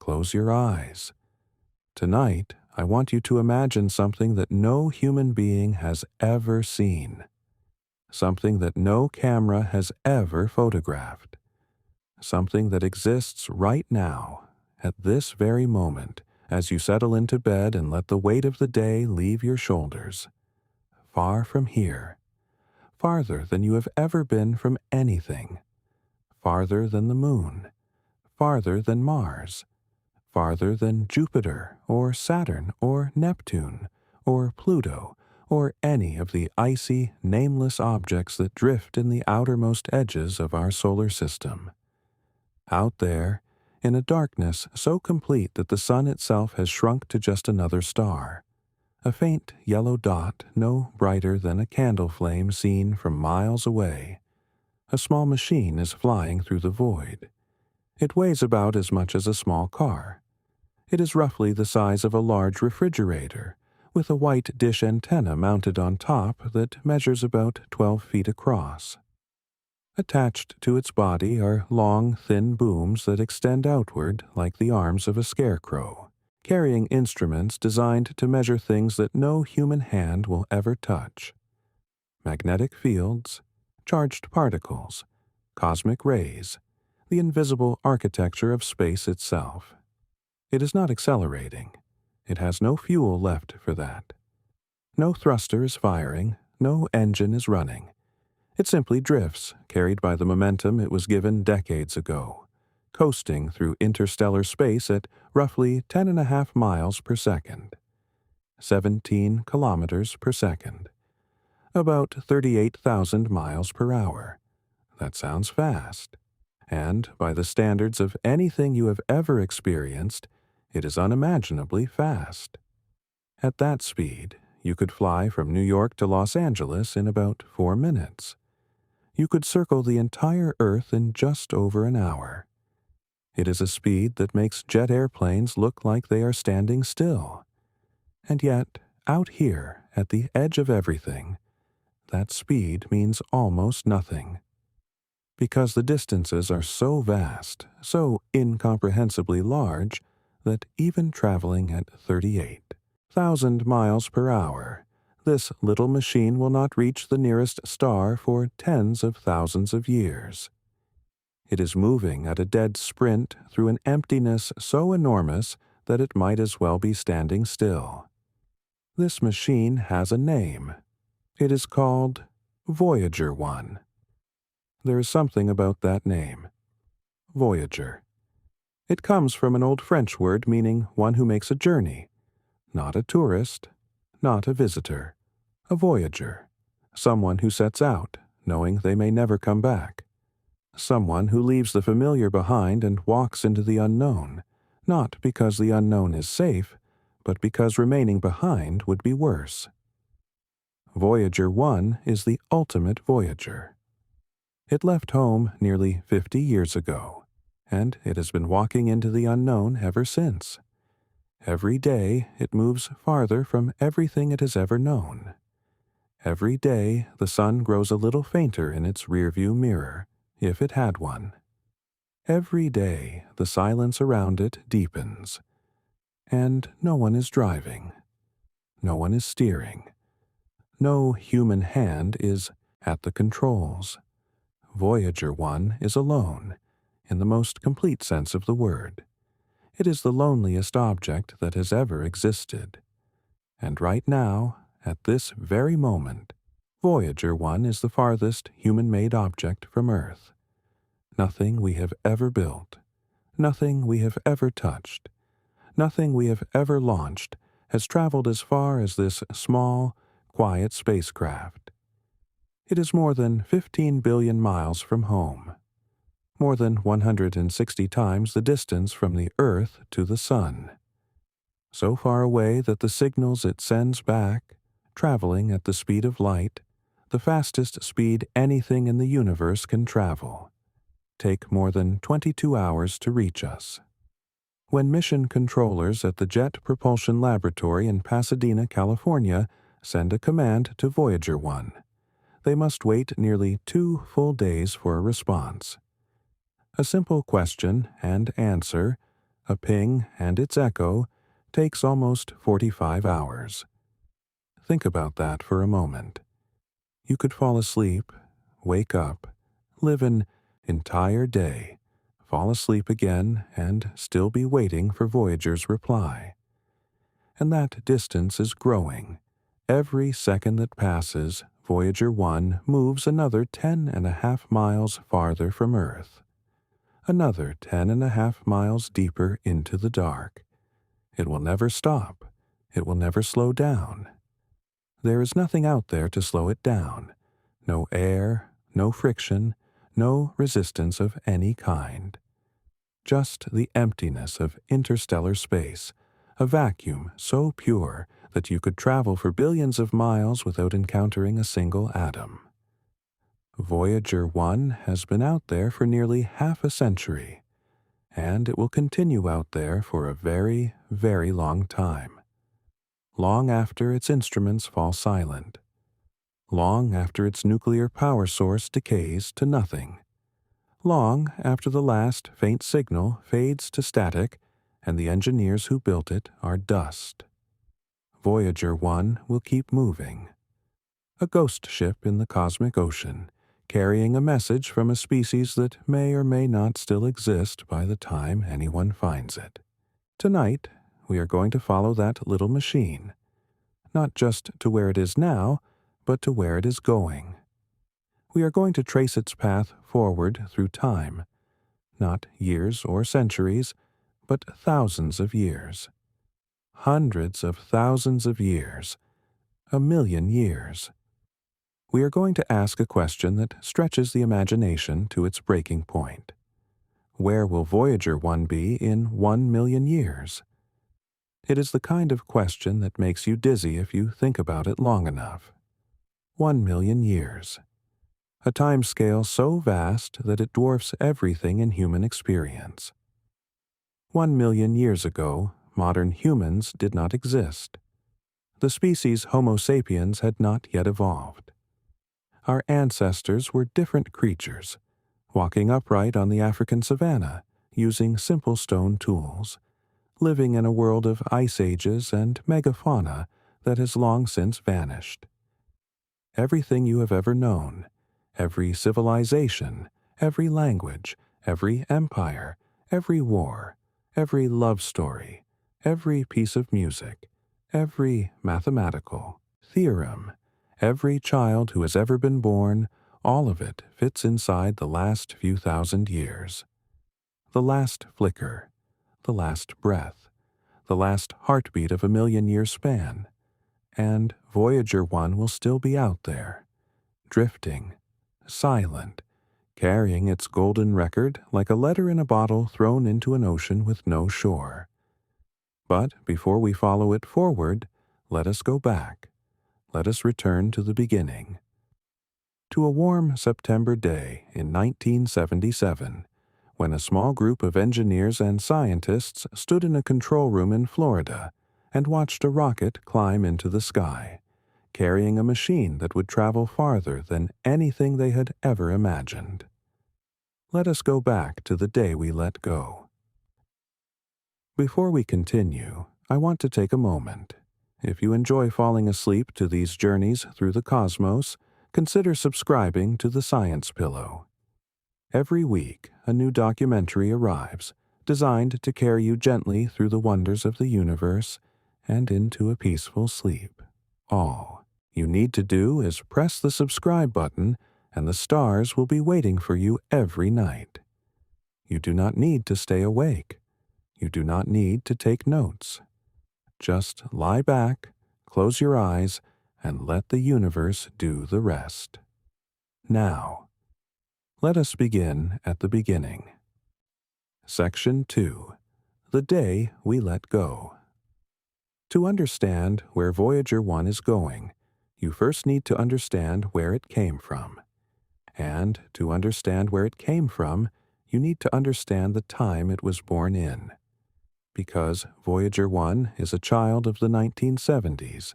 close your eyes. Tonight, I want you to imagine something that no human being has ever seen, something that no camera has ever photographed, something that exists right now, at this very moment, as you settle into bed and let the weight of the day leave your shoulders. Far from here, farther than you have ever been from anything, farther than the moon, farther than Mars, farther than Jupiter or Saturn or Neptune or Pluto or any of the icy, nameless objects that drift in the outermost edges of our solar system. Out there, in a darkness so complete that the sun itself has shrunk to just another star, a faint yellow dot no brighter than a candle flame seen from miles away, a small machine is flying through the void. It weighs about as much as a small car. It is roughly the size of a large refrigerator, with a white dish antenna mounted on top that measures about 12 feet across. Attached to its body are long, thin booms that extend outward like the arms of a scarecrow, carrying instruments designed to measure things that no human hand will ever touch. Magnetic fields, charged particles, cosmic rays, the invisible architecture of space itself. It is not accelerating. It has no fuel left for that. No thruster is firing, no engine is running. It simply drifts, carried by the momentum it was given decades ago, coasting through interstellar space at roughly 10.5 miles per second, 17 kilometers per second, about 38,000 miles per hour. That sounds fast. And by the standards of anything you have ever experienced, it is unimaginably fast. At that speed, you could fly from New York to Los Angeles in about 4 minutes. You could circle the entire Earth in just over an hour. It is a speed that makes jet airplanes look like they are standing still. And yet, out here, at the edge of everything, that speed means almost nothing. Because the distances are so vast, so incomprehensibly large, that even traveling at 38,000 miles per hour, this little machine will not reach the nearest star for tens of thousands of years. It is moving at a dead sprint through an emptiness so enormous that it might as well be standing still. This machine has a name. It is called Voyager 1. There is something about that name. Voyager. It comes from an old French word meaning one who makes a journey. Not a tourist, not a visitor. A voyager. Someone who sets out, knowing they may never come back. Someone who leaves the familiar behind and walks into the unknown, not because the unknown is safe, but because remaining behind would be worse. Voyager 1 is the ultimate voyager. It left home nearly 50 years ago, and it has been walking into the unknown ever since. Every day it moves farther from everything it has ever known. Every day the sun grows a little fainter in its rearview mirror, if it had one. Every day the silence around it deepens. And no one is driving. No one is steering. No human hand is at the controls. Voyager 1 is alone, in the most complete sense of the word. It is the loneliest object that has ever existed. And right now, at this very moment, Voyager 1 is the farthest human-made object from Earth. Nothing we have ever built, nothing we have ever touched, nothing we have ever launched has traveled as far as this small, quiet spacecraft. It is more than 15 billion miles from home, more than 160 times the distance from the Earth to the Sun. So far away that the signals it sends back, traveling at the speed of light, the fastest speed anything in the universe can travel, take more than 22 hours to reach us. When mission controllers at the Jet Propulsion Laboratory in Pasadena, California, send a command to Voyager 1, they must wait nearly 2 full days for a response. A simple question and answer, A ping and its echo takes almost 45 hours. Think about that for a moment. You could fall asleep, wake up, live an entire day, fall asleep again, and still be waiting for Voyager's reply. And that distance is growing. Every second that passes, Voyager 1 moves another 10.5 miles farther from Earth. Another 10.5 miles deeper into the dark. It will never stop. It will never slow down. There is nothing out there to slow it down. No air, no friction, no resistance of any kind. Just the emptiness of interstellar space, a vacuum so pure that you could travel for billions of miles without encountering a single atom. Voyager 1 has been out there for nearly half a century, and it will continue out there for a very, very long time. Long after its instruments fall silent. Long after its nuclear power source decays to nothing. Long after the last faint signal fades to static and the engineers who built it are dust. Voyager 1 will keep moving. A ghost ship in the cosmic ocean, carrying a message from a species that may or may not still exist by the time anyone finds it. Tonight, we are going to follow that little machine, not just to where it is now, but to where it is going. We are going to trace its path forward through time, not years or centuries, but thousands of years. Hundreds of thousands of years. 1,000,000 years. We are going to ask a question that stretches the imagination to its breaking point. Where will Voyager 1 be in 1,000,000 years? It is the kind of question that makes you dizzy if you think about it long enough. 1,000,000 years. A time scale so vast that it dwarfs everything in human experience. 1,000,000 years ago, modern humans did not exist. The species Homo sapiens had not yet evolved. Our ancestors were different creatures, walking upright on the African savanna, using simple stone tools, living in a world of ice ages and megafauna that has long since vanished. Everything you have ever known, every civilization, every language, every empire, every war, every love story, every piece of music, every mathematical theorem, every child who has ever been born, all of it fits inside the last few thousand years. The last flicker, the last breath, the last heartbeat of 1,000,000-year span. And Voyager 1 will still be out there, drifting, silent, carrying its golden record like a letter in a bottle thrown into an ocean with no shore. But before we follow it forward, let us go back. Let us return to the beginning. To a warm September day in 1977, when a small group of engineers and scientists stood in a control room in Florida and watched a rocket climb into the sky, carrying a machine that would travel farther than anything they had ever imagined. Let us go back to the day we let go. Before we continue, I want to take a moment. If you enjoy falling asleep to these journeys through the cosmos, consider subscribing to the Science Pillow. Every week, a new documentary arrives, designed to carry you gently through the wonders of the universe and into a peaceful sleep. All you need to do is press the subscribe button, and the stars will be waiting for you every night. You do not need to stay awake. You do not need to take notes. Just lie back, close your eyes, and let the universe do the rest. Now, let us begin at the beginning. Section 2. The Day We Let Go. To understand where Voyager 1 is going, you first need to understand where it came from. And to understand where it came from, you need to understand the time it was born in. Because Voyager 1 is a child of the 1970s,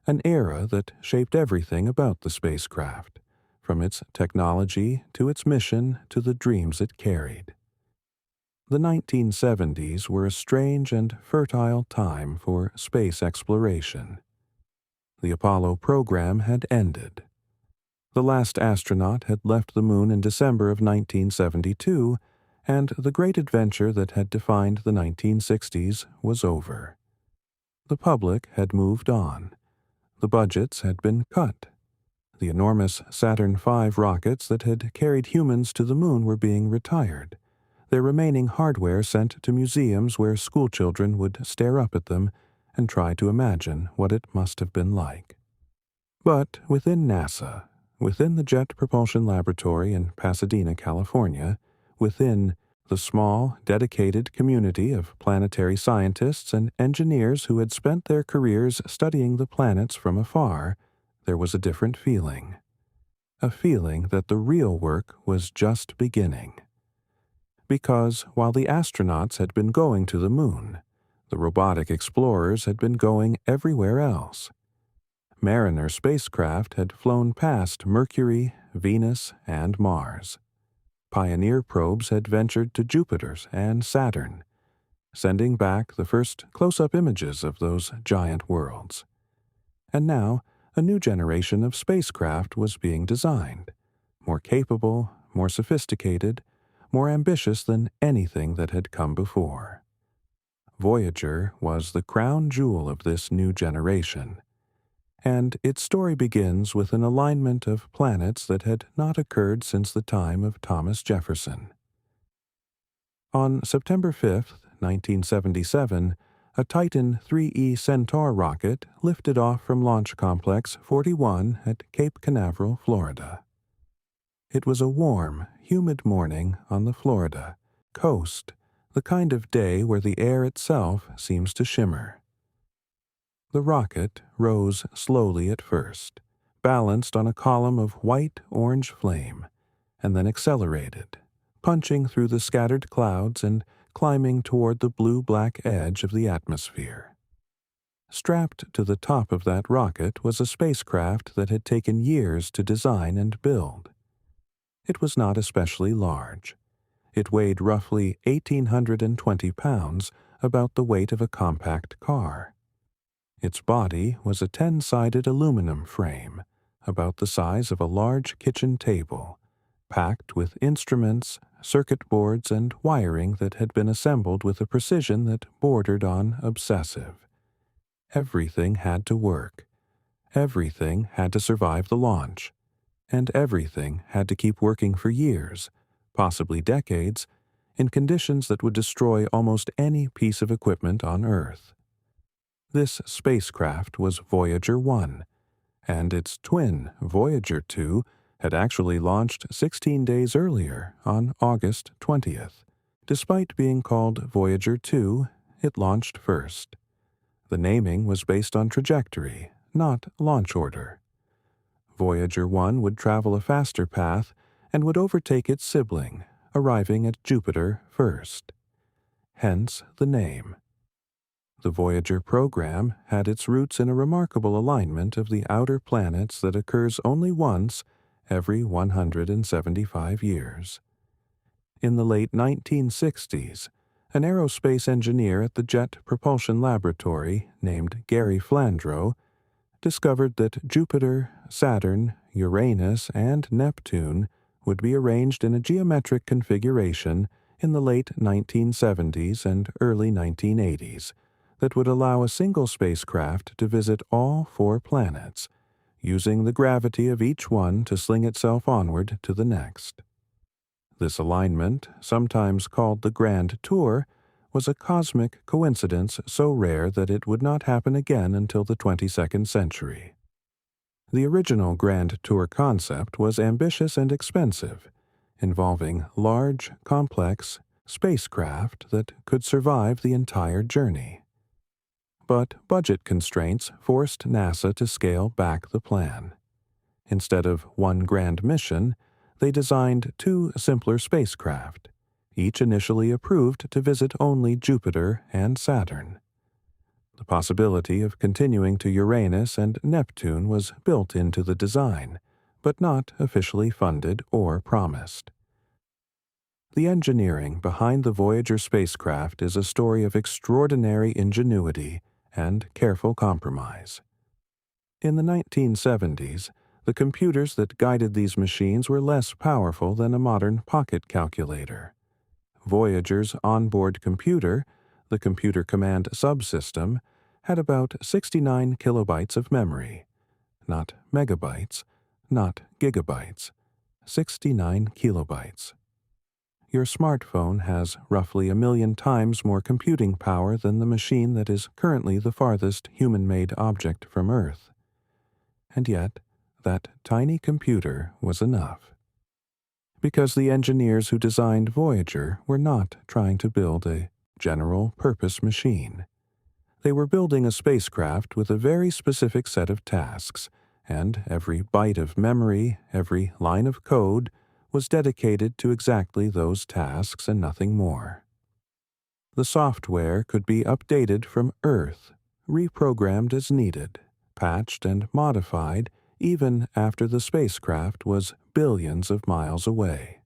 an era that shaped everything about the spacecraft, from its technology to its mission to the dreams it carried. The 1970s were a strange and fertile time for space exploration. The Apollo program had ended. The last astronaut had left the moon in December of 1972, and the great adventure that had defined the 1960s was over. The public had moved on. The budgets had been cut. The enormous Saturn V rockets that had carried humans to the moon were being retired, their remaining hardware sent to museums where schoolchildren would stare up at them and try to imagine what it must have been like. But within NASA, within the Jet Propulsion Laboratory in Pasadena, California, within the small, dedicated community of planetary scientists and engineers who had spent their careers studying the planets from afar, there was a different feeling. A feeling that the real work was just beginning. Because while the astronauts had been going to the moon, the robotic explorers had been going everywhere else. Mariner spacecraft had flown past Mercury, Venus, and Mars. Pioneer probes had ventured to Jupiter and Saturn, sending back the first close-up images of those giant worlds. And now, a new generation of spacecraft was being designed, more capable, more sophisticated, more ambitious than anything that had come before. Voyager was the crown jewel of this new generation, and its story begins with an alignment of planets that had not occurred since the time of Thomas Jefferson. On September 5, 1977, a Titan IIIe Centaur rocket lifted off from Launch Complex 41 at Cape Canaveral, Florida. It was a warm, humid morning on the Florida coast, the kind of day where the air itself seems to shimmer. The rocket rose slowly at first, balanced on a column of white-orange flame, and then accelerated, punching through the scattered clouds and climbing toward the blue-black edge of the atmosphere. Strapped to the top of that rocket was a spacecraft that had taken years to design and build. It was not especially large. It weighed roughly 1,820 pounds, about the weight of a compact car. Its body was a 10-sided aluminum frame, about the size of a large kitchen table, packed with instruments, circuit boards, and wiring that had been assembled with a precision that bordered on obsessive. Everything had to work. Everything had to survive the launch. And everything had to keep working for years, possibly decades, in conditions that would destroy almost any piece of equipment on Earth. This spacecraft was Voyager 1, and its twin, Voyager 2, had actually launched 16 days earlier, on August 20th. Despite being called Voyager 2, it launched first. The naming was based on trajectory, not launch order. Voyager 1 would travel a faster path and would overtake its sibling, arriving at Jupiter first. Hence the name. The Voyager program had its roots in a remarkable alignment of the outer planets that occurs only once every 175 years. In the late 1960s, an aerospace engineer at the Jet Propulsion Laboratory named Gary Flandreau discovered that Jupiter, Saturn, Uranus, and Neptune would be arranged in a geometric configuration in the late 1970s and early 1980s that would allow a single spacecraft to visit all 4 planets, using the gravity of each one to sling itself onward to the next. This alignment, sometimes called the Grand Tour, was a cosmic coincidence so rare that it would not happen again until the 22nd century. The original Grand Tour concept was ambitious and expensive, involving large, complex spacecraft that could survive the entire journey. But budget constraints forced NASA to scale back the plan. Instead of one grand mission, they designed 2 simpler spacecraft, each initially approved to visit only Jupiter and Saturn. The possibility of continuing to Uranus and Neptune was built into the design, but not officially funded or promised. The engineering behind the Voyager spacecraft is a story of extraordinary ingenuity and careful compromise. In the 1970s, the computers that guided these machines were less powerful than a modern pocket calculator. Voyager's onboard computer, the Computer Command Subsystem, had about 69 kilobytes of memory. Not megabytes, not gigabytes. 69 kilobytes. Your smartphone has roughly 1,000,000 times more computing power than the machine that is currently the farthest human-made object from Earth. And yet, that tiny computer was enough. Because the engineers who designed Voyager were not trying to build a general-purpose machine. They were building a spacecraft with a very specific set of tasks, and every byte of memory, every line of code, was dedicated to exactly those tasks and nothing more. The software could be updated from Earth, reprogrammed as needed, patched and modified even after the spacecraft was billions of miles away.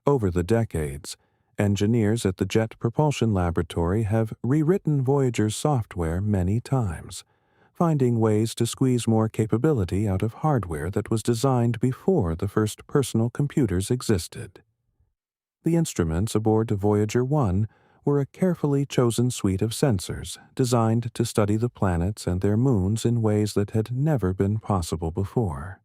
Over the decades, engineers at the Jet Propulsion Laboratory have rewritten Voyager's software many times, finding ways to squeeze more capability out of hardware that was designed before the first personal computers existed. The instruments aboard Voyager 1 were a carefully chosen suite of sensors designed to study the planets and their moons in ways that had never been possible before.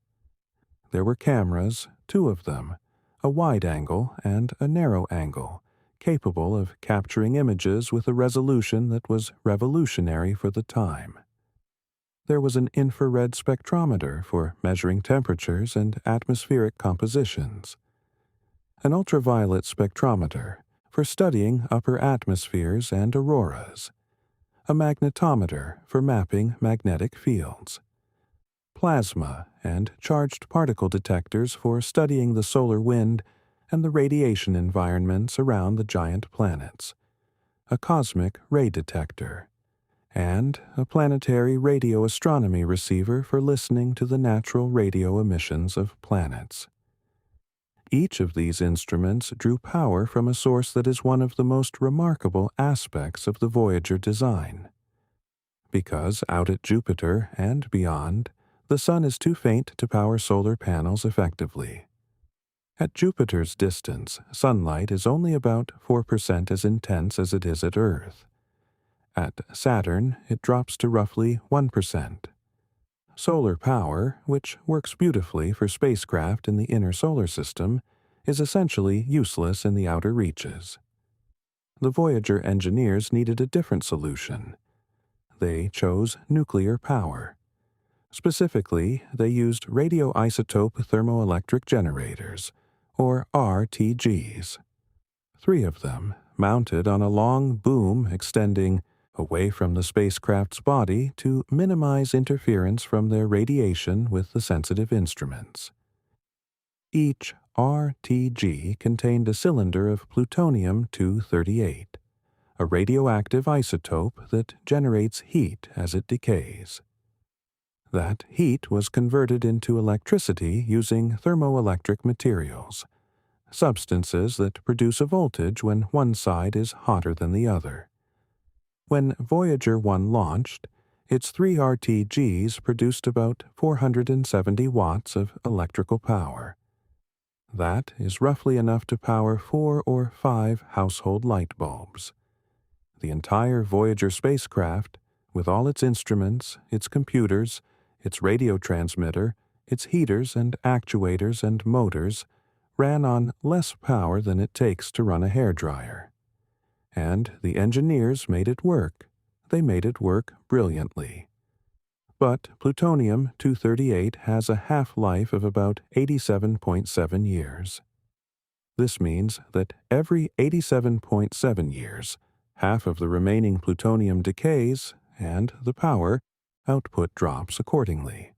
There were cameras, 2 of them, a wide angle and a narrow angle, capable of capturing images with a resolution that was revolutionary for the time. There was an infrared spectrometer for measuring temperatures and atmospheric compositions, an ultraviolet spectrometer for studying upper atmospheres and auroras, a magnetometer for mapping magnetic fields, plasma and charged particle detectors for studying the solar wind and the radiation environments around the giant planets, a cosmic ray detector, and a planetary radio astronomy receiver for listening to the natural radio emissions of planets. Each of these instruments drew power from a source that is one of the most remarkable aspects of the Voyager design. Because out at Jupiter and beyond, the sun is too faint to power solar panels effectively. At Jupiter's distance, sunlight is only about 4% as intense as it is at Earth. At Saturn, it drops to roughly 1%. Solar power, which works beautifully for spacecraft in the inner solar system, is essentially useless in the outer reaches. The Voyager engineers needed a different solution. They chose nuclear power. Specifically, they used radioisotope thermoelectric generators, or RTGs. 3 of them, mounted on a long boom extending away from the spacecraft's body to minimize interference from their radiation with the sensitive instruments. Each RTG contained a cylinder of plutonium-238, a radioactive isotope that generates heat as it decays. That heat was converted into electricity using thermoelectric materials, substances that produce a voltage when one side is hotter than the other. When Voyager 1 launched, its 3 RTGs produced about 470 watts of electrical power. That is roughly enough to power 4 or 5 household light bulbs. The entire Voyager spacecraft, with all its instruments, its computers, its radio transmitter, its heaters and actuators and motors, ran on less power than it takes to run a hairdryer. And the engineers made it work. They made it work brilliantly. But plutonium-238 has a half-life of about 87.7 years. This means that every 87.7 years, half of the remaining plutonium decays, and the power output drops accordingly.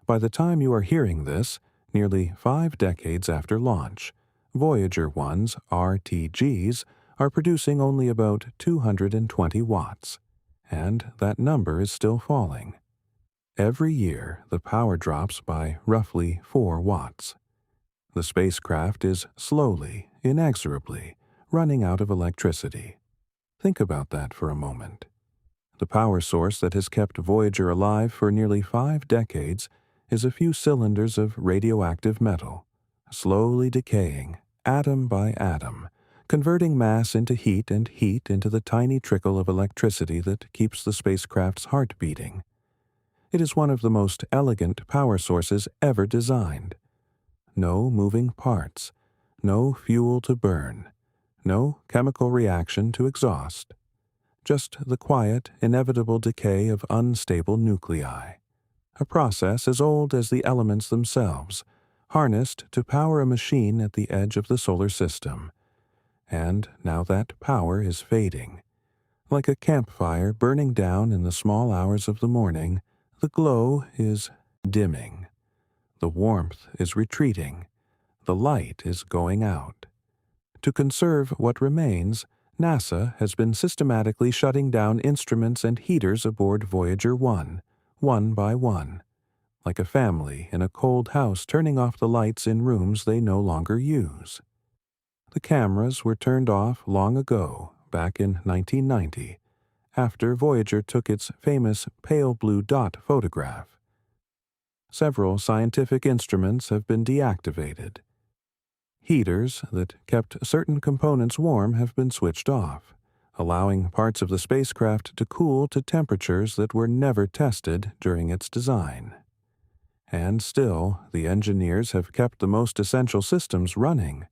By the time you are hearing this, nearly 5 decades after launch, Voyager 1's RTGs are producing only about 220 watts, and that number is still falling. Every year, the power drops by roughly 4 watts. The spacecraft is slowly, inexorably, running out of electricity. Think about that for a moment. The power source that has kept Voyager alive for nearly 5 decades is a few cylinders of radioactive metal, slowly decaying, atom by atom, converting mass into heat and heat into the tiny trickle of electricity that keeps the spacecraft's heart beating. It is one of the most elegant power sources ever designed. No moving parts, no fuel to burn, no chemical reaction to exhaust. Just the quiet, inevitable decay of unstable nuclei. A process as old as the elements themselves, harnessed to power a machine at the edge of the solar system. And now that power is fading. Like a campfire burning down in the small hours of the morning, the glow is dimming. The warmth is retreating. The light is going out. To conserve what remains, NASA has been systematically shutting down instruments and heaters aboard Voyager 1, one by one, like a family in a cold house turning off the lights in rooms they no longer use. The cameras were turned off long ago, back in 1990, after Voyager took its famous pale blue dot photograph. Several scientific instruments have been deactivated. Heaters that kept certain components warm have been switched off, allowing parts of the spacecraft to cool to temperatures that were never tested during its design. And still, the engineers have kept the most essential systems running,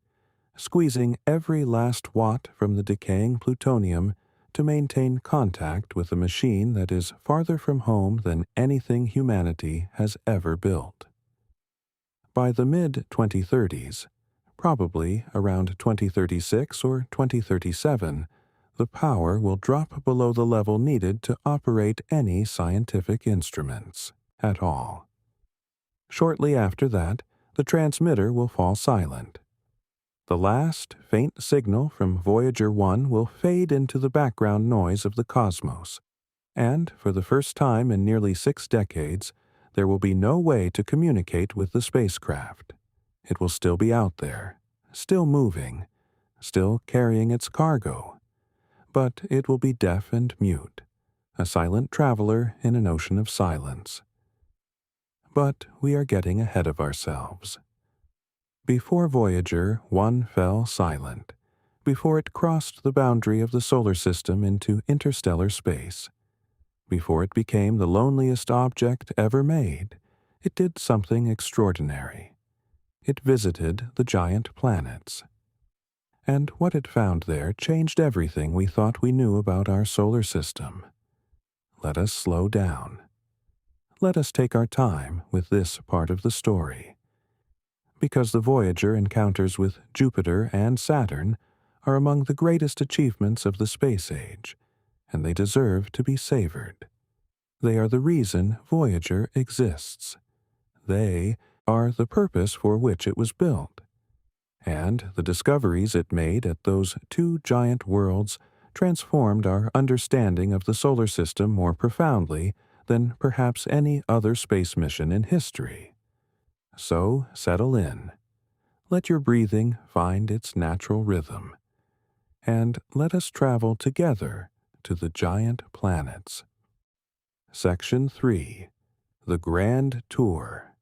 squeezing every last watt from the decaying plutonium to maintain contact with a machine that is farther from home than anything humanity has ever built. By the mid-2030s, probably around 2036 or 2037, the power will drop below the level needed to operate any scientific instruments at all. Shortly after that, the transmitter will fall silent. The last faint signal from Voyager 1 will fade into the background noise of the cosmos, and for the first time in nearly 6 decades, there will be no way to communicate with the spacecraft. It will still be out there, still moving, still carrying its cargo, but it will be deaf and mute, a silent traveler in an ocean of silence. But we are getting ahead of ourselves. Before Voyager 1 fell silent, before it crossed the boundary of the solar system into interstellar space, before it became the loneliest object ever made, it did something extraordinary. It visited the giant planets. And what it found there changed everything we thought we knew about our solar system. Let us slow down. Let us take our time with this part of the story. Because the Voyager encounters with Jupiter and Saturn are among the greatest achievements of the space age, and they deserve to be savored. They are the reason Voyager exists. They are the purpose for which it was built. And the discoveries it made at those 2 giant worlds transformed our understanding of the solar system more profoundly than perhaps any other space mission in history. So settle in. Let your breathing find its natural rhythm. And let us travel together to the giant planets. Section 3. The Grand Tour.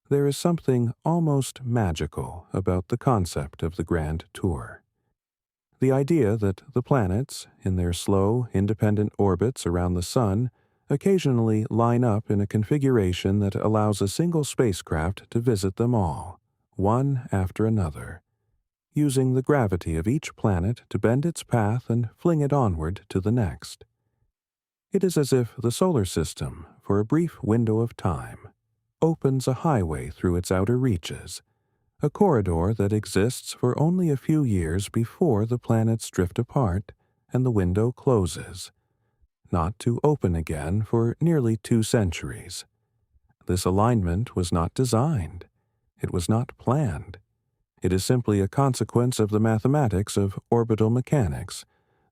There is something almost magical about the concept of the Grand Tour. The idea that the planets, in their slow, independent orbits around the Sun, occasionally line up in a configuration that allows a single spacecraft to visit them all, one after another, using the gravity of each planet to bend its path and fling it onward to the next. It is as if the solar system, for a brief window of time, opens a highway through its outer reaches, a corridor that exists for only a few years before the planets drift apart and the window closes, not to open again for nearly 2 centuries. This alignment was not designed. It was not planned. It is simply a consequence of the mathematics of orbital mechanics,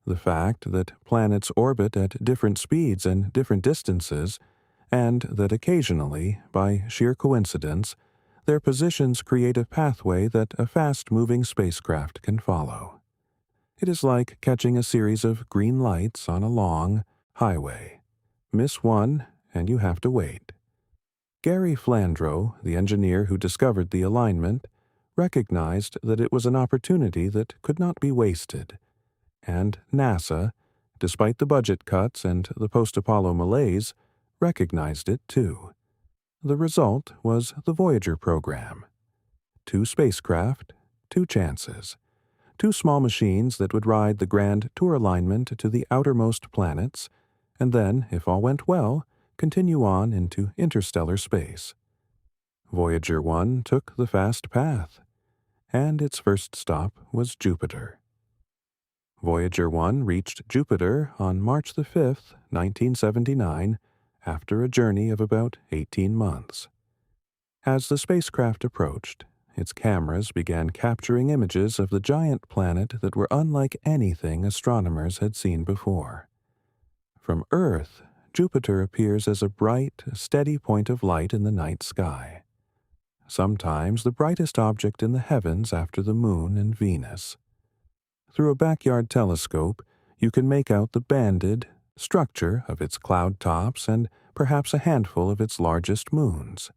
the fact that planets orbit at different speeds and different distances, and that occasionally, by sheer coincidence, Their positions create a pathway that a fast-moving spacecraft can follow. It is like catching a series of green lights on a long highway. Miss one, and you have to wait. Gary Flandreau, the engineer who discovered the alignment, recognized that it was an opportunity that could not be wasted, and NASA, despite the budget cuts and the post-Apollo malaise, recognized it too. The result was the Voyager program. 2 spacecraft, 2 chances. 2 small machines that would ride the grand tour alignment to the outermost planets, and then, if all went well, continue on into interstellar space. Voyager 1 took the fast path, and its first stop was Jupiter. Voyager 1 reached Jupiter on March the 5th, 1979, after a journey of about 18 months. As the spacecraft approached, its cameras began capturing images of the giant planet that were unlike anything astronomers had seen before. From Earth, Jupiter appears as a bright, steady point of light in the night sky. Sometimes the brightest object in the heavens after the Moon and Venus. Through a backyard telescope, you can make out the banded structure of its cloud tops and perhaps a handful of its largest moons.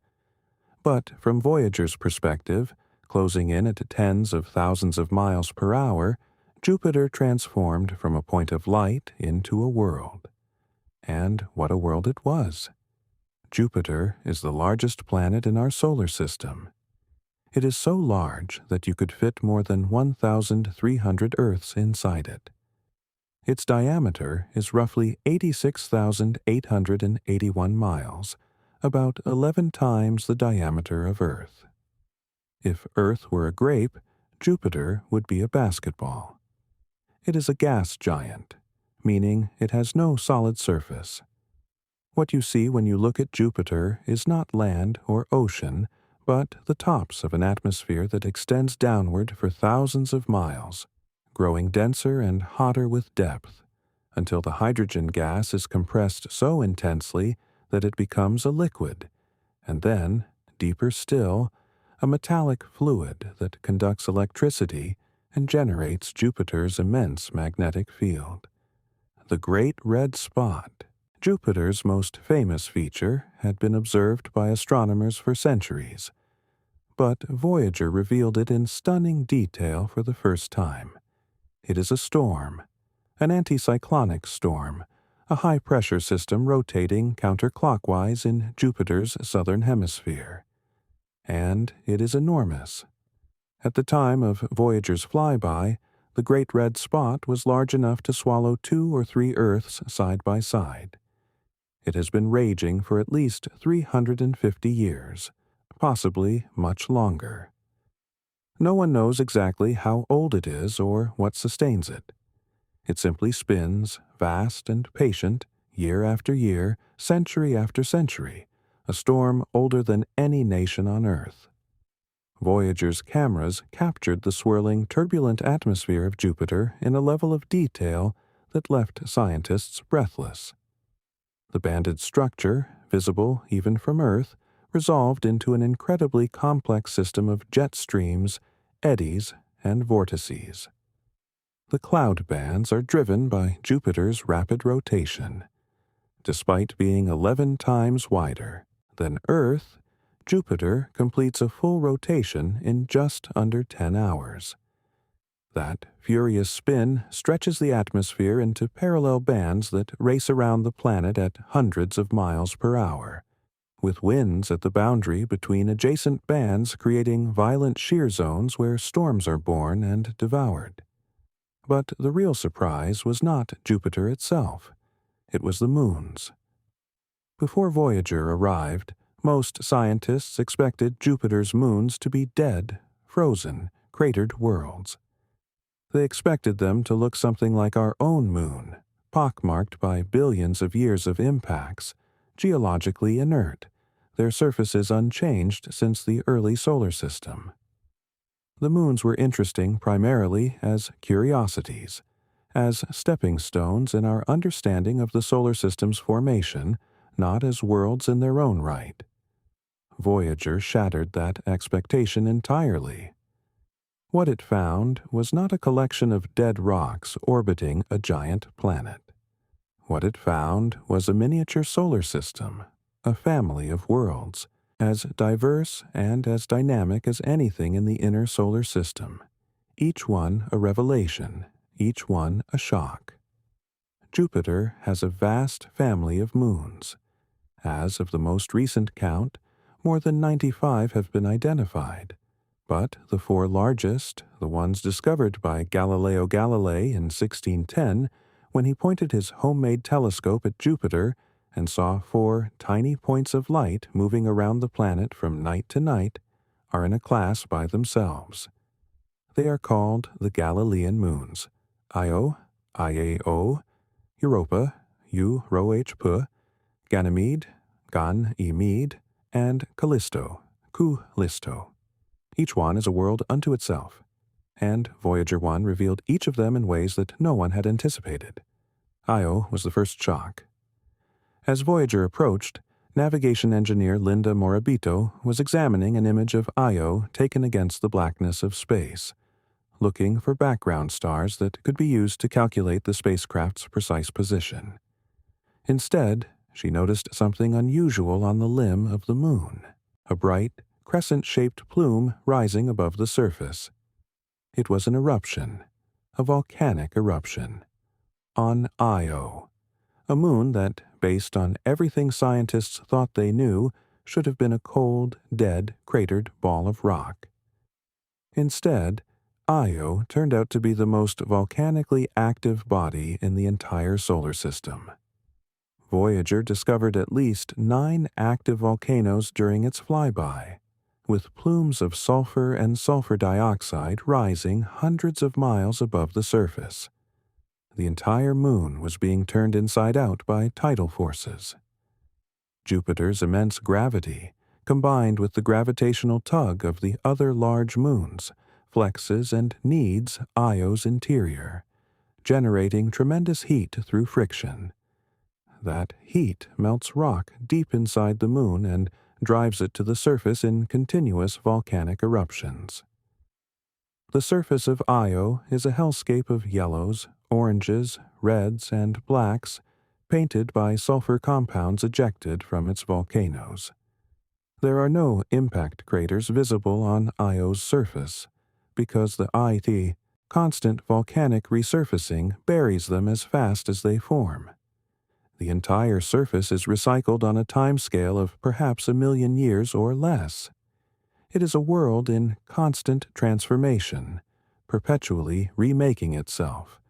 But from Voyager's perspective, closing in at tens of thousands of miles per hour, Jupiter transformed from a point of light into a world. And what a world it was! Jupiter is the largest planet in our solar system. It is so large that you could fit more than 1,300 Earths inside it. Its diameter is roughly 86,881 miles, about 11 times the diameter of Earth. If Earth were a grape, Jupiter would be a basketball. It is a gas giant, meaning it has no solid surface. What you see when you look at Jupiter is not land or ocean, but the tops of an atmosphere that extends downward for thousands of miles, growing denser and hotter with depth, until the hydrogen gas is compressed so intensely that it becomes a liquid, and then, deeper still, a metallic fluid that conducts electricity and generates Jupiter's immense magnetic field. The Great Red Spot, Jupiter's most famous feature, had been observed by astronomers for centuries, but Voyager revealed it in stunning detail for the first time. It is a storm, an anticyclonic storm, a high-pressure system rotating counterclockwise in Jupiter's southern hemisphere. And it is enormous. At the time of Voyager's flyby, the Great Red Spot was large enough to swallow 2 or 3 Earths side by side. It has been raging for at least 350 years, possibly much longer. No one knows exactly how old it is or what sustains it. It simply spins, vast and patient, year after year, century after century, a storm older than any nation on Earth. Voyager's cameras captured the swirling, turbulent atmosphere of Jupiter in a level of detail that left scientists breathless. The banded structure, visible even from Earth, resolved into an incredibly complex system of jet streams, eddies, and vortices. The cloud bands are driven by Jupiter's rapid rotation. Despite being 11 times wider than Earth, Jupiter completes a full rotation in just under 10 hours. That furious spin stretches the atmosphere into parallel bands that race around the planet at hundreds of miles per hour, with winds at the boundary between adjacent bands creating violent shear zones where storms are born and devoured. But the real surprise was not Jupiter itself. It was the moons. Before Voyager arrived, most scientists expected Jupiter's moons to be dead, frozen, cratered worlds. They expected them to look something like our own moon, pockmarked by billions of years of impacts, geologically inert, their surfaces unchanged since the early solar system. The moons were interesting primarily as curiosities, as stepping stones in our understanding of the solar system's formation, not as worlds in their own right. Voyager shattered that expectation entirely. What it found was not a collection of dead rocks orbiting a giant planet. What it found was a miniature solar system, a family of worlds, as diverse and as dynamic as anything in the inner solar system, each one a revelation, each one a shock. Jupiter has a vast family of moons. As of the most recent count, more than 95 have been identified, but the four largest, the ones discovered by Galileo Galilei in 1610, when he pointed his homemade telescope at Jupiter and saw four tiny points of light moving around the planet from night to night, are in a class by themselves. They are called the Galilean moons, Io, Iao, Europa, Eurohp, Ganymede, Gan-Emede, and Callisto, Ku-Listo. Each one is a world unto itself, and Voyager 1 revealed each of them in ways that no one had anticipated. Io was the first shock. As Voyager approached, navigation engineer Linda Morabito was examining an image of Io taken against the blackness of space, looking for background stars that could be used to calculate the spacecraft's precise position. Instead, she noticed something unusual on the limb of the moon, a bright, crescent-shaped plume rising above the surface. It was an eruption, a volcanic eruption, on Io, a moon that, based on everything scientists thought they knew, should have been a cold, dead, cratered ball of rock. Instead, Io turned out to be the most volcanically active body in the entire solar system. Voyager discovered at least 9 active volcanoes during its flyby, with plumes of sulfur and sulfur dioxide rising hundreds of miles above the surface. The entire moon was being turned inside out by tidal forces. Jupiter's immense gravity, combined with the gravitational tug of the other large moons, flexes and kneads Io's interior, generating tremendous heat through friction. That heat melts rock deep inside the moon and drives it to the surface in continuous volcanic eruptions. The surface of Io is a hellscape of yellows, oranges, reds, and blacks, painted by sulfur compounds ejected from its volcanoes. There are no impact craters visible on Io's surface, because the constant volcanic resurfacing buries them as fast as they form. The entire surface is recycled on a timescale of perhaps 1,000,000 years or less. It is a world in constant transformation, perpetually remaking itself,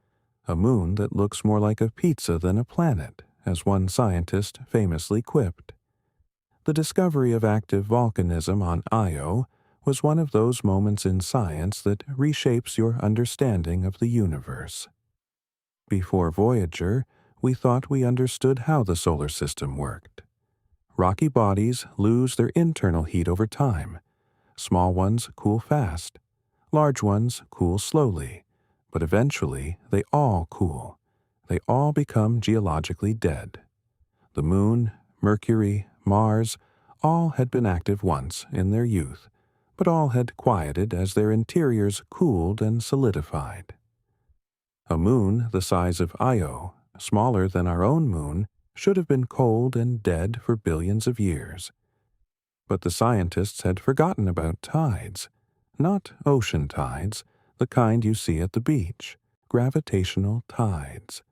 a moon that looks more like a pizza than a planet, as one scientist famously quipped. The discovery of active volcanism on Io was one of those moments in science that reshapes your understanding of the universe. Before Voyager, we thought we understood how the solar system worked. Rocky bodies lose their internal heat over time. Small ones cool fast. Large ones cool slowly. But eventually, they all cool. They all become geologically dead. The Moon, Mercury, Mars, all had been active once in their youth, but all had quieted as their interiors cooled and solidified. A moon the size of Io, smaller than our own moon, should have been cold and dead for billions of years. But the scientists had forgotten about tides, not ocean tides, the kind you see at the beach, gravitational tides.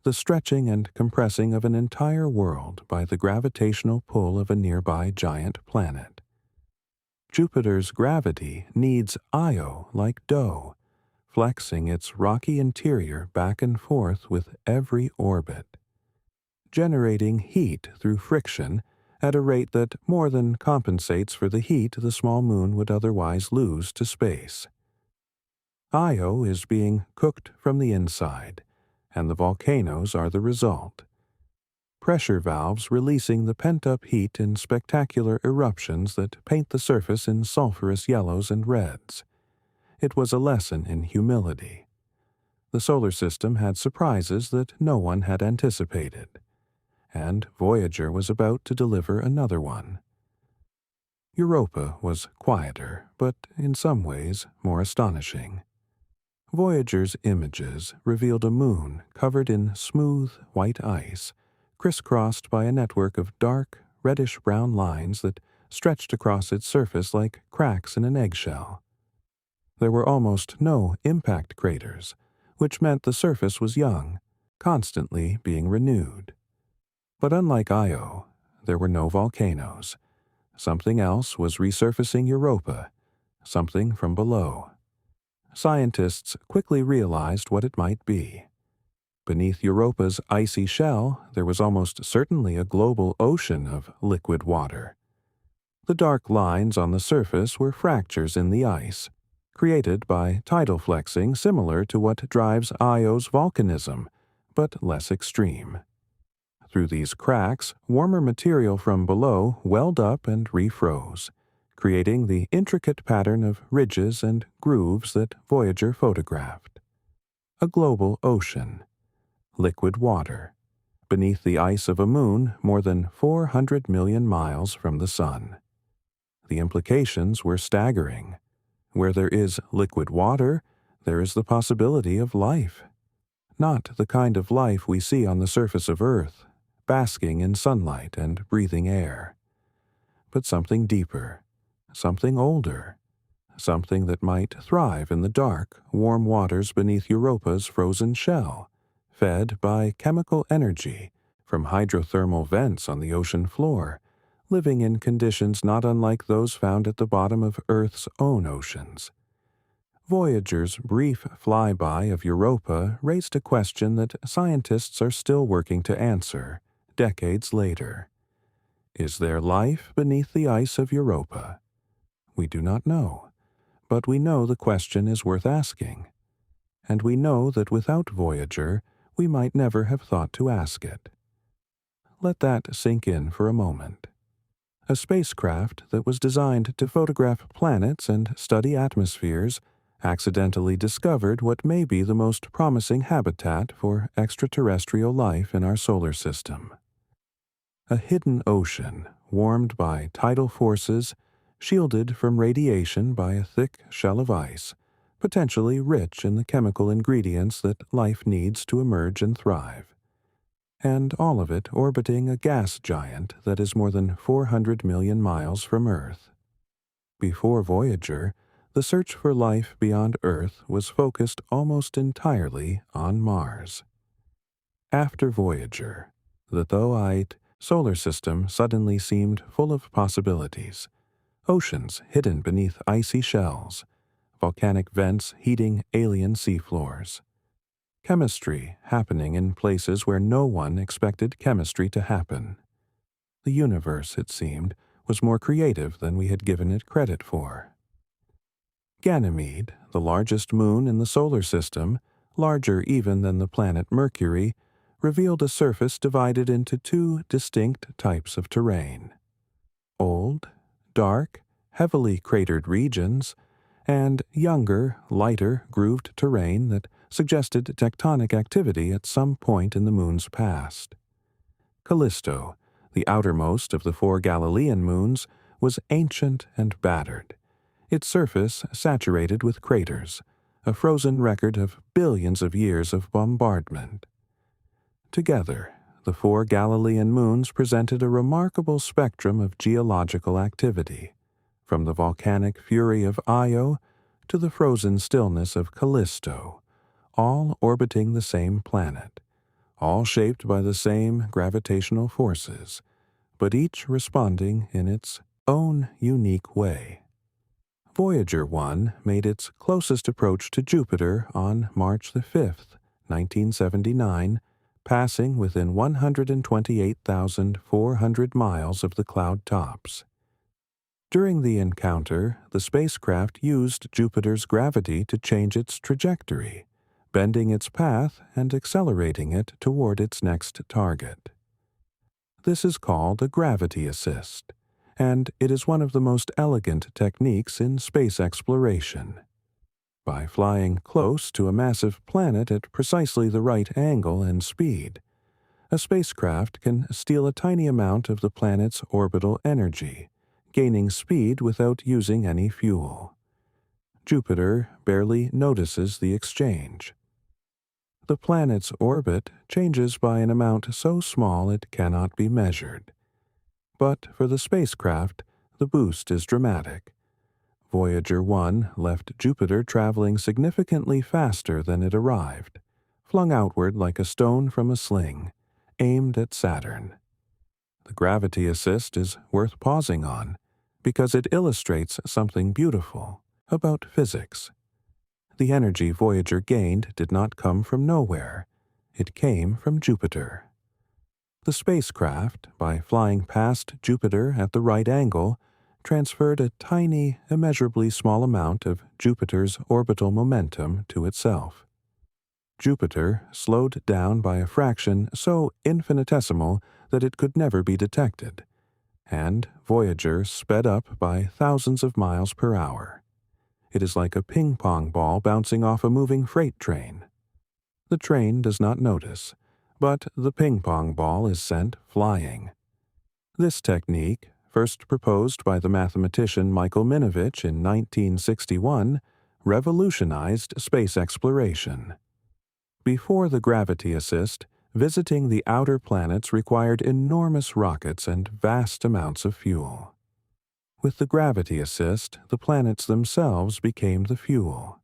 The stretching and compressing of an entire world by the gravitational pull of a nearby giant planet. Jupiter's gravity kneads Io like dough, flexing its rocky interior back and forth with every orbit, generating heat through friction at a rate that more than compensates for the heat the small moon would otherwise lose to space. Io is being cooked from the inside, and the volcanoes are the result. Pressure valves releasing the pent-up heat in spectacular eruptions that paint the surface in sulphurous yellows and reds. It was a lesson in humility. The solar system had surprises that no one had anticipated, and Voyager was about to deliver another one. Europa was quieter, but in some ways more astonishing. Voyager's images revealed a moon covered in smooth white ice, crisscrossed by a network of dark, reddish-brown lines that stretched across its surface like cracks in an eggshell. There were almost no impact craters, which meant the surface was young, constantly being renewed. But unlike Io, there were no volcanoes. Something else was resurfacing Europa, something from below. Scientists quickly realized what it might be. Beneath Europa's icy shell, there was almost certainly a global ocean of liquid water. The dark lines on the surface were fractures in the ice, created by tidal flexing similar to what drives Io's volcanism, but less extreme. Through these cracks, warmer material from below welled up and refroze, creating the intricate pattern of ridges and grooves that Voyager photographed. A global ocean. Liquid water. Beneath the ice of a moon more than 400 million miles from the sun. The implications were staggering. Where there is liquid water, there is the possibility of life. Not the kind of life we see on the surface of Earth, basking in sunlight and breathing air, but something deeper, something older, something that might thrive in the dark, warm waters beneath Europa's frozen shell, fed by chemical energy from hydrothermal vents on the ocean floor, living in conditions not unlike those found at the bottom of Earth's own oceans. Voyager's brief flyby of Europa raised a question that scientists are still working to answer, decades later. Is there life beneath the ice of Europa? We do not know, but we know the question is worth asking. And we know that without Voyager, we might never have thought to ask it. Let that sink in for a moment. A spacecraft that was designed to photograph planets and study atmospheres accidentally discovered what may be the most promising habitat for extraterrestrial life in our solar system. A hidden ocean, warmed by tidal forces, shielded from radiation by a thick shell of ice, potentially rich in the chemical ingredients that life needs to emerge and thrive. And all of it orbiting a gas giant that is more than 400 million miles from Earth. Before Voyager, the search for life beyond Earth was focused almost entirely on Mars. After Voyager, the Tho-ite solar system suddenly seemed full of possibilities. Oceans hidden beneath icy shells, volcanic vents heating alien seafloors. Chemistry happening in places where no one expected chemistry to happen. The universe, it seemed, was more creative than we had given it credit for. Ganymede, the largest moon in the solar system, larger even than the planet Mercury, revealed a surface divided into two distinct types of terrain. Old, dark, heavily cratered regions, and younger, lighter, grooved terrain that suggested tectonic activity at some point in the moon's past. Callisto, the outermost of the 4 Galilean moons, was ancient and battered, its surface saturated with craters, a frozen record of billions of years of bombardment. Together, the 4 Galilean moons presented a remarkable spectrum of geological activity, from the volcanic fury of Io to the frozen stillness of Callisto, all orbiting the same planet, all shaped by the same gravitational forces, but each responding in its own unique way. Voyager 1 made its closest approach to Jupiter on March 5, 1979, passing within 128,400 miles of the cloud tops. During the encounter, the spacecraft used Jupiter's gravity to change its trajectory, bending its path and accelerating it toward its next target. This is called a gravity assist, and it is one of the most elegant techniques in space exploration. By flying close to a massive planet at precisely the right angle and speed, a spacecraft can steal a tiny amount of the planet's orbital energy, gaining speed without using any fuel. Jupiter barely notices the exchange. The planet's orbit changes by an amount so small it cannot be measured. But for the spacecraft, the boost is dramatic. Voyager 1 left Jupiter traveling significantly faster than it arrived, flung outward like a stone from a sling, aimed at Saturn. The gravity assist is worth pausing on, because it illustrates something beautiful about physics. The energy Voyager gained did not come from nowhere. It came from Jupiter. The spacecraft, by flying past Jupiter at the right angle, transferred a tiny, immeasurably small amount of Jupiter's orbital momentum to itself. Jupiter slowed down by a fraction so infinitesimal that it could never be detected, and Voyager sped up by thousands of miles per hour. It is like a ping-pong ball bouncing off a moving freight train. The train does not notice, but the ping-pong ball is sent flying. This technique, first proposed by the mathematician Michael Minovich in 1961, revolutionized space exploration. Before the gravity assist, visiting the outer planets required enormous rockets and vast amounts of fuel. With the gravity assist, the planets themselves became the fuel.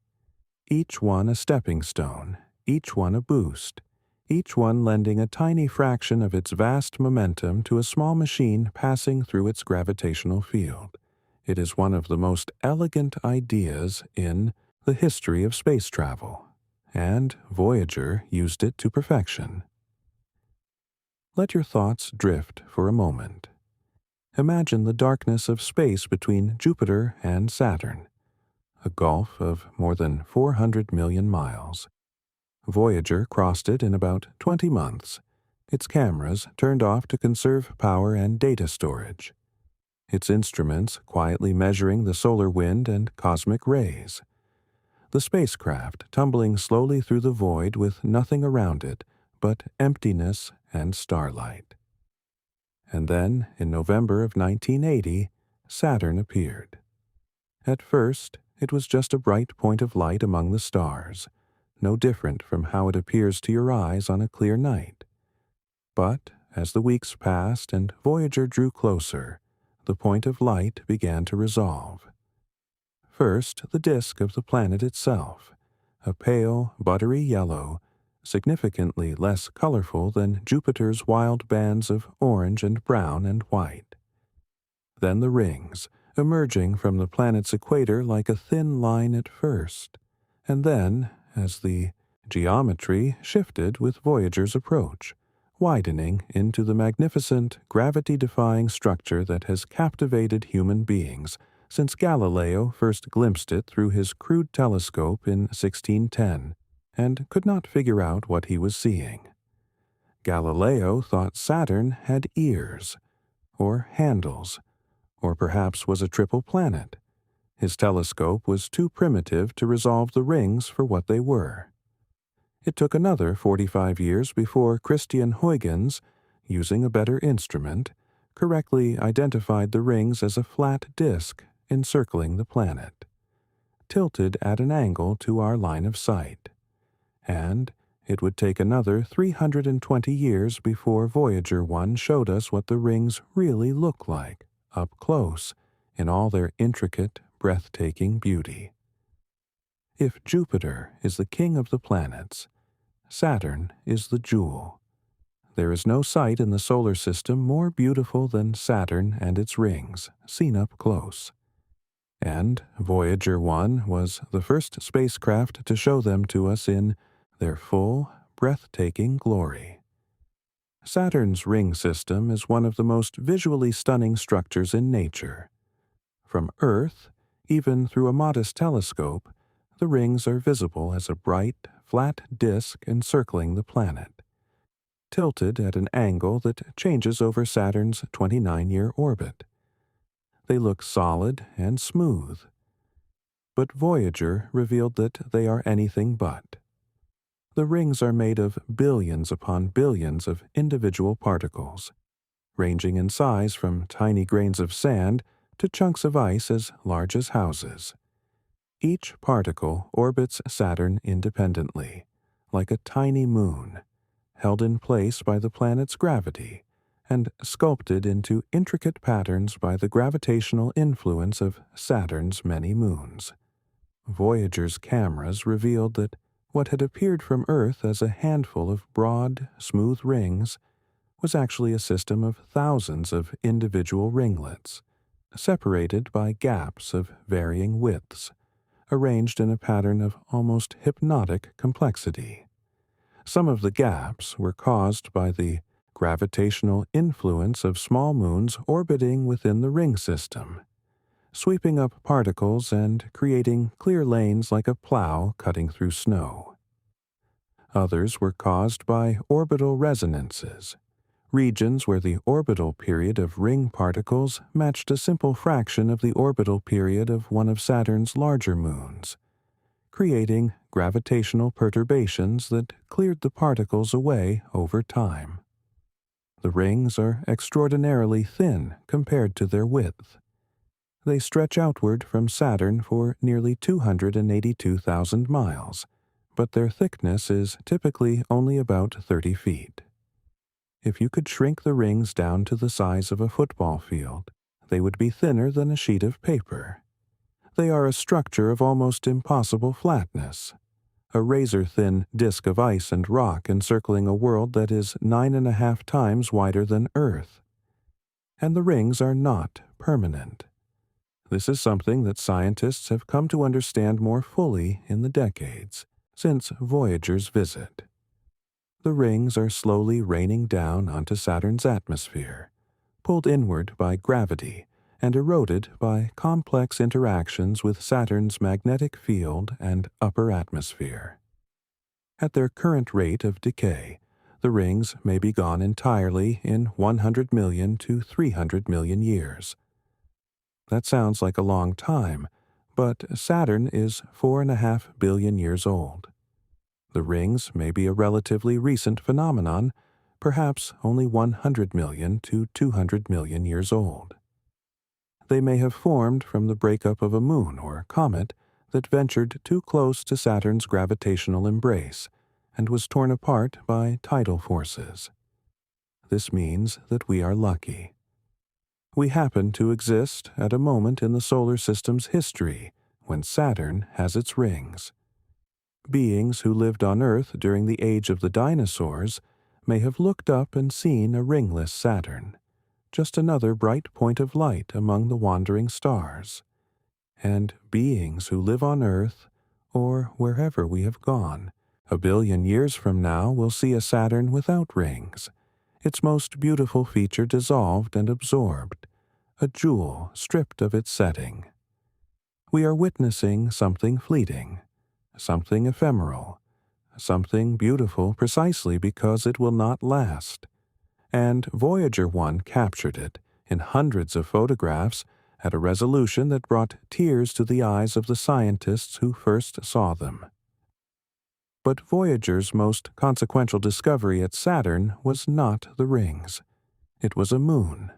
Each one a stepping stone, each one a boost, each one lending a tiny fraction of its vast momentum to a small machine passing through its gravitational field. It is one of the most elegant ideas in the history of space travel, and Voyager used it to perfection. Let your thoughts drift for a moment. Imagine the darkness of space between Jupiter and Saturn, a gulf of more than 400 million miles. Voyager crossed it in about 20 months, its cameras turned off to conserve power and data storage, its instruments quietly measuring the solar wind and cosmic rays. The spacecraft tumbling slowly through the void with nothing around it but emptiness and starlight. And then, in November of 1980, Saturn appeared. At first, it was just a bright point of light among the stars, no different from how it appears to your eyes on a clear night. But, as the weeks passed and Voyager drew closer, the point of light began to resolve. First, the disk of the planet itself, a pale, buttery yellow, significantly less colorful than Jupiter's wild bands of orange and brown and white. Then the rings, emerging from the planet's equator like a thin line at first, and then, as the geometry shifted with Voyager's approach, widening into the magnificent, gravity-defying structure that has captivated human beings since Galileo first glimpsed it through his crude telescope in 1610, and could not figure out what he was seeing. Galileo thought Saturn had ears, or handles, or perhaps was a triple planet. His telescope was too primitive to resolve the rings for what they were. It took another 45 years before Christian Huygens, using a better instrument, correctly identified the rings as a flat disk encircling the planet, tilted at an angle to our line of sight. And it would take another 320 years before Voyager 1 showed us what the rings really look like, up close, in all their intricate, breathtaking beauty. If Jupiter is the king of the planets, Saturn is the jewel. There is no sight in the solar system more beautiful than Saturn and its rings, seen up close. And Voyager 1 was the first spacecraft to show them to us in their full, breathtaking glory. Saturn's ring system is one of the most visually stunning structures in nature. From Earth, even through a modest telescope, the rings are visible as a bright, flat disk encircling the planet, tilted at an angle that changes over Saturn's 29-year orbit. They look solid and smooth. But Voyager revealed that they are anything but. The rings are made of billions upon billions of individual particles, ranging in size from tiny grains of sand to chunks of ice as large as houses. Each particle orbits Saturn independently, like a tiny moon, held in place by the planet's gravity and sculpted into intricate patterns by the gravitational influence of Saturn's many moons. Voyager's cameras revealed that what had appeared from Earth as a handful of broad, smooth rings was actually a system of thousands of individual ringlets, separated by gaps of varying widths, arranged in a pattern of almost hypnotic complexity. Some of the gaps were caused by the gravitational influence of small moons orbiting within the ring system, sweeping up particles and creating clear lanes like a plow cutting through snow. Others were caused by orbital resonances, regions where the orbital period of ring particles matched a simple fraction of the orbital period of one of Saturn's larger moons, creating gravitational perturbations that cleared the particles away over time. The rings are extraordinarily thin compared to their width. They stretch outward from Saturn for nearly 282,000 miles, but their thickness is typically only about 30 feet. If you could shrink the rings down to the size of a football field, they would be thinner than a sheet of paper. They are a structure of almost impossible flatness, a razor-thin disk of ice and rock encircling a world that is 9.5 times wider than Earth. And the rings are not permanent. This is something that scientists have come to understand more fully in the decades since Voyager's visit. The rings are slowly raining down onto Saturn's atmosphere, pulled inward by gravity and eroded by complex interactions with Saturn's magnetic field and upper atmosphere. At their current rate of decay, the rings may be gone entirely in 100 million to 300 million years. That sounds like a long time, but Saturn is 4.5 billion years old. The rings may be a relatively recent phenomenon, perhaps only 100 million to 200 million years old. They may have formed from the breakup of a moon or comet that ventured too close to Saturn's gravitational embrace and was torn apart by tidal forces. This means that we are lucky. We happen to exist at a moment in the solar system's history when Saturn has its rings. Beings who lived on Earth during the age of the dinosaurs may have looked up and seen a ringless Saturn, just another bright point of light among the wandering stars. And beings who live on Earth, or wherever we have gone, a billion years from now will see a Saturn without rings, its most beautiful feature dissolved and absorbed, a jewel stripped of its setting. We are witnessing something fleeting, something ephemeral, something beautiful precisely because it will not last. And Voyager 1 captured it in hundreds of photographs at a resolution that brought tears to the eyes of the scientists who first saw them. But Voyager's most consequential discovery at Saturn was not the rings. It was a moon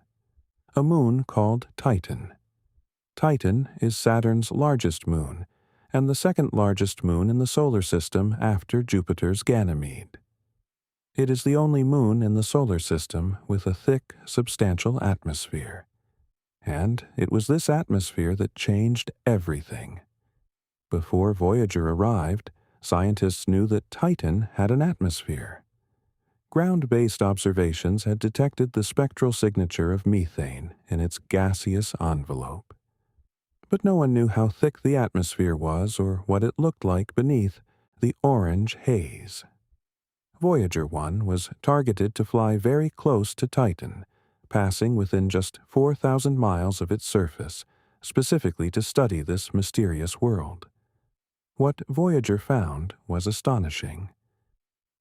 called Titan. Titan is Saturn's largest moon, and the second largest moon in the solar system after Jupiter's Ganymede. It is the only moon in the solar system with a thick, substantial atmosphere. And it was this atmosphere that changed everything. Before Voyager arrived, scientists knew that Titan had an atmosphere. Ground-based observations had detected the spectral signature of methane in its gaseous envelope. But no one knew how thick the atmosphere was or what it looked like beneath the orange haze. Voyager 1 was targeted to fly very close to Titan, passing within just 4,000 miles of its surface, specifically to study this mysterious world. What Voyager found was astonishing.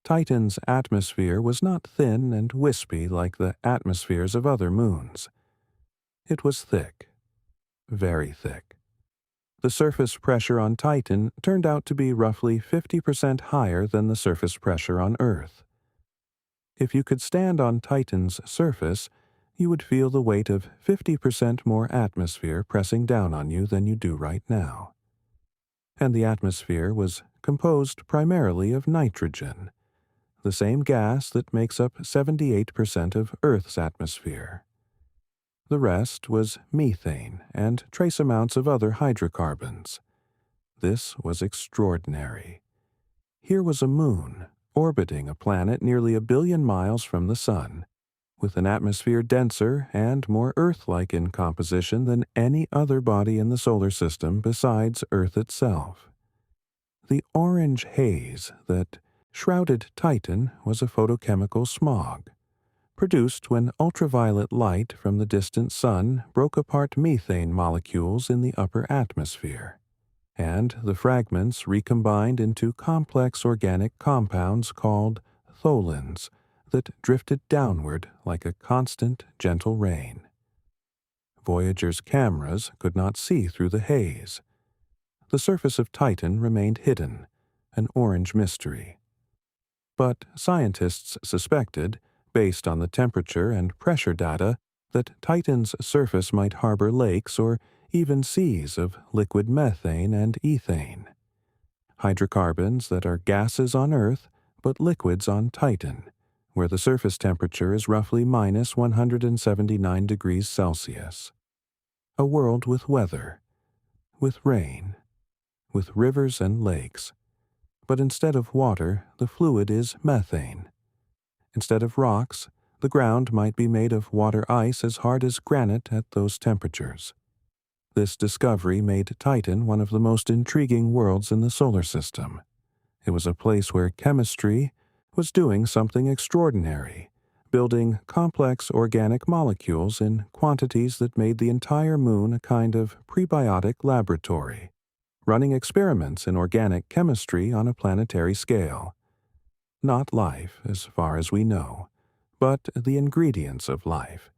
Titan's atmosphere was not thin and wispy like the atmospheres of other moons. It was thick, very thick. The surface pressure on Titan turned out to be roughly 50% higher than the surface pressure on Earth. If you could stand on Titan's surface, you would feel the weight of 50% more atmosphere pressing down on you than you do right now. And the atmosphere was composed primarily of nitrogen, the same gas that makes up 78% of Earth's atmosphere. The rest was methane and trace amounts of other hydrocarbons. This was extraordinary. Here was a moon, orbiting a planet nearly 1 billion miles from the Sun, with an atmosphere denser and more Earth-like in composition than any other body in the solar system besides Earth itself. The orange haze that shrouded Titan was a photochemical smog, produced when ultraviolet light from the distant Sun broke apart methane molecules in the upper atmosphere, and the fragments recombined into complex organic compounds called tholins that drifted downward like a constant, gentle rain. Voyager's cameras could not see through the haze. The surface of Titan remained hidden, an orange mystery. But scientists suspected, based on the temperature and pressure data, that Titan's surface might harbor lakes or even seas of liquid methane and ethane, hydrocarbons that are gases on Earth but liquids on Titan, where the surface temperature is roughly minus 179 degrees Celsius. A world with weather, with rain, with rivers and lakes. But instead of water, the fluid is methane. Instead of rocks, the ground might be made of water ice as hard as granite at those temperatures. This discovery made Titan one of the most intriguing worlds in the solar system. It was a place where chemistry was doing something extraordinary, building complex organic molecules in quantities that made the entire moon a kind of prebiotic laboratory, running experiments in organic chemistry on a planetary scale. Not life, as far as we know, but the ingredients of life,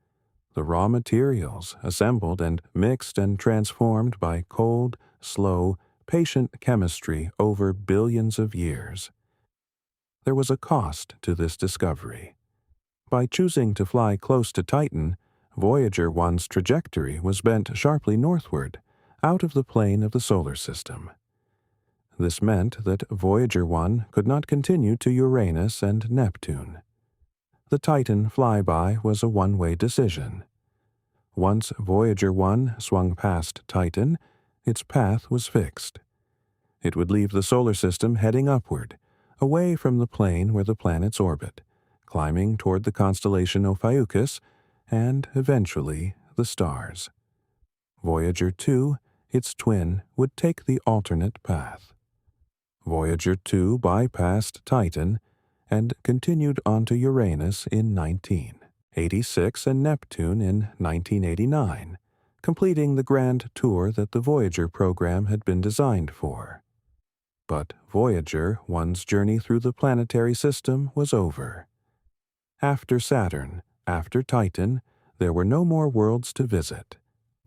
the raw materials assembled and mixed and transformed by cold, slow, patient chemistry over billions of years. There was a cost to this discovery. By choosing to fly close to Titan, Voyager 1's trajectory was bent sharply northward, out of the plane of the solar system. This meant that Voyager 1 could not continue to Uranus and Neptune. The Titan flyby was a one-way decision. Once Voyager 1 swung past Titan, its path was fixed. It would leave the solar system heading upward, away from the plane where the planets orbit, climbing toward the constellation Ophiuchus and, eventually, the stars. Voyager 2, its twin, would take the alternate path. Voyager 2 bypassed Titan and continued onto Uranus in 1986 and Neptune in 1989, completing the grand tour that the Voyager program had been designed for. But Voyager 1's journey through the planetary system was over. After Saturn, after Titan, there were no more worlds to visit,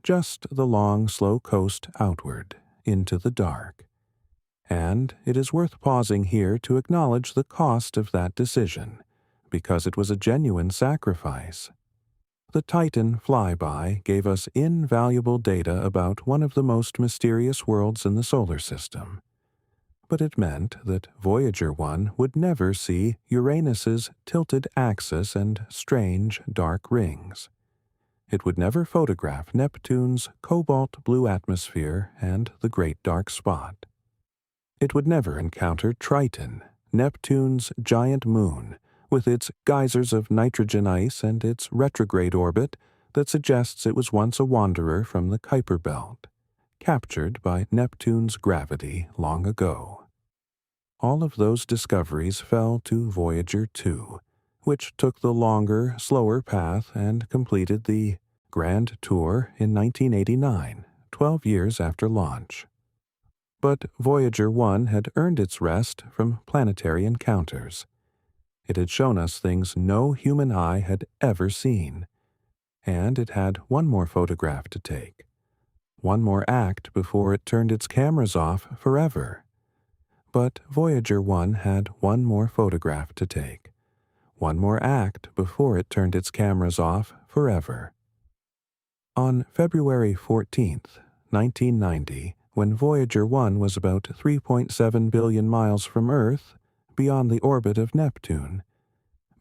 just the long, slow coast outward, into the dark. And it is worth pausing here to acknowledge the cost of that decision, because it was a genuine sacrifice. The Titan flyby gave us invaluable data about one of the most mysterious worlds in the solar system. But it meant that Voyager 1 would never see Uranus's tilted axis and strange dark rings. It would never photograph Neptune's cobalt blue atmosphere and the Great Dark Spot. It would never encounter Triton, Neptune's giant moon, with its geysers of nitrogen ice and its retrograde orbit that suggests it was once a wanderer from the Kuiper Belt, captured by Neptune's gravity long ago. All of those discoveries fell to Voyager 2, which took the longer, slower path and completed the grand tour in 1989, 12 years after launch. But Voyager 1 had earned its rest from planetary encounters. It had shown us things no human eye had ever seen. And it had one more photograph to take. One more act before it turned its cameras off forever. But Voyager 1 had one more photograph to take. One more act before it turned its cameras off forever. On February 14th, 1990, when Voyager 1 was about 3.7 billion miles from Earth, beyond the orbit of Neptune,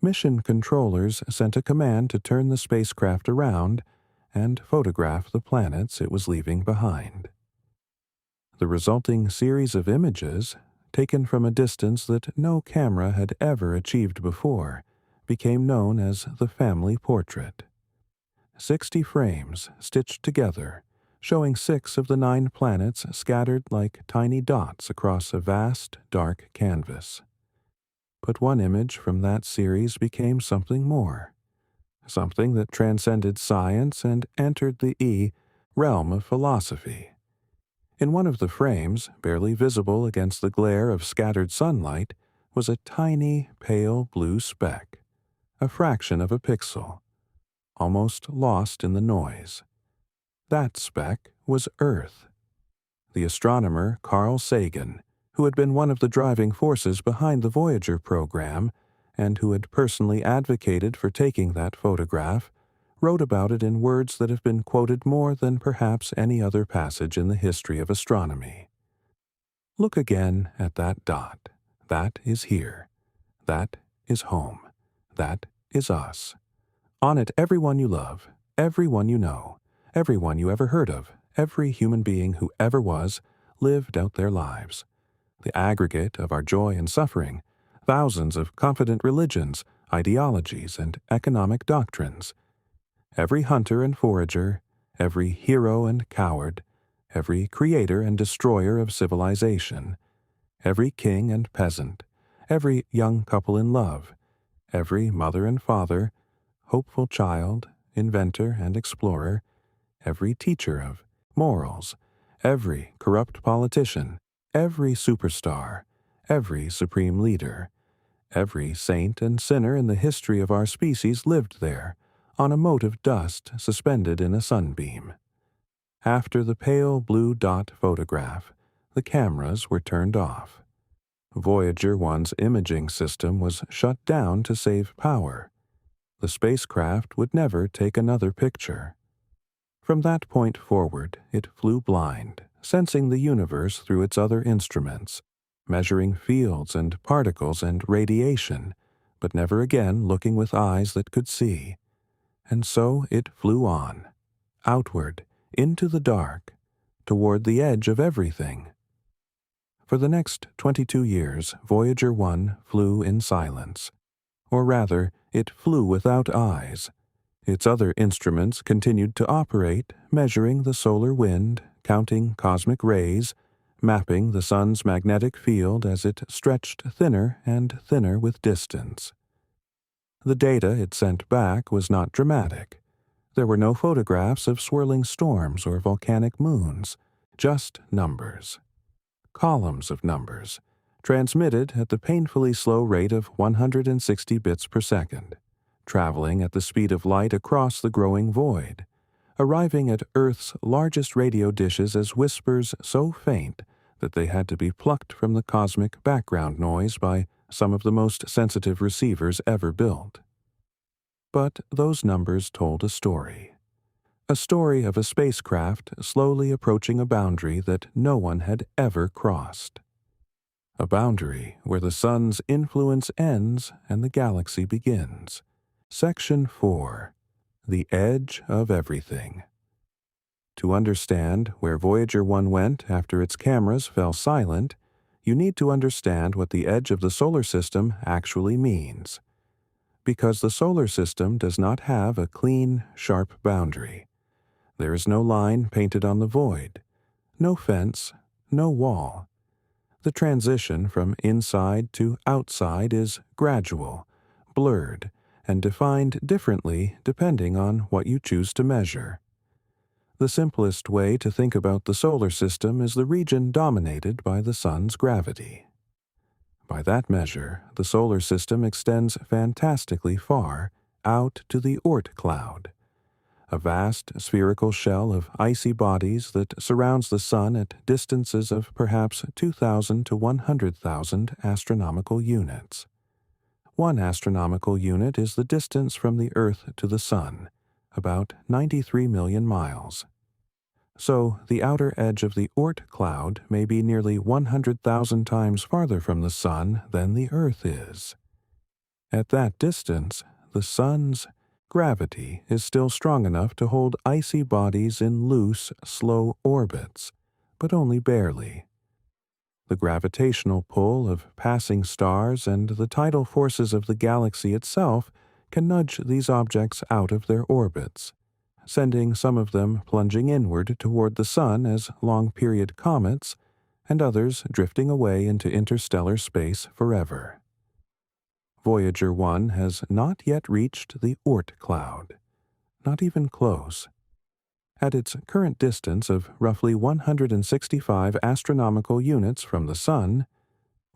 mission controllers sent a command to turn the spacecraft around and photograph the planets it was leaving behind. The resulting series of images, taken from a distance that no camera had ever achieved before, became known as the family portrait. 60 frames stitched together, showing 6 of the 9 planets scattered like tiny dots across a vast, dark canvas. But one image from that series became something more, something that transcended science and entered the realm of philosophy. In one of the frames, barely visible against the glare of scattered sunlight, was a tiny, pale blue speck, a fraction of a pixel, almost lost in the noise. That speck was Earth. The astronomer Carl Sagan, who had been one of the driving forces behind the Voyager program and who had personally advocated for taking that photograph, wrote about it in words that have been quoted more than perhaps any other passage in the history of astronomy. Look again at that dot. That is here. That is home. That is us. On it, everyone you love, everyone you know, everyone you ever heard of, every human being who ever was, lived out their lives. The aggregate of our joy and suffering, thousands of confident religions, ideologies, and economic doctrines. Every hunter and forager, every hero and coward, every creator and destroyer of civilization, every king and peasant, every young couple in love, every mother and father, hopeful child, inventor and explorer, every teacher of morals, every corrupt politician, every superstar, every supreme leader, every saint and sinner in the history of our species lived there, on a mote of dust suspended in a sunbeam. After the pale blue dot photograph, the cameras were turned off. Voyager 1's imaging system was shut down to save power. The spacecraft would never take another picture. From that point forward, it flew blind, sensing the universe through its other instruments, measuring fields and particles and radiation, but never again looking with eyes that could see. And so it flew on, outward, into the dark, toward the edge of everything. For the next 22 years, Voyager 1 flew in silence. Or rather, it flew without eyes. Its other instruments continued to operate, measuring the solar wind, counting cosmic rays, mapping the sun's magnetic field as it stretched thinner and thinner with distance. The data it sent back was not dramatic. There were no photographs of swirling storms or volcanic moons, just numbers. Columns of numbers, transmitted at the painfully slow rate of 160 bits per second, traveling at the speed of light across the growing void, arriving at Earth's largest radio dishes as whispers so faint that they had to be plucked from the cosmic background noise by some of the most sensitive receivers ever built. But those numbers told a story of a spacecraft slowly approaching a boundary that no one had ever crossed. A boundary where the sun's influence ends and the galaxy begins. Section 4. The Edge of Everything. To understand where Voyager 1 went after its cameras fell silent, you need to understand what the edge of the solar system actually means. Because the solar system does not have a clean, sharp boundary. There is no line painted on the void, no fence, no wall. The transition from inside to outside is gradual, blurred, and defined differently depending on what you choose to measure. The simplest way to think about the solar system is the region dominated by the sun's gravity. By that measure, the solar system extends fantastically far out to the Oort cloud, a vast spherical shell of icy bodies that surrounds the sun at distances of perhaps 2,000 to 100,000 astronomical units. 1 astronomical unit is the distance from the Earth to the sun, about 93 million miles. So the outer edge of the Oort cloud may be nearly 100,000 times farther from the Sun than the Earth is. At that distance, the Sun's gravity is still strong enough to hold icy bodies in loose, slow orbits, but only barely. The gravitational pull of passing stars and the tidal forces of the galaxy itself can nudge these objects out of their orbits, sending some of them plunging inward toward the Sun as long-period comets, and others drifting away into interstellar space forever. Voyager 1 has not yet reached the Oort cloud, not even close. At its current distance of roughly 165 astronomical units from the Sun,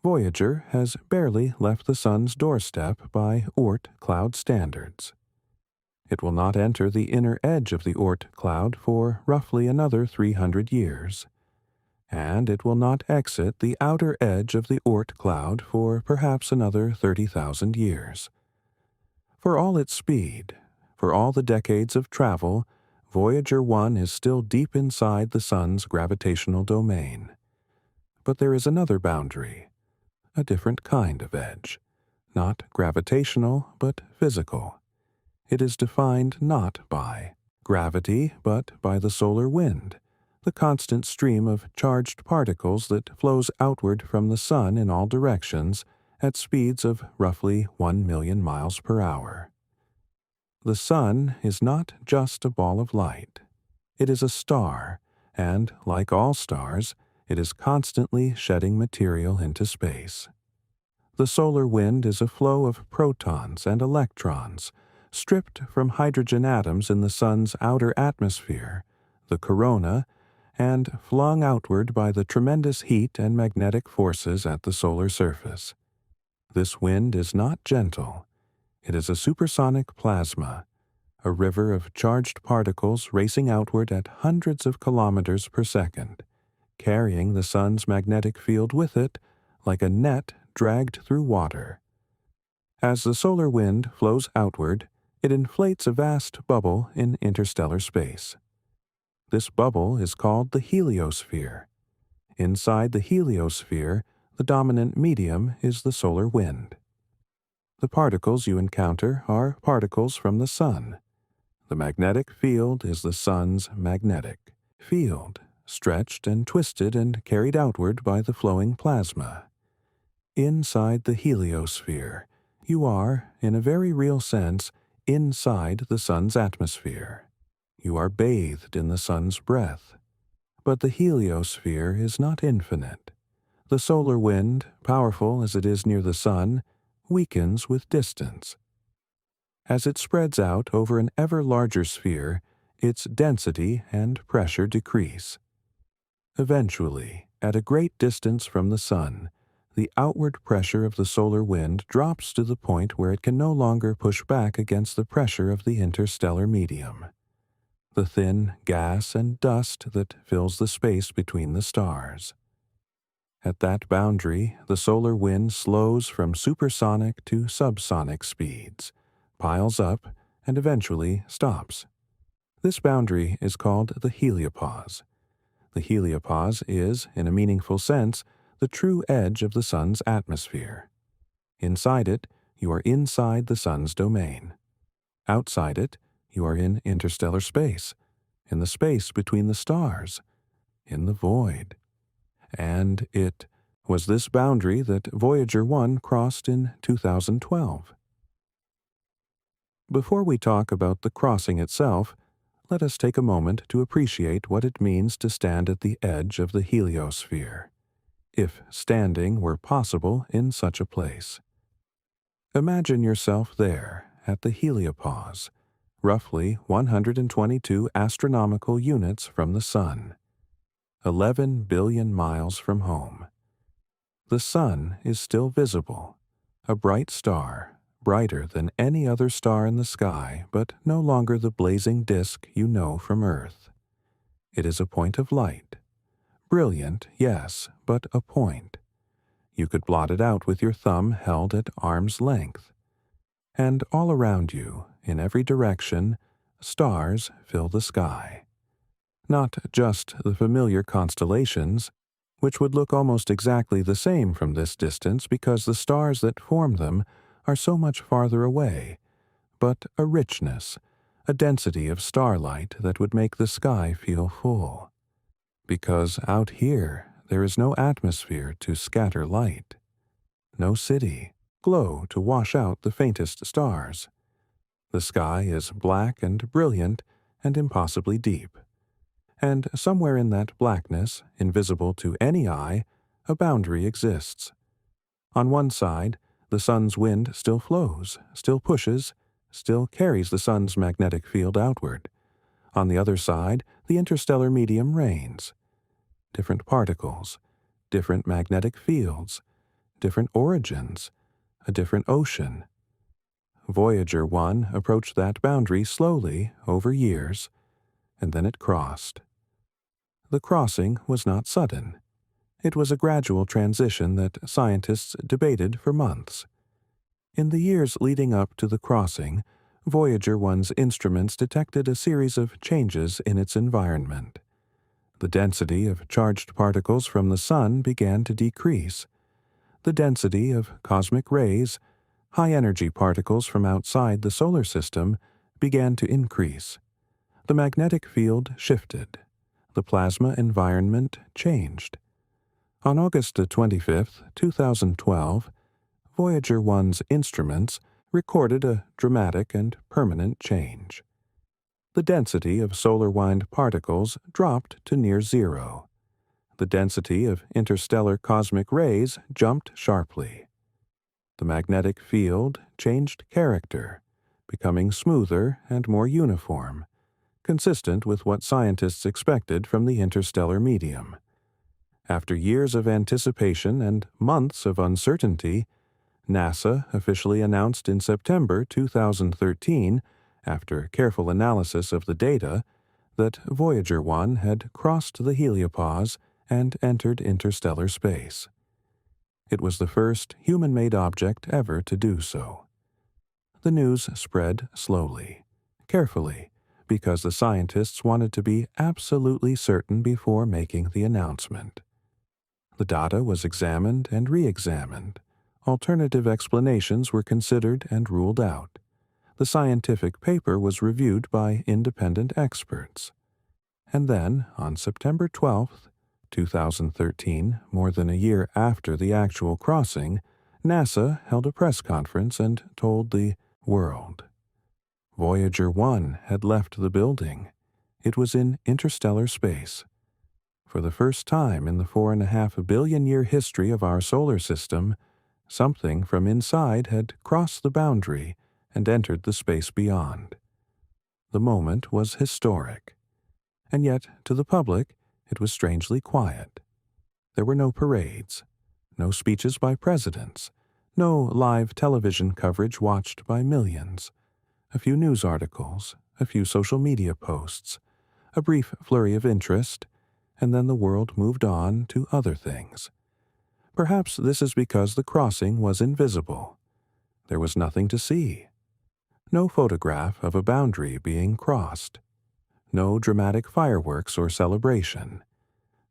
Voyager has barely left the Sun's doorstep by Oort cloud standards. It will not enter the inner edge of the Oort cloud for roughly another 300 years, and it will not exit the outer edge of the Oort cloud for perhaps another 30,000 years. For all its speed, for all the decades of travel, Voyager 1 is still deep inside the Sun's gravitational domain. But there is another boundary, a different kind of edge, not gravitational but physical. It is defined not by gravity but by the solar wind, the constant stream of charged particles that flows outward from the Sun in all directions at speeds of roughly 1 million miles per hour. The Sun is not just a ball of light. It is a star, and, like all stars, it is constantly shedding material into space. The solar wind is a flow of protons and electrons, stripped from hydrogen atoms in the Sun's outer atmosphere, the corona, and flung outward by the tremendous heat and magnetic forces at the solar surface. This wind is not gentle. It is a supersonic plasma, a river of charged particles racing outward at hundreds of kilometers per second, carrying the Sun's magnetic field with it like a net dragged through water. As the solar wind flows outward, it inflates a vast bubble in interstellar space. This bubble is called the heliosphere. Inside the heliosphere, the dominant medium is the solar wind. The particles you encounter are particles from the Sun. The magnetic field is the Sun's magnetic field, stretched and twisted and carried outward by the flowing plasma. Inside the heliosphere, you are, in a very real sense, inside the Sun's atmosphere. You are bathed in the Sun's breath. But the heliosphere is not infinite. The solar wind, powerful as it is near the Sun, weakens with distance. As it spreads out over an ever larger sphere, its density and pressure decrease. Eventually, at a great distance from the Sun, the outward pressure of the solar wind drops to the point where it can no longer push back against the pressure of the interstellar medium, the thin gas and dust that fills the space between the stars. At that boundary, the solar wind slows from supersonic to subsonic speeds, piles up, and eventually stops. This boundary is called the heliopause. The heliopause is, in a meaningful sense, the true edge of the Sun's atmosphere. Inside it, you are inside the Sun's domain. Outside it, you are in interstellar space, in the space between the stars, in the void. And it was this boundary that Voyager 1 crossed in 2012. Before we talk about the crossing itself, let us take a moment to appreciate what it means to stand at the edge of the heliosphere, if standing were possible in such a place. Imagine yourself there at the heliopause, roughly 122 astronomical units from the Sun, 11 billion miles from home. The Sun is still visible, a bright star, brighter than any other star in the sky, but no longer the blazing disk you know from Earth. It is a point of light. Brilliant, yes, but a point. You could blot it out with your thumb held at arm's length. And all around you, in every direction, stars fill the sky. Not just the familiar constellations, which would look almost exactly the same from this distance because the stars that form them are so much farther away, but a richness, a density of starlight that would make the sky feel full. Because out here there is no atmosphere to scatter light, no city, glow to wash out the faintest stars. The sky is black and brilliant and impossibly deep. And somewhere in that blackness, invisible to any eye, a boundary exists. On one side, the sun's wind still flows, still pushes, still carries the sun's magnetic field outward. On the other side, the interstellar medium reigns. Different particles, different magnetic fields, different origins, a different ocean. Voyager 1 approached that boundary slowly over years, and then it crossed. The crossing was not sudden. It was a gradual transition that scientists debated for months. In the years leading up to the crossing, Voyager 1's instruments detected a series of changes in its environment. The density of charged particles from the sun began to decrease. The density of cosmic rays, high-energy particles from outside the solar system, began to increase. The magnetic field shifted. The plasma environment changed. On August 25, 2012, Voyager 1's instruments recorded a dramatic and permanent change. The density of solar wind particles dropped to near zero. The density of interstellar cosmic rays jumped sharply. The magnetic field changed character, becoming smoother and more uniform, consistent with what scientists expected from the interstellar medium. After years of anticipation and months of uncertainty, NASA officially announced in September 2013, after careful analysis of the data, that Voyager 1 had crossed the heliopause and entered interstellar space. It was the first human-made object ever to do so. The news spread slowly, carefully, because the scientists wanted to be absolutely certain before making the announcement. The data was examined and re-examined. Alternative explanations were considered and ruled out. The scientific paper was reviewed by independent experts. And then, on September 12, 2013, more than a year after the actual crossing, NASA held a press conference and told the world. Voyager 1 had left the building. It was in interstellar space. For the first time in the 4.5 billion-year history of our solar system, something from inside had crossed the boundary and entered the space beyond. The moment was historic. And yet, to the public, it was strangely quiet. There were no parades, no speeches by presidents, no live television coverage watched by millions. A few news articles, a few social media posts, a brief flurry of interest, and then the world moved on to other things. Perhaps this is because the crossing was invisible. There was nothing to see. No photograph of a boundary being crossed. No dramatic fireworks or celebration.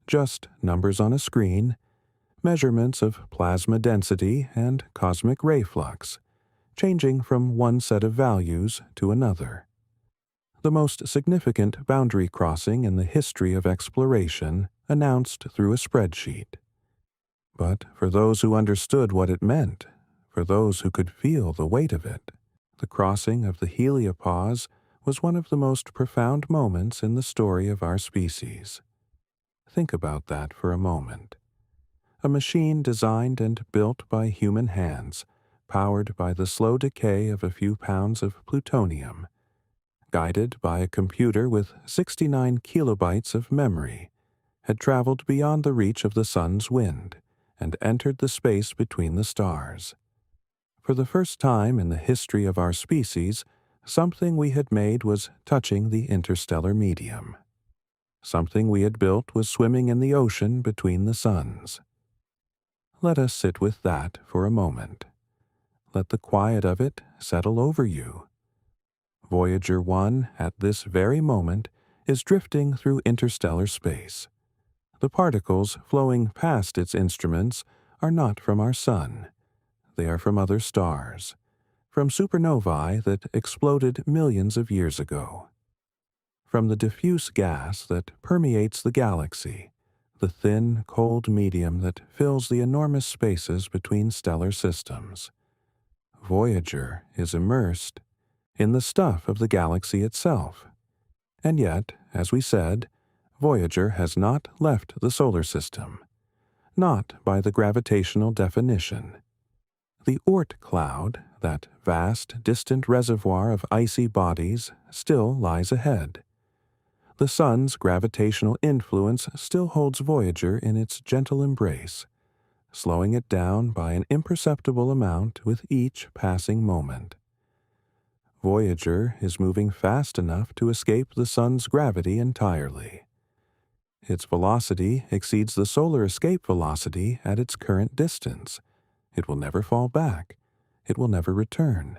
Just numbers on a screen, measurements of plasma density and cosmic ray flux, changing from one set of values to another. The most significant boundary crossing in the history of exploration announced through a spreadsheet. But for those who understood what it meant, for those who could feel the weight of it, the crossing of the heliopause was one of the most profound moments in the story of our species. Think about that for a moment. A machine designed and built by human hands, powered by the slow decay of a few pounds of plutonium, guided by a computer with 69 kilobytes of memory, had traveled beyond the reach of the sun's wind and entered the space between the stars. For the first time in the history of our species, something we had made was touching the interstellar medium. Something we had built was swimming in the ocean between the suns. Let us sit with that for a moment. Let the quiet of it settle over you. Voyager 1, at this very moment, is drifting through interstellar space. The particles flowing past its instruments are not from our Sun. They are from other stars, from supernovae that exploded millions of years ago. From the diffuse gas that permeates the galaxy, the thin, cold medium that fills the enormous spaces between stellar systems. Voyager is immersed in the stuff of the galaxy itself. And yet, as we said, Voyager has not left the solar system, not by the gravitational definition. The Oort cloud, that vast, distant reservoir of icy bodies, still lies ahead. The Sun's gravitational influence still holds Voyager in its gentle embrace, slowing it down by an imperceptible amount with each passing moment. Voyager is moving fast enough to escape the Sun's gravity entirely. Its velocity exceeds the solar escape velocity at its current distance. It will never fall back. It will never return.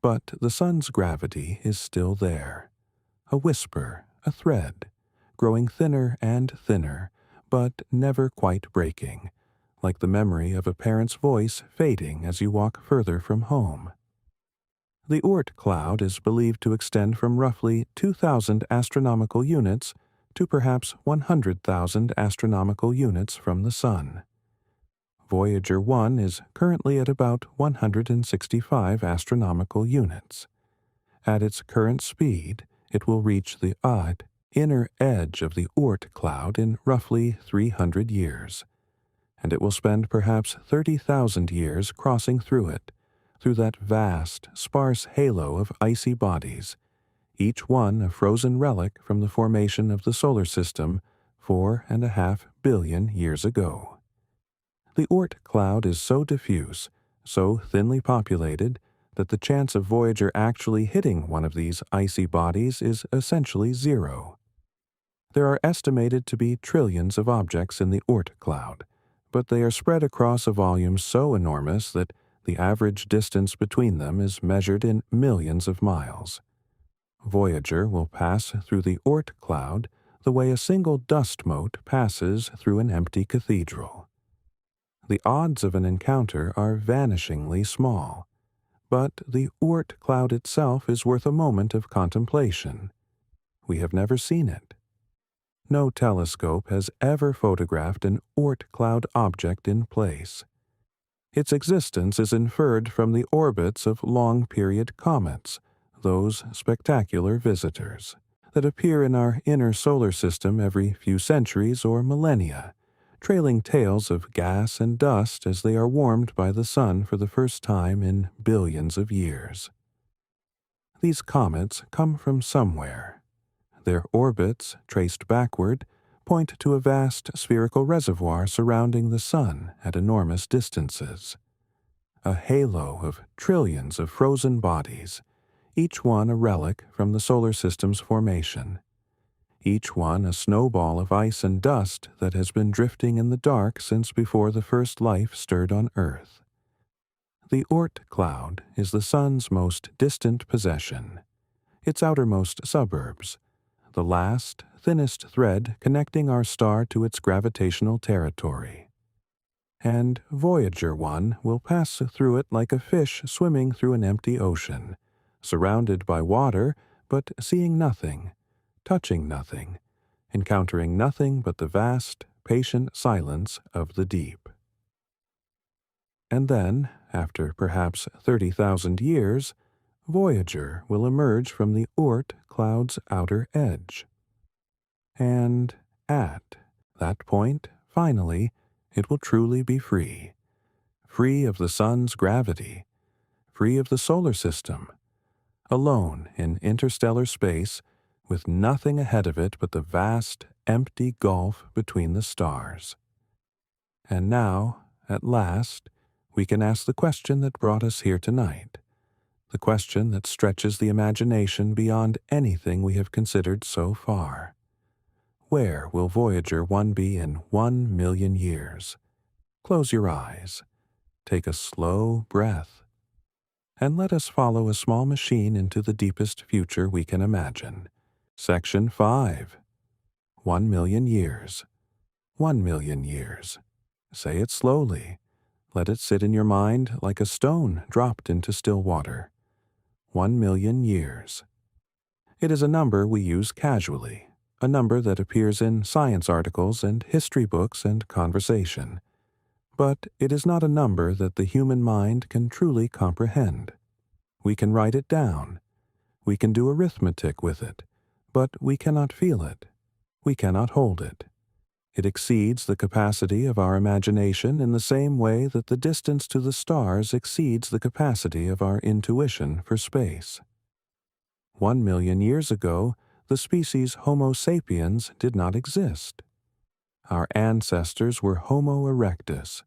But the Sun's gravity is still there. A whisper, a thread, growing thinner and thinner, but never quite breaking, like the memory of a parent's voice fading as you walk further from home. The Oort cloud is believed to extend from roughly 2,000 astronomical units to perhaps 100,000 astronomical units from the Sun. Voyager 1 is currently at about 165 astronomical units. At its current speed, it will reach the odd, inner edge of the Oort cloud in roughly 300 years, and it will spend perhaps 30,000 years crossing through it, through that vast, sparse halo of icy bodies, each one a frozen relic from the formation of the solar system 4.5 billion years ago. The Oort cloud is so diffuse, so thinly populated, that the chance of Voyager actually hitting one of these icy bodies is essentially zero. There are estimated to be trillions of objects in the Oort cloud, but they are spread across a volume so enormous that the average distance between them is measured in millions of miles. Voyager will pass through the Oort cloud the way a single dust mote passes through an empty cathedral. The odds of an encounter are vanishingly small, but the Oort cloud itself is worth a moment of contemplation. We have never seen it. No telescope has ever photographed an Oort cloud object in place. Its existence is inferred from the orbits of long-period comets, those spectacular visitors that appear in our inner solar system every few centuries or millennia, trailing tails of gas and dust as they are warmed by the Sun for the first time in billions of years. These comets come from somewhere. Their orbits, traced backward, point to a vast spherical reservoir surrounding the Sun at enormous distances. A halo of trillions of frozen bodies, each one a relic from the solar system's formation. Each one a snowball of ice and dust that has been drifting in the dark since before the first life stirred on Earth. The Oort cloud is the Sun's most distant possession, its outermost suburbs, the last, thinnest thread connecting our star to its gravitational territory. And Voyager 1 will pass through it like a fish swimming through an empty ocean, surrounded by water, but seeing nothing, touching nothing, encountering nothing but the vast, patient silence of the deep. And then, after perhaps 30,000 years, Voyager will emerge from the Oort cloud's outer edge. And at that point, finally, it will truly be free. Free of the Sun's gravity, free of the solar system, alone in interstellar space, with nothing ahead of it but the vast, empty gulf between the stars. And now, at last, we can ask the question that brought us here tonight, the question that stretches the imagination beyond anything we have considered so far. Where will Voyager 1 be in 1 million years? Close your eyes. Take a slow breath. and let us follow a small machine into the deepest future we can imagine. Section 5. 1,000,000 years. 1,000,000 years. Say it slowly. Let it sit in your mind like a stone dropped into still water. 1,000,000 years. It is a number we use casually, a number that appears in science articles and history books and conversation. But it is not a number that the human mind can truly comprehend. We can write it down. We can do arithmetic with it, but we cannot feel it. We cannot hold it. It exceeds the capacity of our imagination in the same way that the distance to the stars exceeds the capacity of our intuition for space. 1,000,000 years ago, the species Homo sapiens did not exist. Our ancestors were Homo erectus,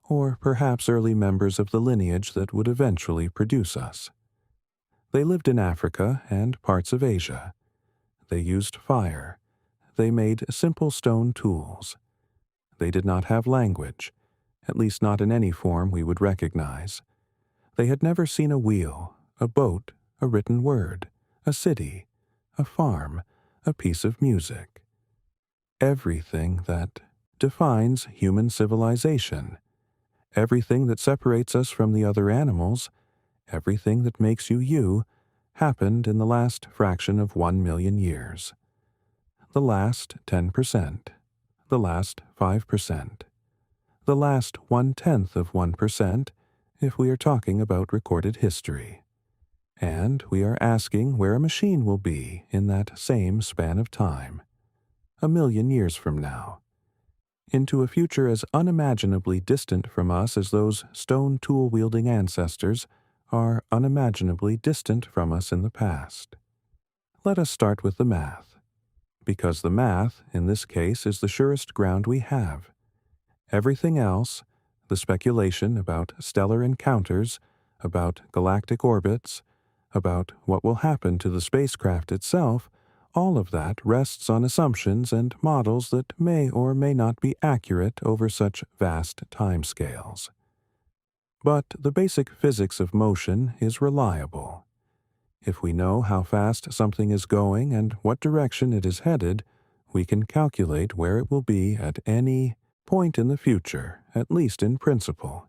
or perhaps early members of the lineage that would eventually produce us. They lived in Africa and parts of Asia. They used fire. They made simple stone tools. They did not have language, at least not in any form we would recognize. They had never seen a wheel, a boat, a written word, a city, a farm, a piece of music. Everything that defines human civilization, everything that separates us from the other animals, everything that makes you you, happened in the last fraction of 1,000,000 years. The last 10%, the last 5%, the last 1/10 of 1% if we are talking about recorded history. And we are asking where a machine will be in that same span of time, 1,000,000 years from now, into a future as unimaginably distant from us as those stone tool-wielding ancestors are unimaginably distant from us in the past. Let us start with the math, because the math, in this case, is the surest ground we have. Everything else, the speculation about stellar encounters, about galactic orbits, about what will happen to the spacecraft itself, all of that rests on assumptions and models that may or may not be accurate over such vast timescales. But the basic physics of motion is reliable. If we know how fast something is going and what direction it is headed, we can calculate where it will be at any point in the future, at least in principle.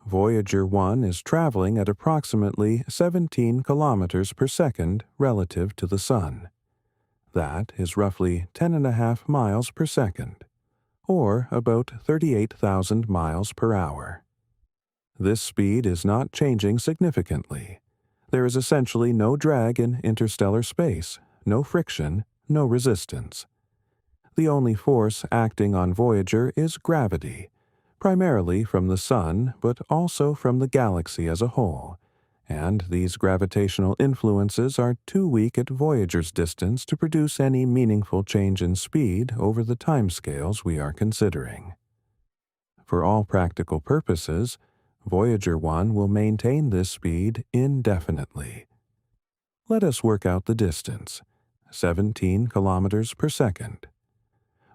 Voyager 1 is traveling at approximately 17 kilometers per second relative to the Sun. That is roughly 10.5 miles per second, or about 38,000 miles per hour. This speed is not changing significantly. There is essentially no drag in interstellar space, no friction, no resistance. The only force acting on Voyager is gravity, primarily from the Sun, but also from the galaxy as a whole, and these gravitational influences are too weak at Voyager's distance to produce any meaningful change in speed over the timescales we are considering. For all practical purposes, Voyager 1 will maintain this speed indefinitely. Let us work out the distance, 17 kilometers per second.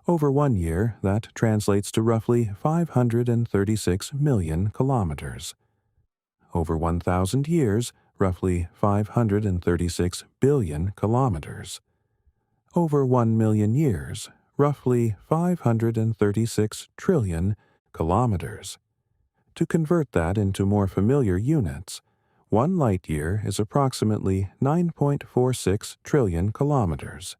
Over 1 year, that translates to roughly 536 million kilometers. Over 1,000 years, roughly 536 billion kilometers. Over 1,000,000 years, roughly 536 trillion kilometers. To convert that into more familiar units, 1 light year is approximately 9.46 trillion kilometers.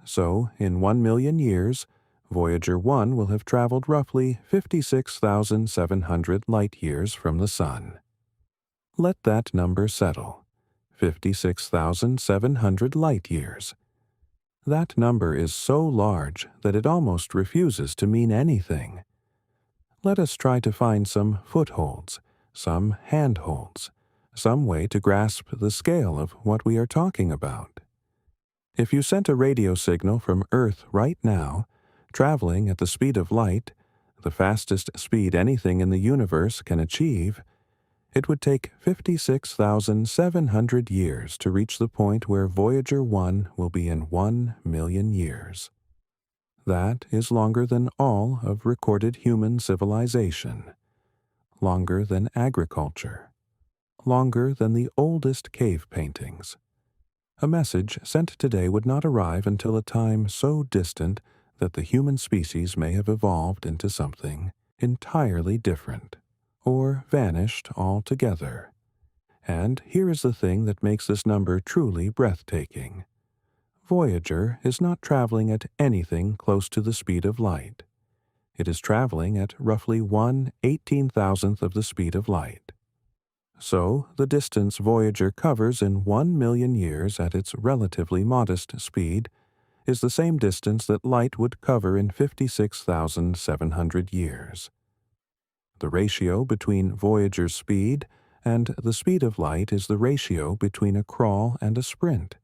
So, in 1,000,000 years, Voyager 1 will have traveled roughly 56,700 light years from the Sun. Let that number settle. 56,700 light years. That number is so large that it almost refuses to mean anything. Let us try to find some footholds, some handholds, some way to grasp the scale of what we are talking about. If you sent a radio signal from Earth right now, traveling at the speed of light, the fastest speed anything in the universe can achieve, it would take 56,700 years to reach the point where Voyager 1 will be in 1,000,000 years. That is longer than all of recorded human civilization, longer than agriculture, longer than the oldest cave paintings. A message sent today would not arrive until a time so distant that the human species may have evolved into something entirely different, or vanished altogether. And here is the thing that makes this number truly breathtaking. Voyager is not traveling at anything close to the speed of light. It is traveling at roughly 1/18,000th of the speed of light. So, the distance Voyager covers in 1 million years at its relatively modest speed is the same distance that light would cover in 56,700 years. The ratio between Voyager's speed and the speed of light is the ratio between a crawl and a sprint,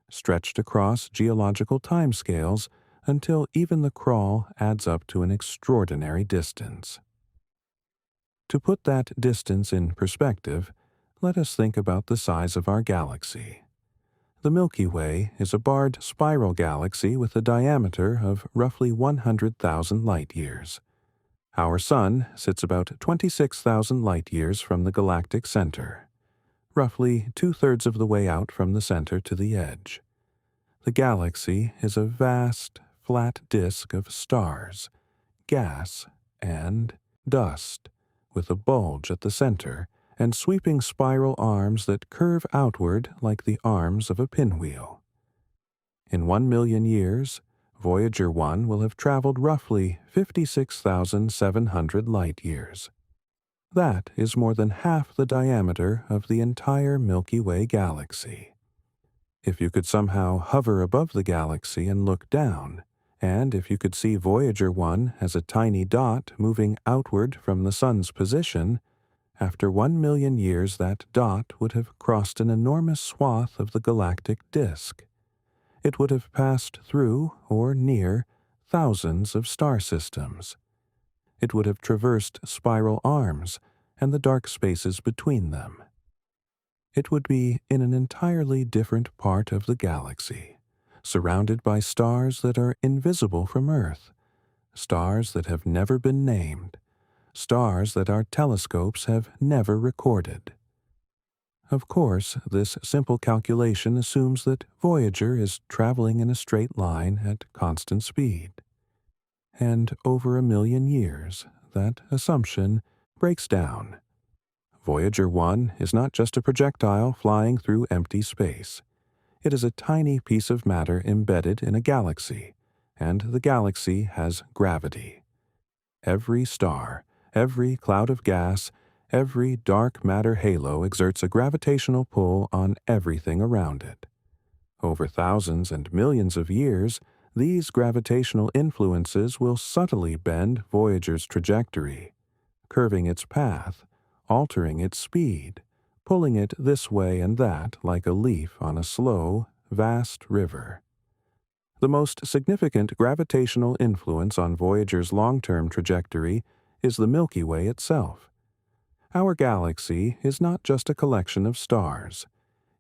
stretched across geological timescales until even the crawl adds up to an extraordinary distance. To put that distance in perspective, let us think about the size of our galaxy. The Milky Way is a barred spiral galaxy with a diameter of roughly 100,000 light-years. Our Sun sits about 26,000 light-years from the galactic center, roughly 2/3 of the way out from the center to the edge. The galaxy is a vast, flat disk of stars, gas, and dust, with a bulge at the center and sweeping spiral arms that curve outward like the arms of a pinwheel. In 1 million years, Voyager 1 will have traveled roughly 56,700 light-years. That is more than half the diameter of the entire Milky Way galaxy. If you could somehow hover above the galaxy and look down, and if you could see Voyager 1 as a tiny dot moving outward from the Sun's position, after 1 million years that dot would have crossed an enormous swath of the galactic disk. It would have passed through, or near, thousands of star systems. It would have traversed spiral arms and the dark spaces between them. It would be in an entirely different part of the galaxy, surrounded by stars that are invisible from Earth, stars that have never been named, stars that our telescopes have never recorded. Of course, this simple calculation assumes that Voyager is traveling in a straight line at constant speed. And over 1 million years, that assumption breaks down. Voyager 1 is not just a projectile flying through empty space. It is a tiny piece of matter embedded in a galaxy, and the galaxy has gravity. Every star, every cloud of gas, every dark matter halo exerts a gravitational pull on everything around it. Over thousands and millions of years, these gravitational influences will subtly bend Voyager's trajectory, curving its path, altering its speed, pulling it this way and that like a leaf on a slow, vast river. The most significant gravitational influence on Voyager's long-term trajectory is the Milky Way itself. Our galaxy is not just a collection of stars.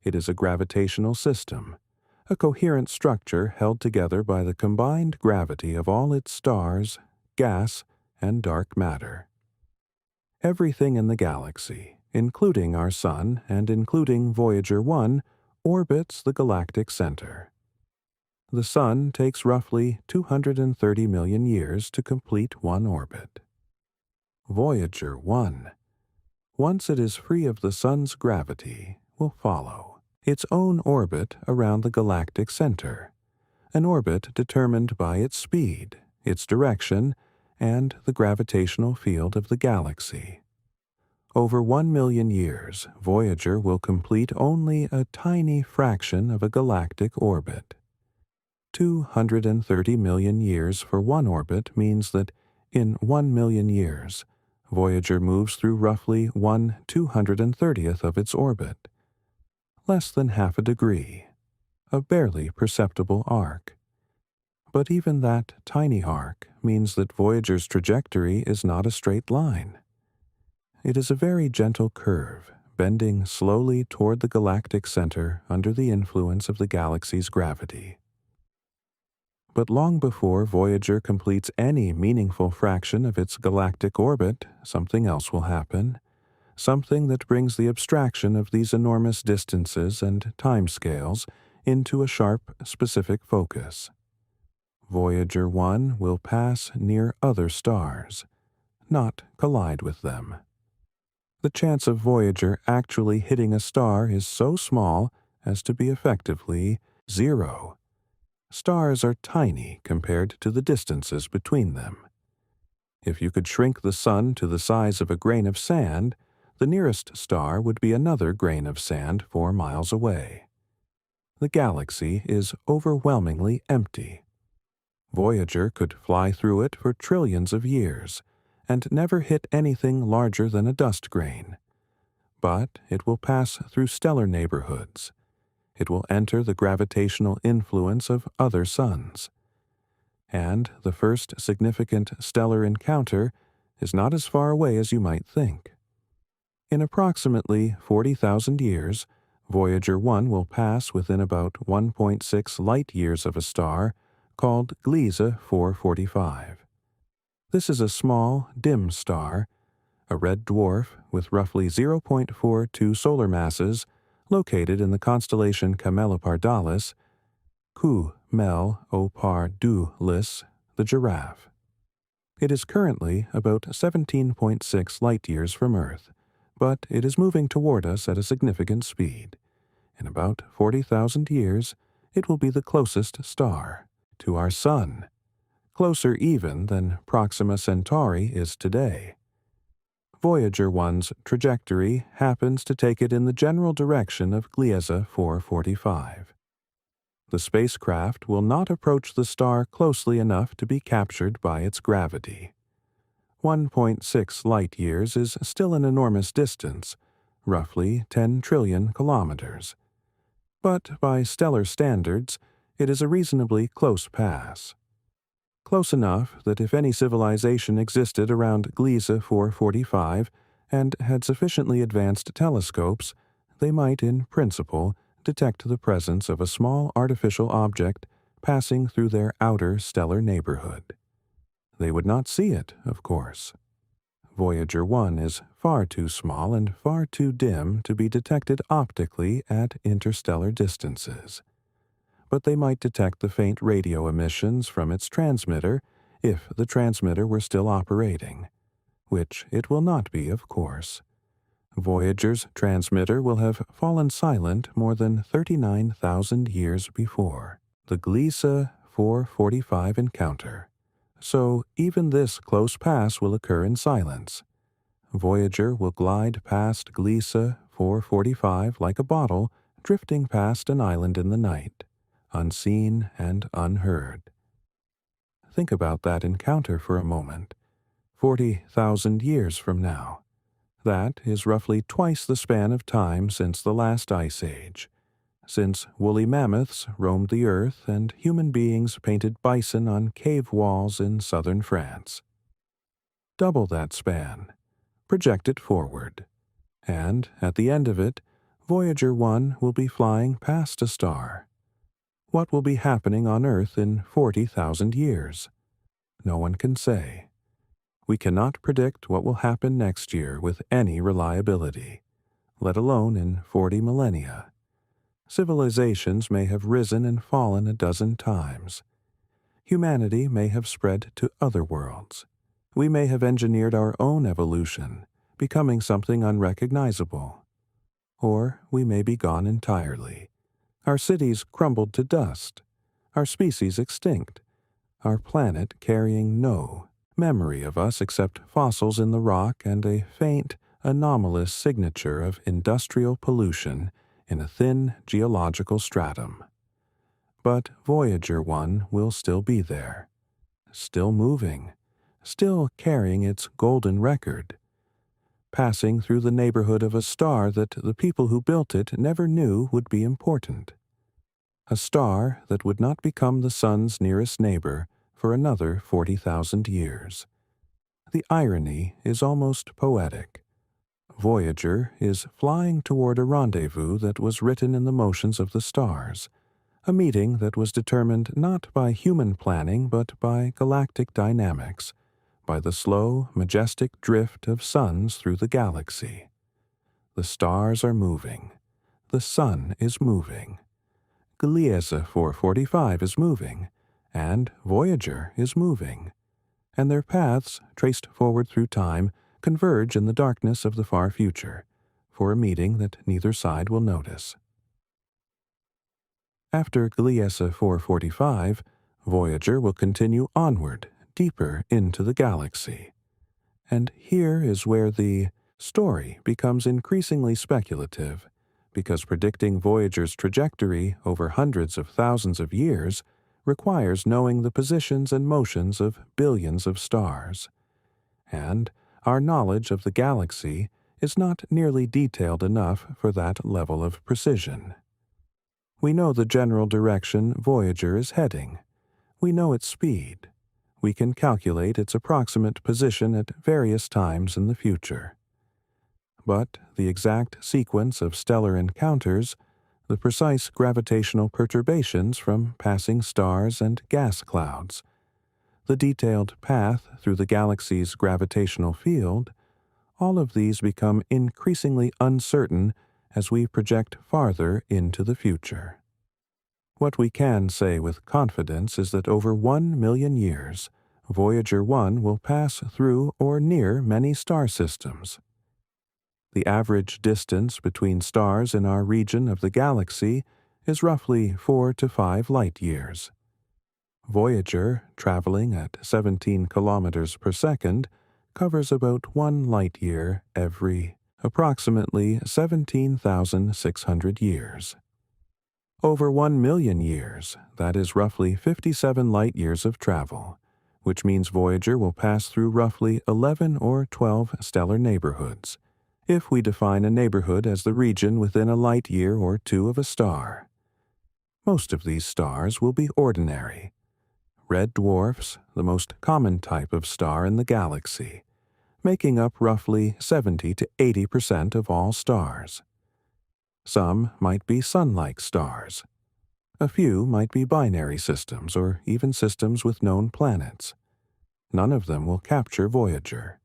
It is a gravitational system, a coherent structure held together by the combined gravity of all its stars, gas, and dark matter. Everything in the galaxy, including our Sun and including Voyager 1, orbits the galactic center. The Sun takes roughly 230 million years to complete one orbit. Voyager 1, once it is free of the Sun's gravity, will follow its own orbit around the galactic center, an orbit determined by its speed, its direction, and the gravitational field of the galaxy. Over 1 million years, Voyager will complete only a tiny fraction of a galactic orbit. 230 million years for one orbit means that in 1 million years, Voyager moves through roughly 1/230th of its orbit. Less than half a degree, a barely perceptible arc. But even that tiny arc means that Voyager's trajectory is not a straight line. It is a very gentle curve, bending slowly toward the galactic center under the influence of the galaxy's gravity. But long before Voyager completes any meaningful fraction of its galactic orbit, something else will happen. something that brings the abstraction of these enormous distances and timescales into a sharp, specific focus. Voyager 1 will pass near other stars, not collide with them. The chance of Voyager actually hitting a star is so small as to be effectively zero. Stars are tiny compared to the distances between them. If you could shrink the sun to the size of a grain of sand, the nearest star would be another grain of sand 4 miles away. The galaxy is overwhelmingly empty. Voyager could fly through it for trillions of years and never hit anything larger than a dust grain. But it will pass through stellar neighborhoods. It will enter the gravitational influence of other suns. And the first significant stellar encounter is not as far away as you might think. In approximately 40,000 years, Voyager 1 will pass within about 1.6 light-years of a star called Gliese 445. This is a small, dim star, a red dwarf with roughly 0.42 solar masses, located in the constellation Camelopardalis, Q Mel Opar Du Lis, the giraffe. It is currently about 17.6 light-years from Earth, but it is moving toward us at a significant speed. In about 40,000 years, it will be the closest star to our Sun, closer even than Proxima Centauri is today. Voyager 1's trajectory happens to take it in the general direction of Gliese 445. The spacecraft will not approach the star closely enough to be captured by its gravity. 1.6 light-years is still an enormous distance, roughly 10 trillion kilometers. But by stellar standards, it is a reasonably close pass. Close enough that if any civilization existed around Gliese 445 and had sufficiently advanced telescopes, they might, in principle, detect the presence of a small artificial object passing through their outer stellar neighborhood. They would not see it, of course. Voyager 1 is far too small and far too dim to be detected optically at interstellar distances. But they might detect the faint radio emissions from its transmitter if the transmitter were still operating, which it will not be, of course. Voyager's transmitter will have fallen silent more than 39,000 years before the Gliese 445 encounter. So even this close pass will occur in silence. Voyager will glide past Gliese 445 like a bottle drifting past an island in the night, unseen and unheard. Think about that encounter for a moment. 40,000 years from now. That is roughly twice the span of time since the last ice age, since woolly mammoths roamed the earth and human beings painted bison on cave walls in southern France. Double that span. Project it forward. And, at the end of it, Voyager 1 will be flying past a star. What will be happening on Earth in 40,000 years? No one can say. We cannot predict what will happen next year with any reliability, let alone in 40 millennia. Civilizations may have risen and fallen a dozen times. Humanity may have spread to other worlds. We may have engineered our own evolution, becoming something unrecognizable. Or we may be gone entirely. Our cities crumbled to dust, our species extinct, our planet carrying no memory of us except fossils in the rock and a faint, anomalous signature of industrial pollution in a thin geological stratum. But Voyager 1 will still be there, still moving, still carrying its golden record, passing through the neighborhood of a star that the people who built it never knew would be important. A star that would not become the Sun's nearest neighbor for another 40,000 years. The irony is almost poetic. Voyager is flying toward a rendezvous that was written in the motions of the stars, a meeting that was determined not by human planning but by galactic dynamics, by the slow, majestic drift of suns through the galaxy. The stars are moving. The sun is moving. Gliese 445 is moving, and Voyager is moving, and their paths, traced forward through time, converge in the darkness of the far future, for a meeting that neither side will notice. After Gliese 445, Voyager will continue onward, deeper into the galaxy. And here is where the story becomes increasingly speculative, because predicting Voyager's trajectory over hundreds of thousands of years requires knowing the positions and motions of billions of stars. And our knowledge of the galaxy is not nearly detailed enough for that level of precision. We know the general direction Voyager is heading. We know its speed. We can calculate its approximate position at various times in the future. But the exact sequence of stellar encounters, the precise gravitational perturbations from passing stars and gas clouds, the detailed path through the galaxy's gravitational field, all of these become increasingly uncertain as we project farther into the future. What we can say with confidence is that over 1 million years, Voyager 1 will pass through or near many star systems. The average distance between stars in our region of the galaxy is roughly 4 to 5 light years. Voyager, traveling at 17 kilometers per second, covers about 1 light year every approximately 17,600 years. Over 1 million years, that is roughly 57 light years of travel, which means Voyager will pass through roughly 11 or 12 stellar neighborhoods, if we define a neighborhood as the region within a light year or two of a star. Most of these stars will be ordinary. Red dwarfs, the most common type of star in the galaxy, making up roughly 70 to 80% of all stars. Some might be sun-like stars. A few might be binary systems or even systems with known planets. None of them will capture Voyager.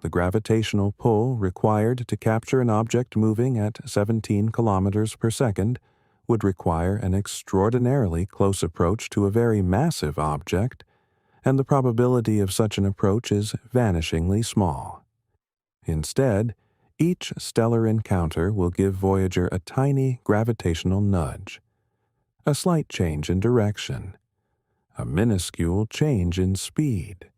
The gravitational pull required to capture an object moving at 17 kilometers per second would require an extraordinarily close approach to a very massive object, and the probability of such an approach is vanishingly small. Instead, each stellar encounter will give Voyager a tiny gravitational nudge, a slight change in direction, a minuscule change in speed.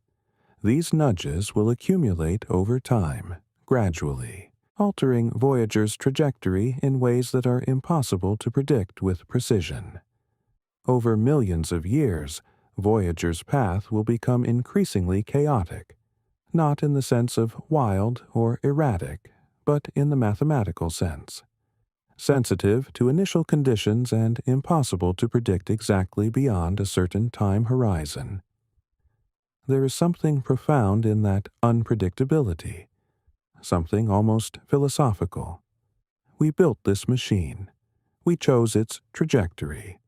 These nudges will accumulate over time, gradually, altering Voyager's trajectory in ways that are impossible to predict with precision. Over millions of years, Voyager's path will become increasingly chaotic, not in the sense of wild or erratic, but in the mathematical sense. Sensitive to initial conditions and impossible to predict exactly beyond a certain time horizon. There is something profound in that unpredictability, something almost philosophical. We built this machine. We chose its trajectory.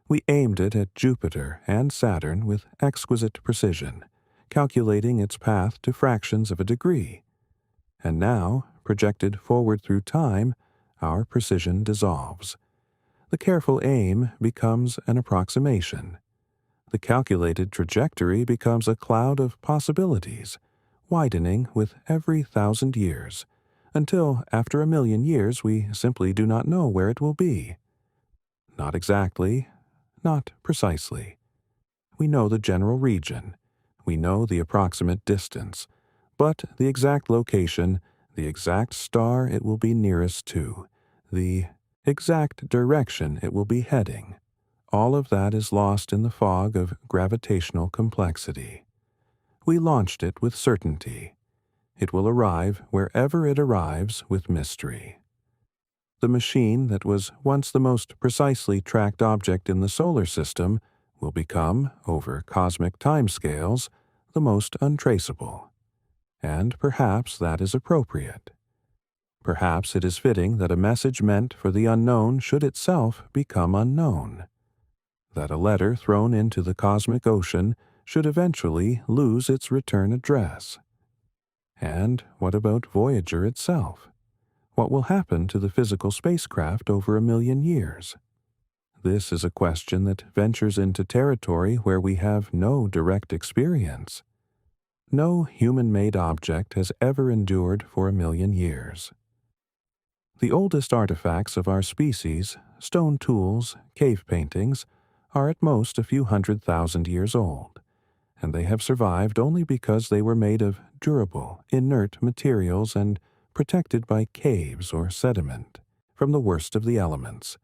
We aimed it at Jupiter and Saturn with exquisite precision, calculating its path to fractions of a degree. And now, projected forward through time, our precision dissolves. The careful aim becomes an approximation. The calculated trajectory becomes a cloud of possibilities, widening with every 1,000 years, until after 1 million years we simply do not know where it will be. Not exactly, not precisely. We know the general region, we know the approximate distance, but the exact location, the exact star it will be nearest to, the exact direction it will be heading, all of that is lost in the fog of gravitational complexity. We launched it with certainty. It will arrive wherever it arrives with mystery. The machine that was once the most precisely tracked object in the solar system will become, over cosmic timescales, the most untraceable. And perhaps that is appropriate. Perhaps it is fitting that a message meant for the unknown should itself become unknown. That a letter thrown into the cosmic ocean should eventually lose its return address. And what about Voyager itself? What will happen to the physical spacecraft over 1 million years? This is a question that ventures into territory where we have no direct experience. No human-made object has ever endured for 1 million years. The oldest artifacts of our species, stone tools, cave paintings, are at most a few 100,000 years old, and they have survived only because they were made of durable, inert materials and protected by caves or sediment from the worst of the elements.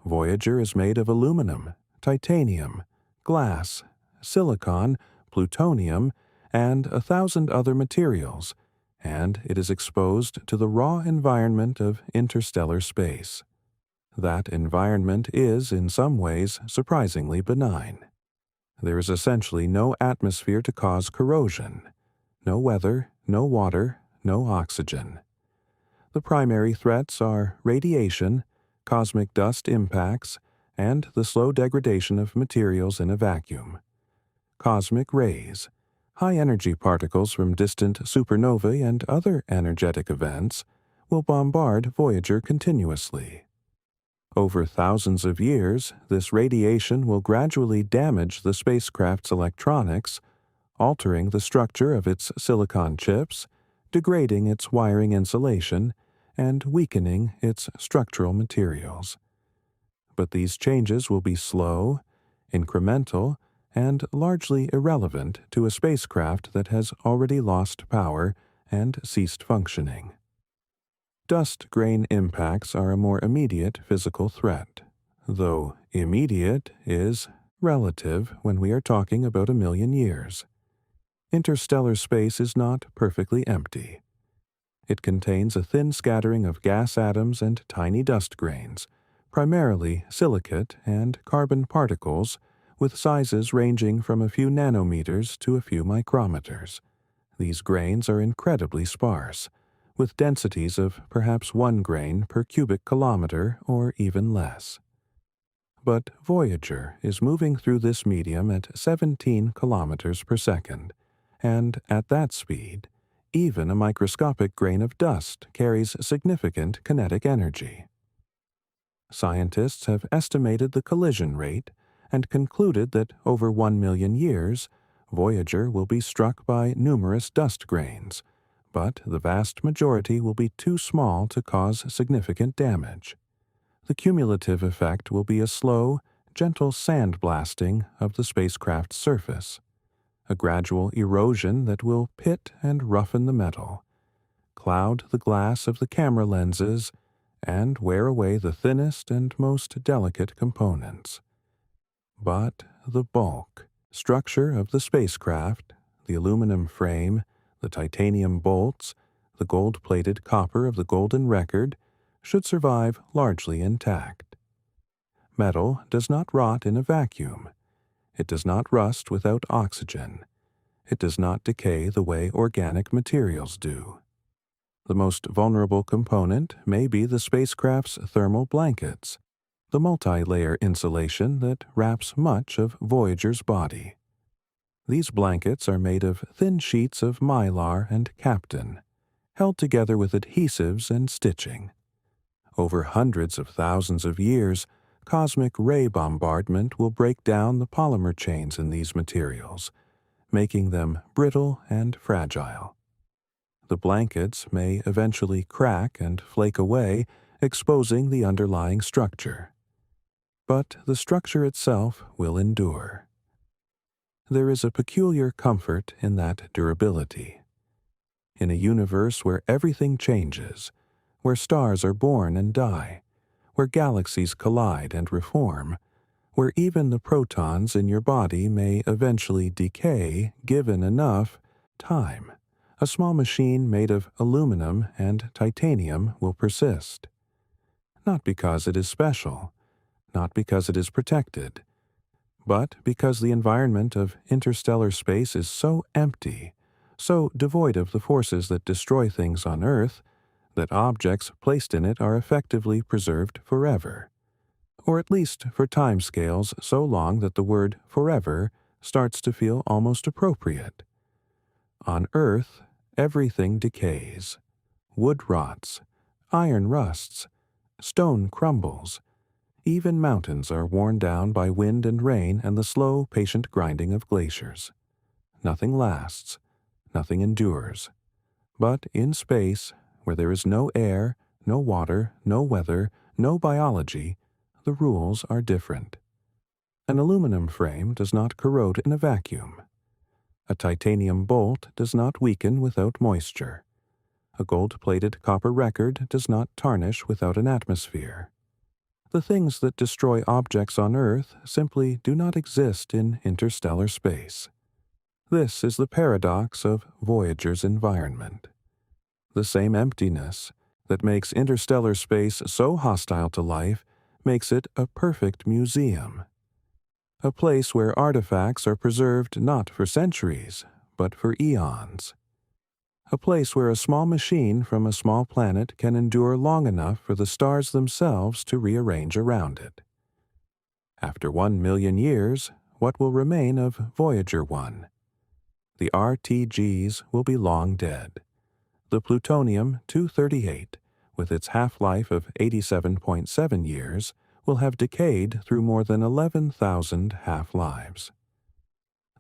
Voyager is made of aluminum, titanium, glass, silicon, plutonium, and 1,000 other materials, and it is exposed to the raw environment of interstellar space. That environment is, in some ways, surprisingly benign. There is essentially no atmosphere to cause corrosion, no weather, no water, no oxygen. The primary threats are radiation, cosmic dust impacts, and the slow degradation of materials in a vacuum. Cosmic rays, high-energy particles from distant supernovae and other energetic events, will bombard Voyager continuously. Over thousands of years, this radiation will gradually damage the spacecraft's electronics, altering the structure of its silicon chips, degrading its wiring insulation, and weakening its structural materials. But these changes will be slow, incremental, and largely irrelevant to a spacecraft that has already lost power and ceased functioning. Dust grain impacts are a more immediate physical threat, though immediate is relative when we are talking about 1 million years. Interstellar space is not perfectly empty. It contains a thin scattering of gas atoms and tiny dust grains, primarily silicate and carbon particles, with sizes ranging from a few nanometers to a few micrometers. These grains are incredibly sparse, with densities of perhaps 1 grain per cubic kilometer or even less. But Voyager is moving through this medium at 17 kilometers per second, and at that speed, even a microscopic grain of dust carries significant kinetic energy. Scientists have estimated the collision rate and concluded that over 1 million years, Voyager will be struck by numerous dust grains, but the vast majority will be too small to cause significant damage. The cumulative effect will be a slow, gentle sandblasting of the spacecraft's surface, a gradual erosion that will pit and roughen the metal, cloud the glass of the camera lenses, and wear away the thinnest and most delicate components. But the bulk, structure of the spacecraft, the aluminum frame, the titanium bolts, the gold-plated copper of the golden record, should survive largely intact. Metal does not rot in a vacuum. It does not rust without oxygen. It does not decay the way organic materials do. The most vulnerable component may be the spacecraft's thermal blankets, the multi-layer insulation that wraps much of Voyager's body. These blankets are made of thin sheets of mylar and captain, held together with adhesives and stitching. Over hundreds of thousands of years, cosmic ray bombardment will break down the polymer chains in these materials, making them brittle and fragile. The blankets may eventually crack and flake away, exposing the underlying structure. But the structure itself will endure. There is a peculiar comfort in that durability. In a universe where everything changes, where stars are born and die, where galaxies collide and reform, where even the protons in your body may eventually decay given enough time, a small machine made of aluminum and titanium will persist. Not because it is special, not because it is protected, but because the environment of interstellar space is so empty, so devoid of the forces that destroy things on Earth, that objects placed in it are effectively preserved forever, or at least for timescales so long that the word forever starts to feel almost appropriate. On Earth, everything decays. Wood rots, Iron rusts. Stone crumbles. Even mountains are worn down by wind and rain and the slow, patient grinding of glaciers. Nothing lasts. Nothing endures. But in space, where there is no air, no water, no weather, no biology, the rules are different. An aluminum frame does not corrode in a vacuum. A titanium bolt does not weaken without moisture. A gold-plated copper record does not tarnish without an atmosphere. The things that destroy objects on Earth simply do not exist in interstellar space. This is the paradox of Voyager's environment. The same emptiness that makes interstellar space so hostile to life makes it a perfect museum. A place where artifacts are preserved not for centuries, but for eons. A place where a small machine from a small planet can endure long enough for the stars themselves to rearrange around it. After 1,000,000 years, what will remain of Voyager 1? The RTGs will be long dead. The plutonium-238, with its half-life of 87.7 years, will have decayed through more than 11,000 half-lives.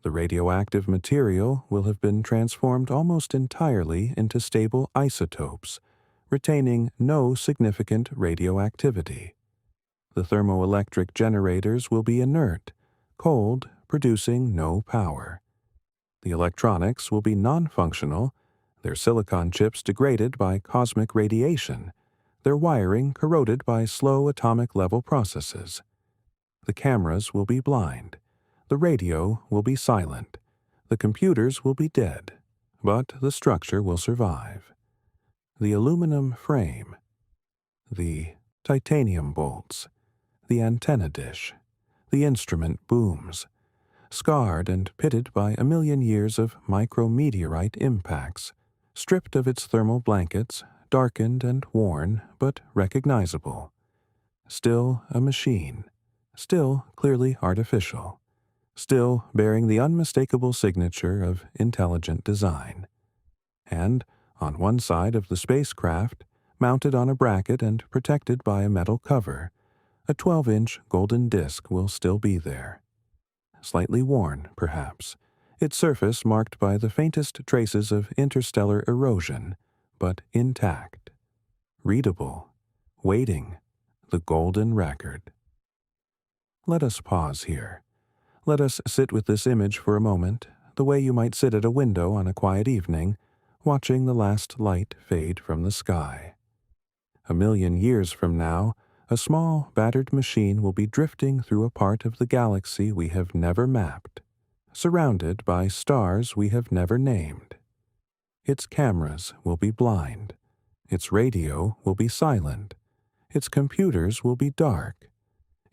The radioactive material will have been transformed almost entirely into stable isotopes, retaining no significant radioactivity. The thermoelectric generators will be inert, cold, producing no power. The electronics will be non-functional, their silicon chips degraded by cosmic radiation, their wiring corroded by slow atomic-level processes. The cameras will be blind. The radio will be silent. The computers will be dead. But the structure will survive. The aluminum frame. The titanium bolts. The antenna dish. The instrument booms. Scarred and pitted by 1,000,000 years of micrometeorite impacts, stripped of its thermal blankets, darkened and worn, but recognizable. Still a machine. Still clearly artificial. Still bearing the unmistakable signature of intelligent design. And, on one side of the spacecraft, mounted on a bracket and protected by a metal cover, a 12-inch golden disc will still be there. Slightly worn, perhaps, its surface marked by the faintest traces of interstellar erosion, but intact. Readable. Waiting. The golden record. Let us pause here. Let us sit with this image for a moment, the way you might sit at a window on a quiet evening, watching the last light fade from the sky. 1,000,000 years from now, a small, battered machine will be drifting through a part of the galaxy we have never mapped, surrounded by stars we have never named. Its cameras will be blind. Its radio will be silent. Its computers will be dark.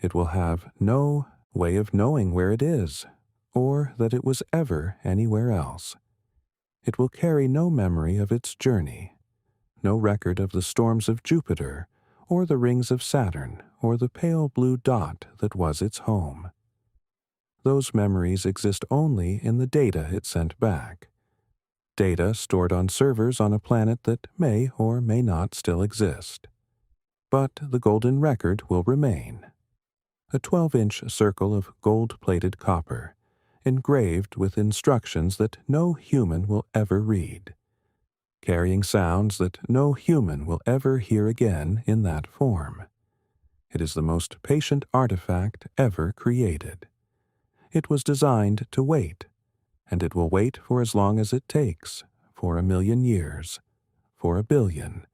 It will have no way of knowing where it is, or that it was ever anywhere else. It will carry no memory of its journey, no record of the storms of Jupiter, or the rings of Saturn, or the pale blue dot that was its home. Those memories exist only in the data it sent back. Data stored on servers on a planet that may or may not still exist. But the golden record will remain. A 12-inch circle of gold-plated copper, engraved with instructions that no human will ever read, carrying sounds that no human will ever hear again in that form. It is the most patient artifact ever created. It was designed to wait, and it will wait for as long as it takes, for 1,000,000 years, for 1,000,000,000,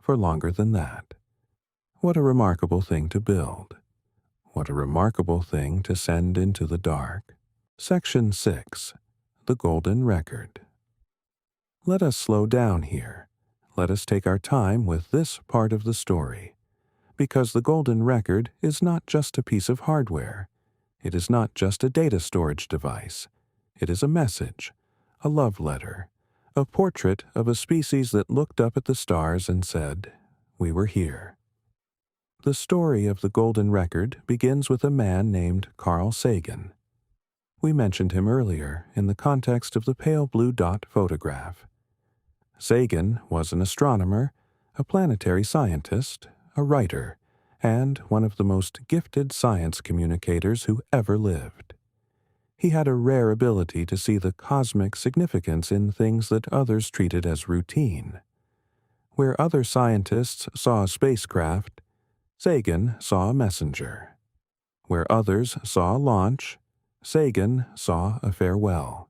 for longer than that. What a remarkable thing to build. What a remarkable thing to send into the dark. Section 6. The Golden Record. Let us slow down here. Let us take our time with this part of the story. Because the golden record is not just a piece of hardware. It is not just a data storage device. It is a message, a love letter, a portrait of a species that looked up at the stars and said, "We were here." The story of the golden record begins with a man named Carl Sagan. We mentioned him earlier in the context of the pale blue dot photograph. Sagan was an astronomer, a planetary scientist, a writer, and one of the most gifted science communicators who ever lived. He had a rare ability to see the cosmic significance in things that others treated as routine. Where other scientists saw a spacecraft, Sagan saw a messenger. Where others saw a launch, Sagan saw a farewell.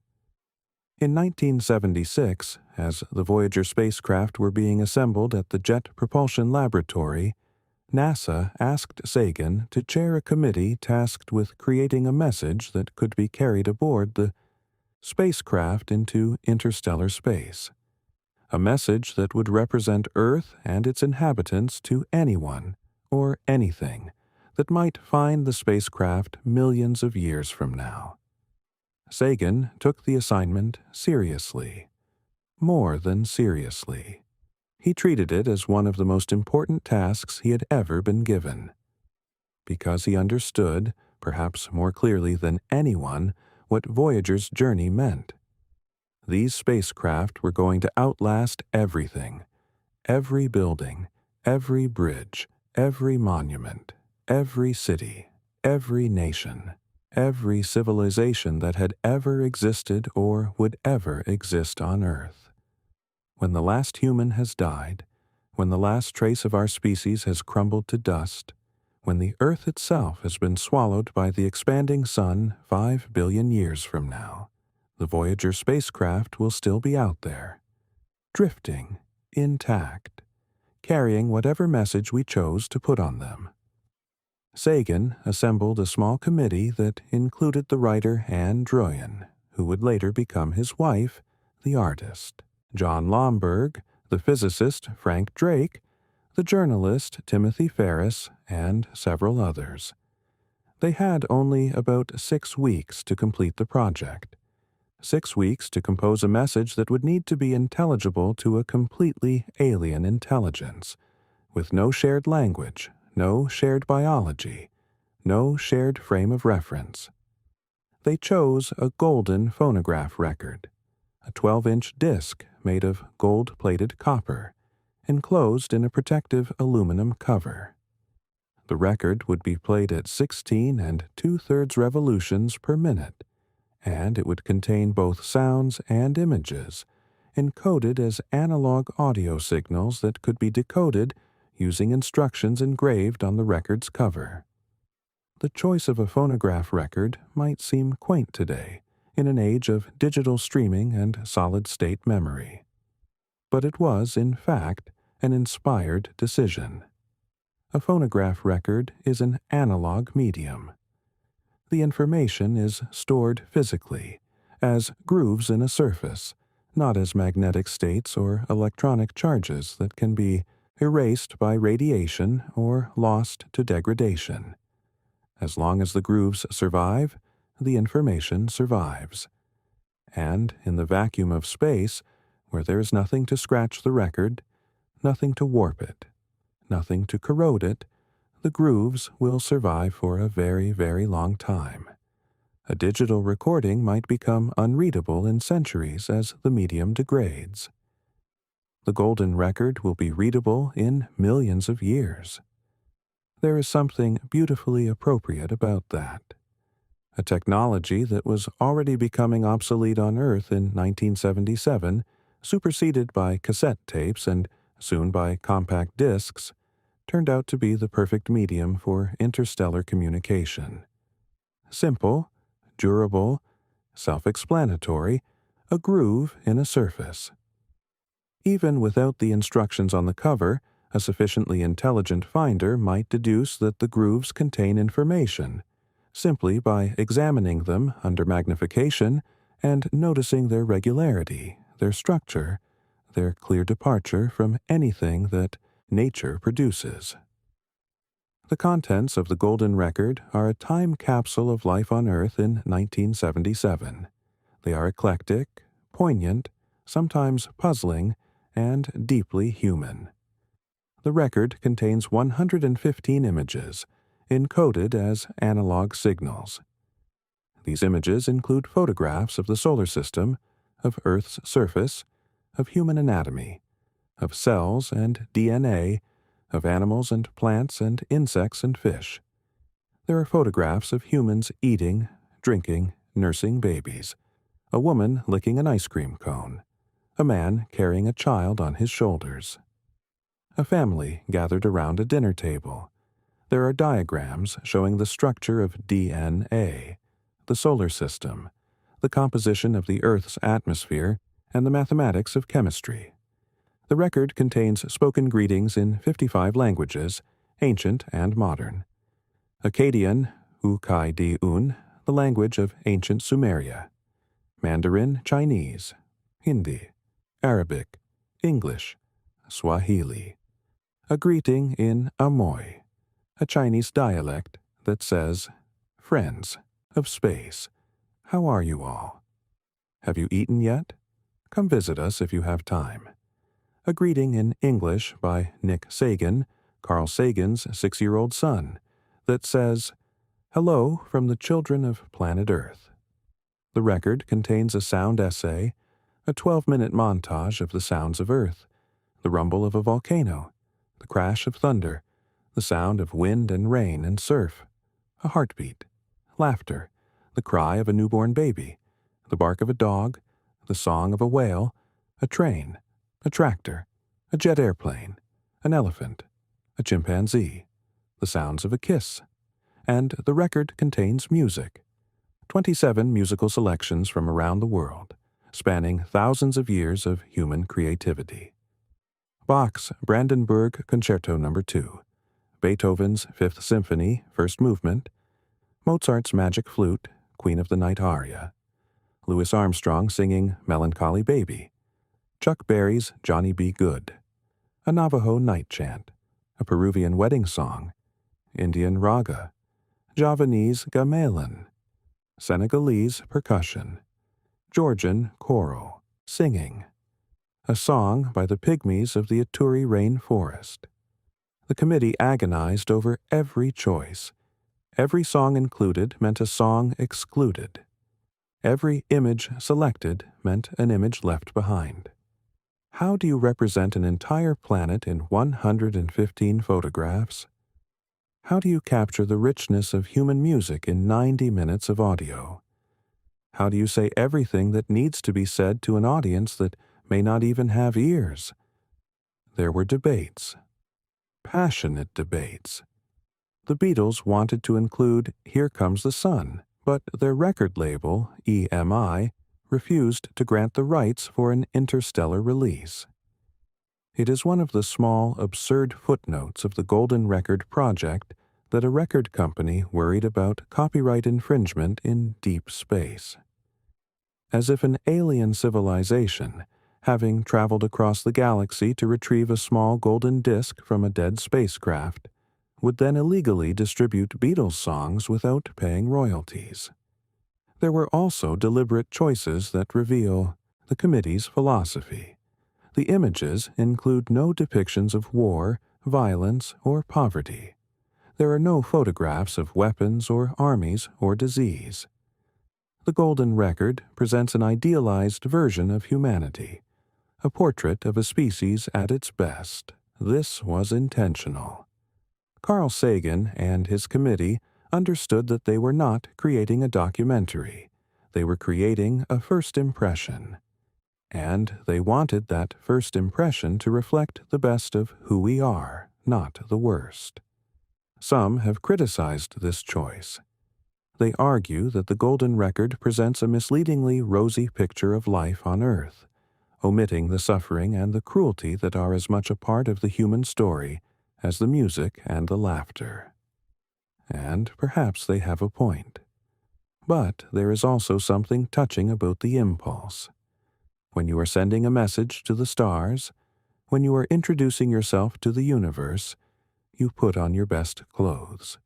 In 1976, as the Voyager spacecraft were being assembled at the Jet Propulsion Laboratory, NASA asked Sagan to chair a committee tasked with creating a message that could be carried aboard the spacecraft into interstellar space. A message that would represent Earth and its inhabitants to anyone or anything that might find the spacecraft millions of years from now. Sagan took the assignment seriously, more than seriously. He treated it as one of the most important tasks he had ever been given, because he understood, perhaps more clearly than anyone, what Voyager's journey meant. These spacecraft were going to outlast everything, every building, every bridge, every monument, every city, every nation, every civilization that had ever existed or would ever exist on Earth. When the last human has died, when the last trace of our species has crumbled to dust, when the Earth itself has been swallowed by the expanding sun 5 billion years from now, the Voyager spacecraft will still be out there, drifting, intact, carrying whatever message we chose to put on them. Sagan assembled a small committee that included the writer Anne Druyan, who would later become his wife, the artist, John Lomberg, the physicist Frank Drake, the journalist Timothy Ferris, and several others. They had only about 6 weeks to complete the project. 6 weeks to compose a message that would need to be intelligible to a completely alien intelligence, with no shared language, no shared biology, no shared frame of reference. They chose a golden phonograph record, a 12-inch disc made of gold-plated copper, enclosed in a protective aluminum cover. The record would be played at 16 2/3 revolutions per minute, and it would contain both sounds and images, encoded as analog audio signals that could be decoded using instructions engraved on the record's cover. The choice of a phonograph record might seem quaint today, in an age of digital streaming and solid-state memory. But it was, in fact, an inspired decision. A phonograph record is an analog medium. The information is stored physically, as grooves in a surface, not as magnetic states or electronic charges that can be erased by radiation or lost to degradation. As long as the grooves survive, the information survives. And in the vacuum of space, where there is nothing to scratch the record, nothing to warp it, nothing to corrode it, the grooves will survive for a very, very long time. A digital recording might become unreadable in centuries as the medium degrades. The golden record will be readable in millions of years. There is something beautifully appropriate about that. A technology that was already becoming obsolete on Earth in 1977, superseded by cassette tapes and soon by compact discs, turned out to be the perfect medium for interstellar communication. Simple, durable, self-explanatory, a groove in a surface. Even without the instructions on the cover, a sufficiently intelligent finder might deduce that the grooves contain information, simply by examining them under magnification and noticing their regularity, their structure, their clear departure from anything that nature produces. The contents of the Golden Record are a time capsule of life on Earth in 1977. They are eclectic, poignant, sometimes puzzling, and deeply human. The record contains 115 images, encoded as analog signals. These images include photographs of the solar system, of Earth's surface, of human anatomy, of cells and DNA, of animals and plants and insects and fish. There are photographs of humans eating, drinking, nursing babies, a woman licking an ice cream cone, a man carrying a child on his shoulders, a family gathered around a dinner table. There are diagrams showing the structure of DNA, the solar system, the composition of the Earth's atmosphere, and the mathematics of chemistry. The record contains spoken greetings in 55 languages, ancient and modern. Akkadian, Ukai Di Un, the language of ancient Sumeria. Mandarin Chinese, Hindi, Arabic, English, Swahili. A greeting in Amoy, a Chinese dialect that says, "Friends of space, how are you all? Have you eaten yet? Come visit us if you have time." A greeting in English by Nick Sagan, Carl Sagan's 6-year-old son, that says, "Hello from the children of planet Earth." The record contains a sound essay, a 12-minute montage of the sounds of Earth, the rumble of a volcano, the crash of thunder, the sound of wind and rain and surf, a heartbeat, laughter, the cry of a newborn baby, the bark of a dog, the song of a whale, a train, a tractor, a jet airplane, an elephant, a chimpanzee, the sounds of a kiss, and the record contains music. 27 musical selections from around the world, spanning thousands of years of human creativity. Bach's Brandenburg Concerto No. 2, Beethoven's Fifth Symphony, First Movement, Mozart's Magic Flute, Queen of the Night aria, Louis Armstrong singing Melancholy Baby, Chuck Berry's Johnny B. Good, a Navajo night chant, a Peruvian wedding song, Indian raga, Javanese gamelan, Senegalese percussion, Georgian choral, singing, a song by the pygmies of the Ituri rainforest. The committee agonized over every choice. Every song included meant a song excluded. Every image selected meant an image left behind. How do you represent an entire planet in 115 photographs? How do you capture the richness of human music in 90 minutes of audio? How do you say everything that needs to be said to an audience that may not even have ears? There were debates. Passionate debates. The Beatles wanted to include Here Comes the Sun, but their record label, EMI, refused to grant the rights for an Interstellar release. It is one of the small, absurd footnotes of the Golden Record project that a record company worried about copyright infringement in deep space. As if an alien civilization, having traveled across the galaxy to retrieve a small golden disk from a dead spacecraft, would then illegally distribute Beatles songs without paying royalties. There were also deliberate choices that reveal the committee's philosophy. The images include no depictions of war, violence, or poverty. There are no photographs of weapons or armies or disease. The Golden Record presents an idealized version of humanity, a portrait of a species at its best. This was intentional. Carl Sagan and his committee understood that they were not creating a documentary. They were creating a first impression. And they wanted that first impression to reflect the best of who we are, not the worst. Some have criticized this choice. They argue that the Golden Record presents a misleadingly rosy picture of life on Earth, omitting the suffering and the cruelty that are as much a part of the human story as the music and the laughter. And perhaps they have a point. But there is also something touching about the impulse. When you are sending a message to the stars, when you are introducing yourself to the universe, you put on your best clothes.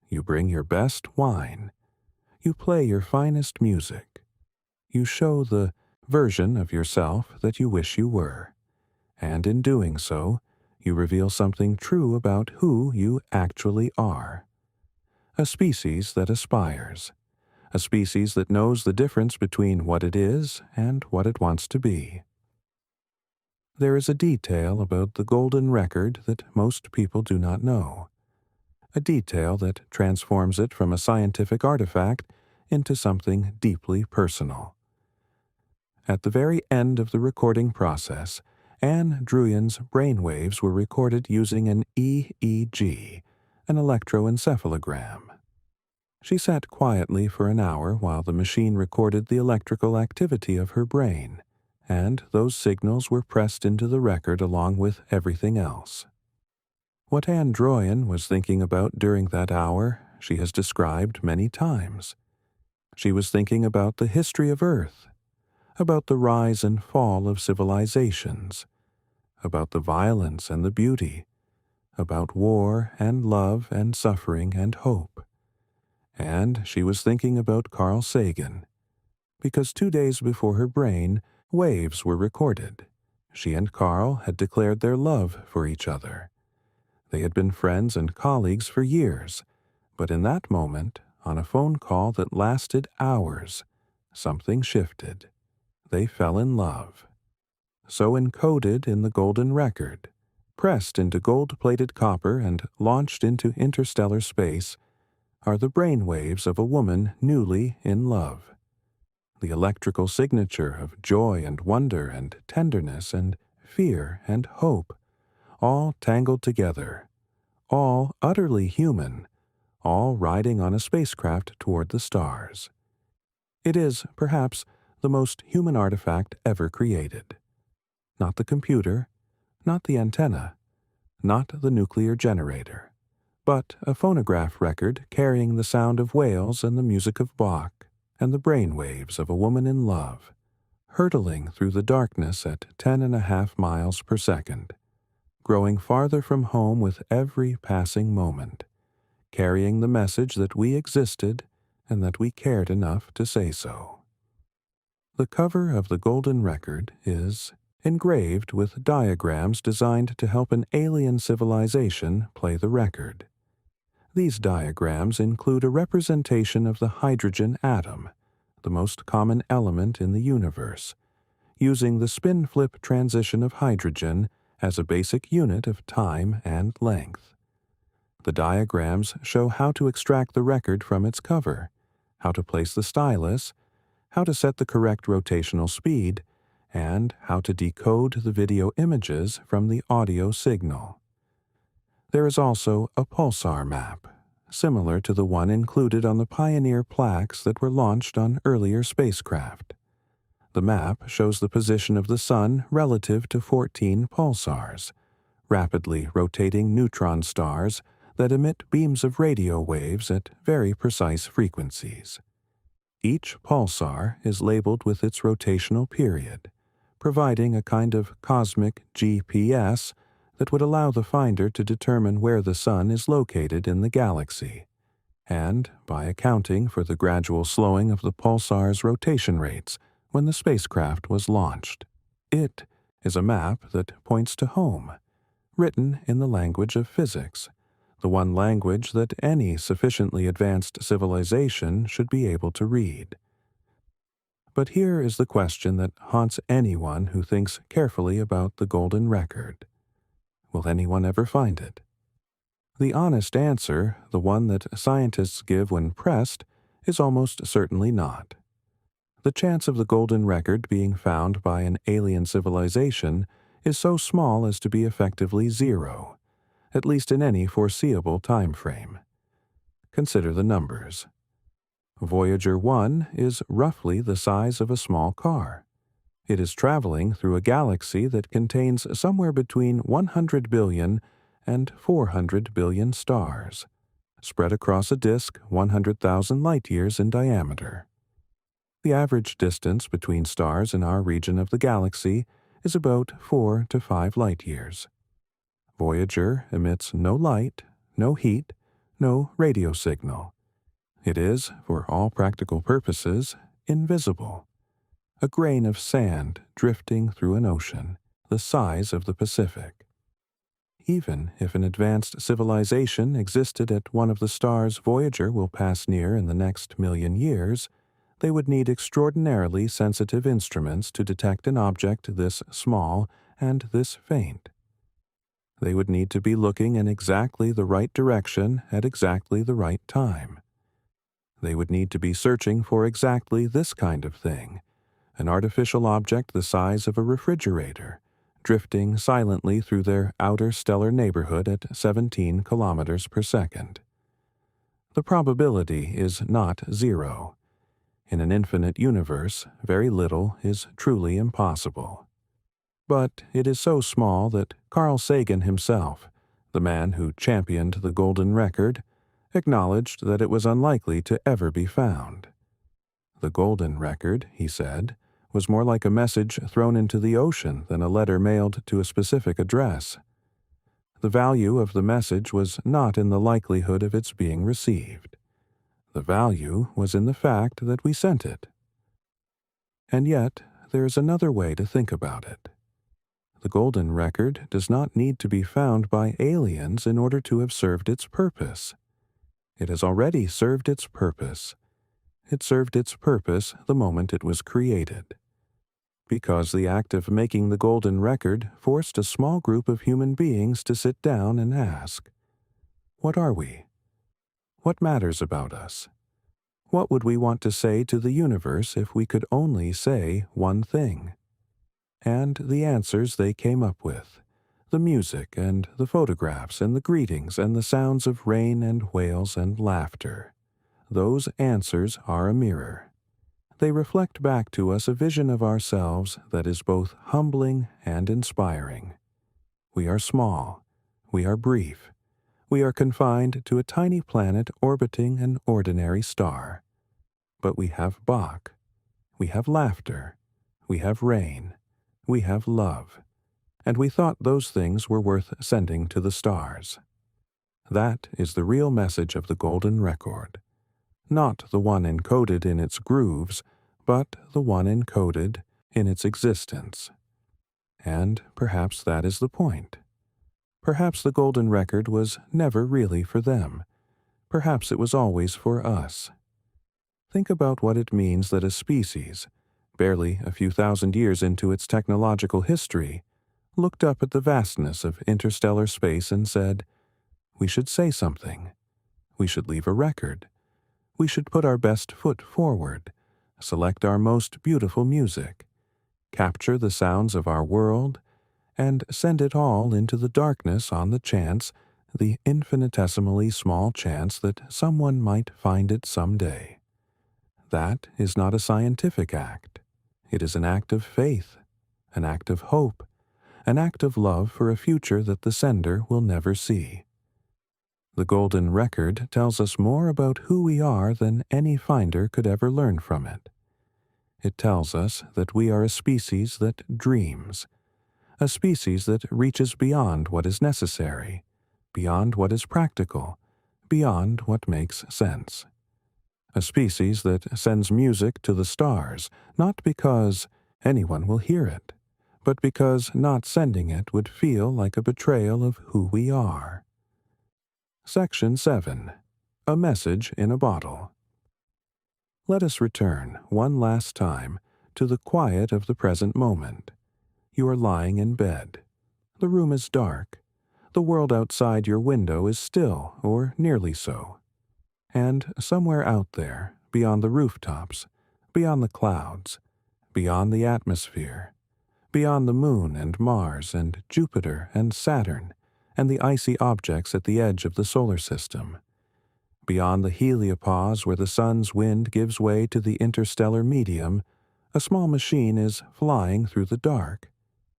You bring your best wine. You play your finest music. You show the version of yourself that you wish you were. And in doing so, you reveal something true about who you actually are. A species that aspires. A species that knows the difference between what it is and what it wants to be. there is a detail about the golden record that most people do not know. A detail that transforms it from a scientific artifact into something deeply personal. At the very end of the recording process, Anne Druyan's brainwaves were recorded using an EEG, an electroencephalogram. She sat quietly for an hour while the machine recorded the electrical activity of her brain, and those signals were pressed into the record along with everything else. What Anne Druyan was thinking about during that hour she has described many times. She was thinking about the history of Earth, about the rise and fall of civilizations, about the violence and the beauty, about war and love and suffering and hope. And she was thinking about Carl Sagan, because 2 days before her brain, waves were recorded. She and Carl had declared their love for each other. They had been friends and colleagues for years, but in that moment, on a phone call that lasted hours, something shifted. They fell in love. So encoded in the golden record, pressed into gold-plated copper and launched into interstellar space, are the brainwaves of a woman newly in love. The electrical signature of joy and wonder and tenderness and fear and hope, all tangled together, all utterly human, all riding on a spacecraft toward the stars. It is, perhaps, the most human artifact ever created. Not the computer, not the antenna, not the nuclear generator, but a phonograph record carrying the sound of whales and the music of Bach and the brainwaves of a woman in love, hurtling through the darkness at 10.5 miles per second, growing farther from home with every passing moment, carrying the message that we existed and that we cared enough to say so. The cover of the golden record is engraved with diagrams designed to help an alien civilization play the record. These diagrams include a representation of the hydrogen atom, the most common element in the universe, using the spin-flip transition of hydrogen as a basic unit of time and length. The diagrams show how to extract the record from its cover, how to place the stylus, how to set the correct rotational speed, and how to decode the video images from the audio signal. There is also a pulsar map, similar to the one included on the Pioneer plaques that were launched on earlier spacecraft. The map shows the position of the Sun relative to 14 pulsars, rapidly rotating neutron stars that emit beams of radio waves at very precise frequencies. Each pulsar is labeled with its rotational period, providing a kind of cosmic GPS that would allow the finder to determine where the Sun is located in the galaxy, and by accounting for the gradual slowing of the pulsar's rotation rates when the spacecraft was launched. It is a map that points to home, written in the language of physics, the one language that any sufficiently advanced civilization should be able to read. But here is the question that haunts anyone who thinks carefully about the golden record. Will anyone ever find it? The honest answer, the one that scientists give when pressed, is almost certainly not. The chance of the golden record being found by an alien civilization is so small as to be effectively zero, at least in any foreseeable time frame. Consider the numbers. Voyager 1 is roughly the size of a small car. It is traveling through a galaxy that contains somewhere between 100 billion and 400 billion stars, spread across a disk 100,000 light-years in diameter. The average distance between stars in our region of the galaxy is about 4 to 5 light-years. Voyager emits no light, no heat, no radio signal. It is, for all practical purposes, invisible. A grain of sand drifting through an ocean, the size of the Pacific. Even if an advanced civilization existed at one of the stars Voyager will pass near in the next 1,000,000 years, they would need extraordinarily sensitive instruments to detect an object this small and this faint. They would need to be looking in exactly the right direction at exactly the right time. They would need to be searching for exactly this kind of thing, an artificial object the size of a refrigerator, drifting silently through their outer stellar neighborhood at 17 kilometers per second. The probability is not zero. In an infinite universe, very little is truly impossible. But it is so small that Carl Sagan himself, the man who championed the golden record, acknowledged that it was unlikely to ever be found. The golden record, he said, was more like a message thrown into the ocean than a letter mailed to a specific address. The value of the message was not in the likelihood of its being received. The value was in the fact that we sent it. And yet, there is another way to think about it. The golden record does not need to be found by aliens in order to have served its purpose. It has already served its purpose. It served its purpose the moment it was created. Because the act of making the golden record forced a small group of human beings to sit down and ask, what are we? What matters about us? What would we want to say to the universe if we could only say one thing? And the answers they came up with, the music and the photographs and the greetings and the sounds of rain and whales and laughter, those answers are a mirror. They reflect back to us a vision of ourselves that is both humbling and inspiring. We are small. We are brief. We are confined to a tiny planet orbiting an ordinary star. But we have Bach. We have laughter. We have rain. We have love. And we thought those things were worth sending to the stars. That is the real message of the golden record. Not the one encoded in its grooves, but the one encoded in its existence. And perhaps that is the point. Perhaps the golden record was never really for them. Perhaps it was always for us. Think about what it means that a species, barely a few thousand years into its technological history, looked up at the vastness of interstellar space and said, we should say something. We should leave a record. We should put our best foot forward, select our most beautiful music, capture the sounds of our world, and send it all into the darkness on the chance, the infinitesimally small chance that someone might find it someday. That is not a scientific act. It is an act of faith, an act of hope, an act of love for a future that the sender will never see. The golden record tells us more about who we are than any finder could ever learn from it. It tells us that we are a species that dreams, a species that reaches beyond what is necessary, beyond what is practical, beyond what makes sense. A species that sends music to the stars, not because anyone will hear it, but because not sending it would feel like a betrayal of who we are. Section 7. A Message in a Bottle. Let us return, one last time, to the quiet of the present moment. You are lying in bed. The room is dark. The world outside your window is still, or nearly so. And somewhere out there, beyond the rooftops, beyond the clouds, beyond the atmosphere, beyond the moon and Mars and Jupiter and Saturn, and the icy objects at the edge of the solar system, beyond the heliopause where the sun's wind gives way to the interstellar medium, a small machine is flying through the dark.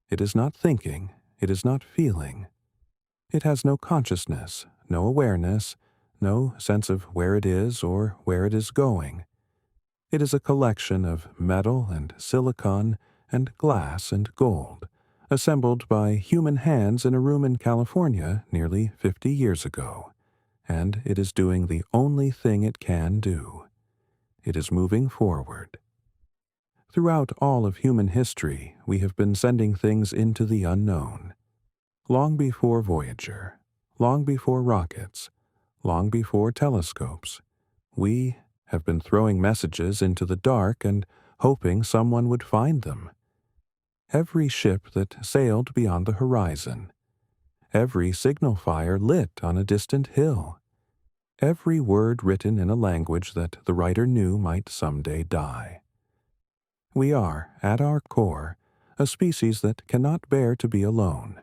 It is not thinking, it is not feeling. It has no consciousness, no awareness, no sense of where it is or where it is going. It is a collection of metal and silicon and glass and gold, assembled by human hands in a room in California nearly 50 years ago, and it is doing the only thing it can do. It is moving forward. Throughout all of human history, we have been sending things into the unknown. Long before Voyager, long before rockets, long before telescopes, we have been throwing messages into the dark and hoping someone would find them. every ship that sailed beyond the horizon, every signal fire lit on a distant hill, every word written in a language that the writer knew might someday die. We are, at our core, a species that cannot bear to be alone,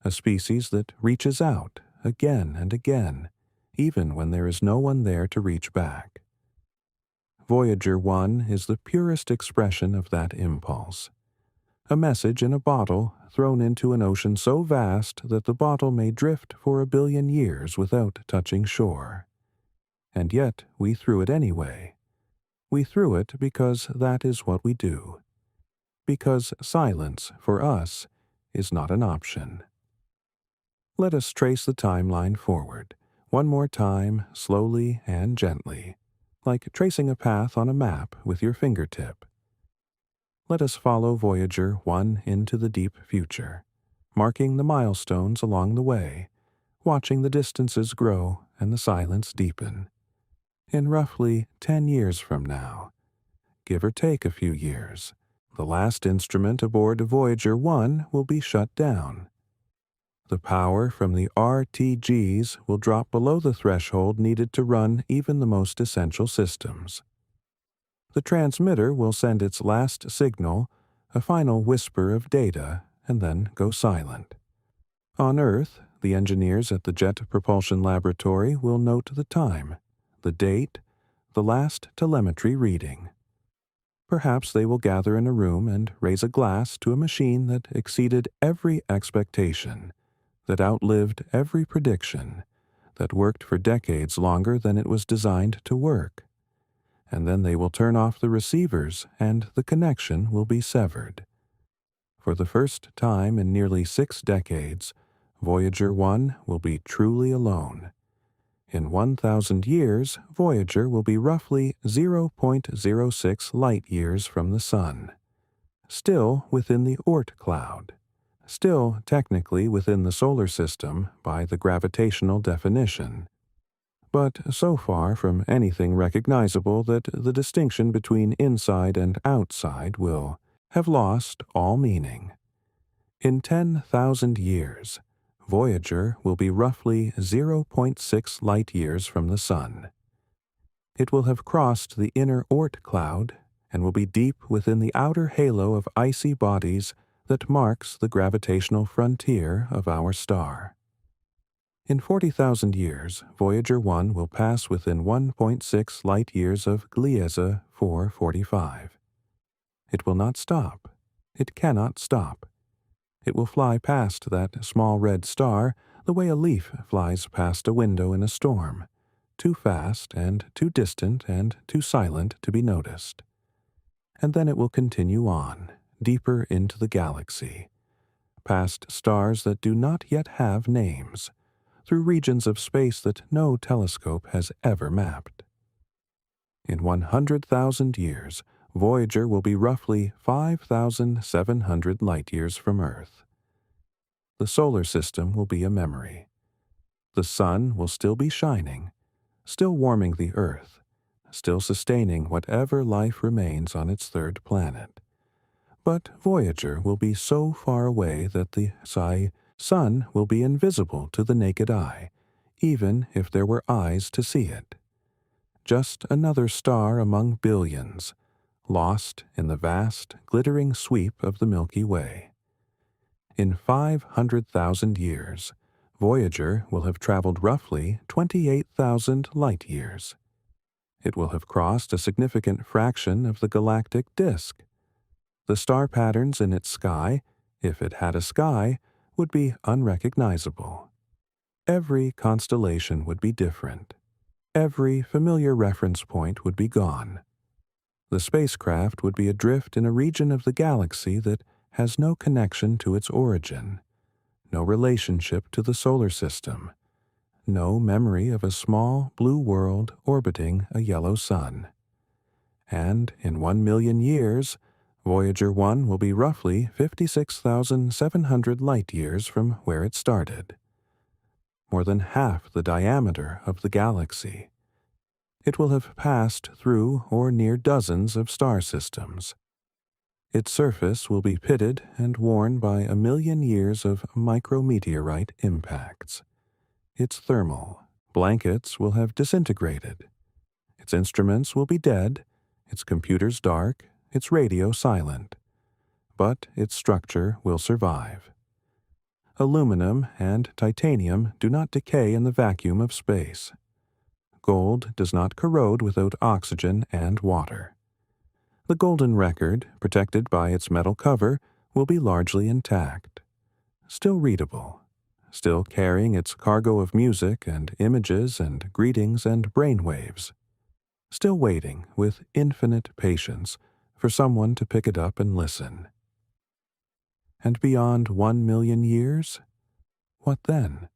a species that reaches out again and again, even when there is no one there to reach back. Voyager 1 is the purest expression of that impulse. A message in a bottle thrown into an ocean so vast that the bottle may drift for 1 billion years without touching shore. And yet we threw it anyway. We threw it because that is what we do. Because silence, for us, is not an option. Let us trace the timeline forward, one more time, slowly and gently, like tracing a path on a map with your fingertip. Let us follow Voyager 1 into the deep future, marking the milestones along the way, watching the distances grow and the silence deepen. In roughly 10 years from now, give or take a few years, the last instrument aboard Voyager 1 will be shut down. The power from the RTGs will drop below the threshold needed to run even the most essential systems. The transmitter will send its last signal, a final whisper of data, and then go silent. On Earth, the engineers at the Jet Propulsion Laboratory will note the time, the date, the last telemetry reading. Perhaps they will gather in a room and raise a glass to a machine that exceeded every expectation, that outlived every prediction, that worked for decades longer than it was designed to work. And then they will turn off the receivers and the connection will be severed. For the first time in nearly 6 decades, Voyager 1 will be truly alone. In 1,000 years, Voyager will be roughly 0.06 light-years from the Sun, still within the Oort cloud, still technically within the solar system by the gravitational definition, but so far from anything recognizable that the distinction between inside and outside will have lost all meaning. In 10,000 years, Voyager will be roughly 0.6 light-years from the Sun. It will have crossed the inner Oort cloud and will be deep within the outer halo of icy bodies that marks the gravitational frontier of our star. In 40,000 years, Voyager 1 will pass within 1.6 light-years of Gliese 445. It will not stop. It cannot stop. It will fly past that small red star the way a leaf flies past a window in a storm, too fast and too distant and too silent to be noticed. And then it will continue on, deeper into the galaxy, past stars that do not yet have names, through regions of space that no telescope has ever mapped. In 100,000 years, Voyager will be roughly 5,700 light-years from Earth. The solar system will be a memory. The sun will still be shining, still warming the Earth, still sustaining whatever life remains on its third planet. But Voyager will be so far away that the sun will be invisible to the naked eye, even if there were eyes to see it. Just another star among billions, lost in the vast, glittering sweep of the Milky Way. In 500,000 years, Voyager will have traveled roughly 28,000 light-years. It will have crossed a significant fraction of the galactic disk. The star patterns in its sky, if it had a sky, would be unrecognizable. Every constellation would be different. Every familiar reference point would be gone. The spacecraft would be adrift in a region of the galaxy that has no connection to its origin, no relationship to the solar system, no memory of a small blue world orbiting a yellow sun. And in 1,000,000 years, Voyager 1 will be roughly 56,700 light-years from where it started, more than half the diameter of the galaxy. It will have passed through or near dozens of star systems. Its surface will be pitted and worn by 1 million years of micrometeorite impacts. Its thermal blankets will have disintegrated. Its instruments will be dead, its computers dark, its radio silent. But its structure will survive. Aluminum and titanium do not decay in the vacuum of space. Gold does not corrode without oxygen and water. The golden record, protected by its metal cover, will be largely intact, still readable, still carrying its cargo of music and images and greetings and brainwaves, still waiting with infinite patience for someone to pick it up and listen. And beyond 1 million years? What then?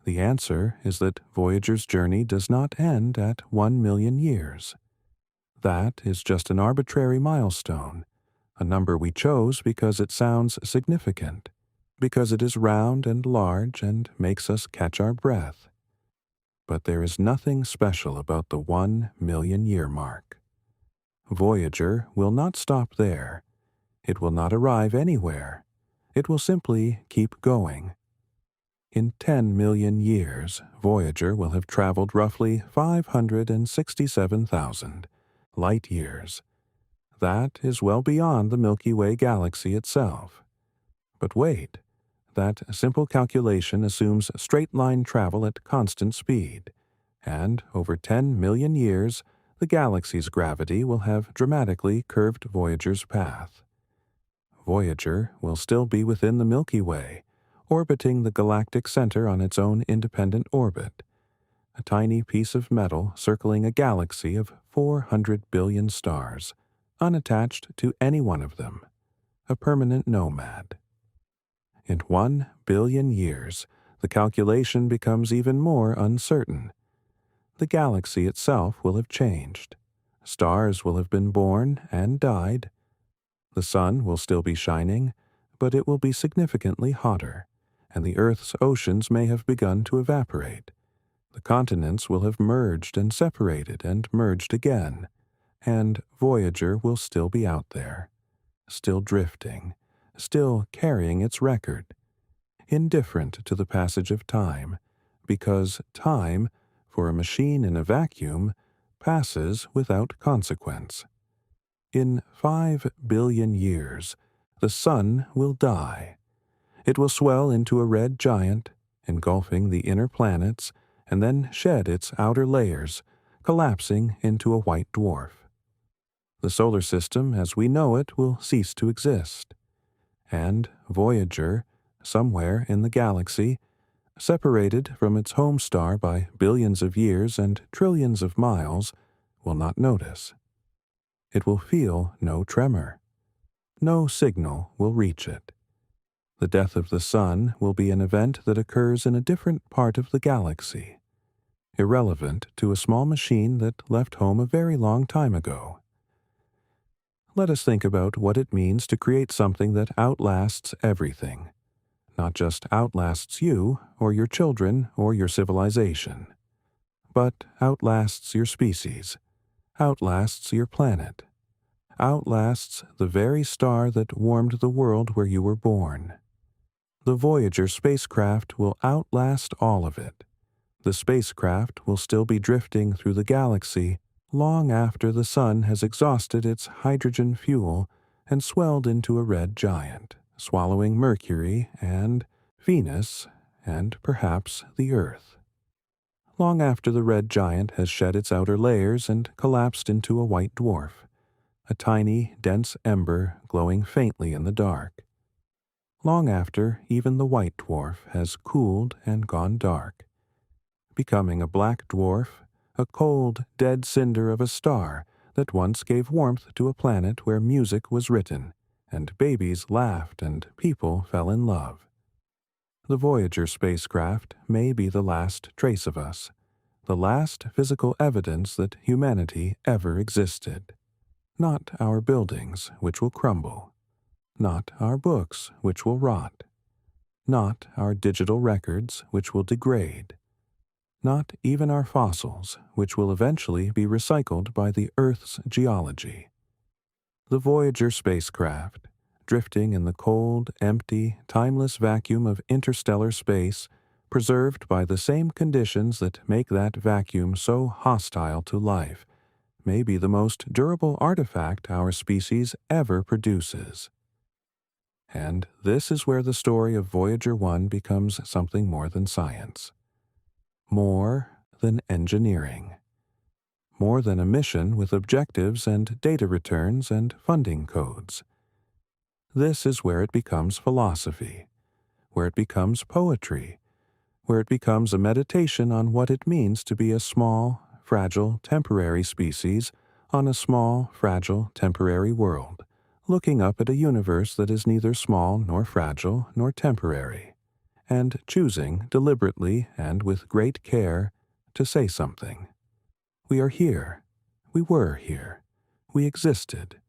The answer is that Voyager's journey does not end at 1 million years. That is just an arbitrary milestone, a number we chose because it sounds significant, because it is round and large and makes us catch our breath. But there is nothing special about the 1 million-year mark. Voyager will not stop there. It will not arrive anywhere. It will simply keep going. In 10 million years, Voyager will have traveled roughly 567,000 light years. That is well beyond the Milky Way galaxy itself. But wait, that simple calculation assumes straight-line travel at constant speed, and over 10 million years, the galaxy's gravity will have dramatically curved Voyager's path. Voyager will still be within the Milky Way, orbiting the galactic center on its own independent orbit, a tiny piece of metal circling a galaxy of 400 billion stars, unattached to any one of them, a permanent nomad. In 1 billion years, the calculation becomes even more uncertain. The galaxy itself will have changed. Stars will have been born and died. The sun will still be shining, but it will be significantly hotter, and the Earth's oceans may have begun to evaporate. The continents will have merged and separated and merged again, and Voyager will still be out there, still drifting, still carrying its record, indifferent to the passage of time, because time, for a machine in a vacuum, passes without consequence. In 5 billion years, the sun will die. It will swell into a red giant, engulfing the inner planets, and then shed its outer layers, collapsing into a white dwarf. The solar system as we know it will cease to exist, and Voyager, somewhere in the galaxy, separated from its home star by billions of years and trillions of miles, will not notice. It will feel no tremor. No signal will reach it. The death of the sun will be an event that occurs in a different part of the galaxy, irrelevant to a small machine that left home a very long time ago. Let us think about what it means to create something that outlasts everything, not just outlasts you or your children or your civilization, but outlasts your species, outlasts your planet, outlasts the very star that warmed the world where you were born. The Voyager spacecraft will outlast all of it. The spacecraft will still be drifting through the galaxy long after the sun has exhausted its hydrogen fuel and swelled into a red giant, swallowing Mercury and Venus and perhaps the Earth. Long after the red giant has shed its outer layers and collapsed into a white dwarf, a tiny, dense ember glowing faintly in the dark. Long after even the white dwarf has cooled and gone dark, becoming a black dwarf, a cold, dead cinder of a star that once gave warmth to a planet where music was written, and babies laughed and people fell in love. The Voyager spacecraft may be the last trace of us, the last physical evidence that humanity ever existed. Not our buildings, which will crumble. Not our books, which will rot. Not our digital records, which will degrade. Not even our fossils, which will eventually be recycled by the Earth's geology. The Voyager spacecraft, drifting in the cold, empty, timeless vacuum of interstellar space, preserved by the same conditions that make that vacuum so hostile to life, may be the most durable artifact our species ever produces. And this is where the story of Voyager 1 becomes something more than science. More than engineering. More than a mission with objectives and data returns and funding codes. This is where it becomes philosophy, where it becomes poetry, where it becomes a meditation on what it means to be a small, fragile, temporary species on a small, fragile, temporary world, looking up at a universe that is neither small nor fragile nor temporary, and choosing deliberately and with great care to say something. We are here. We were here. We existed.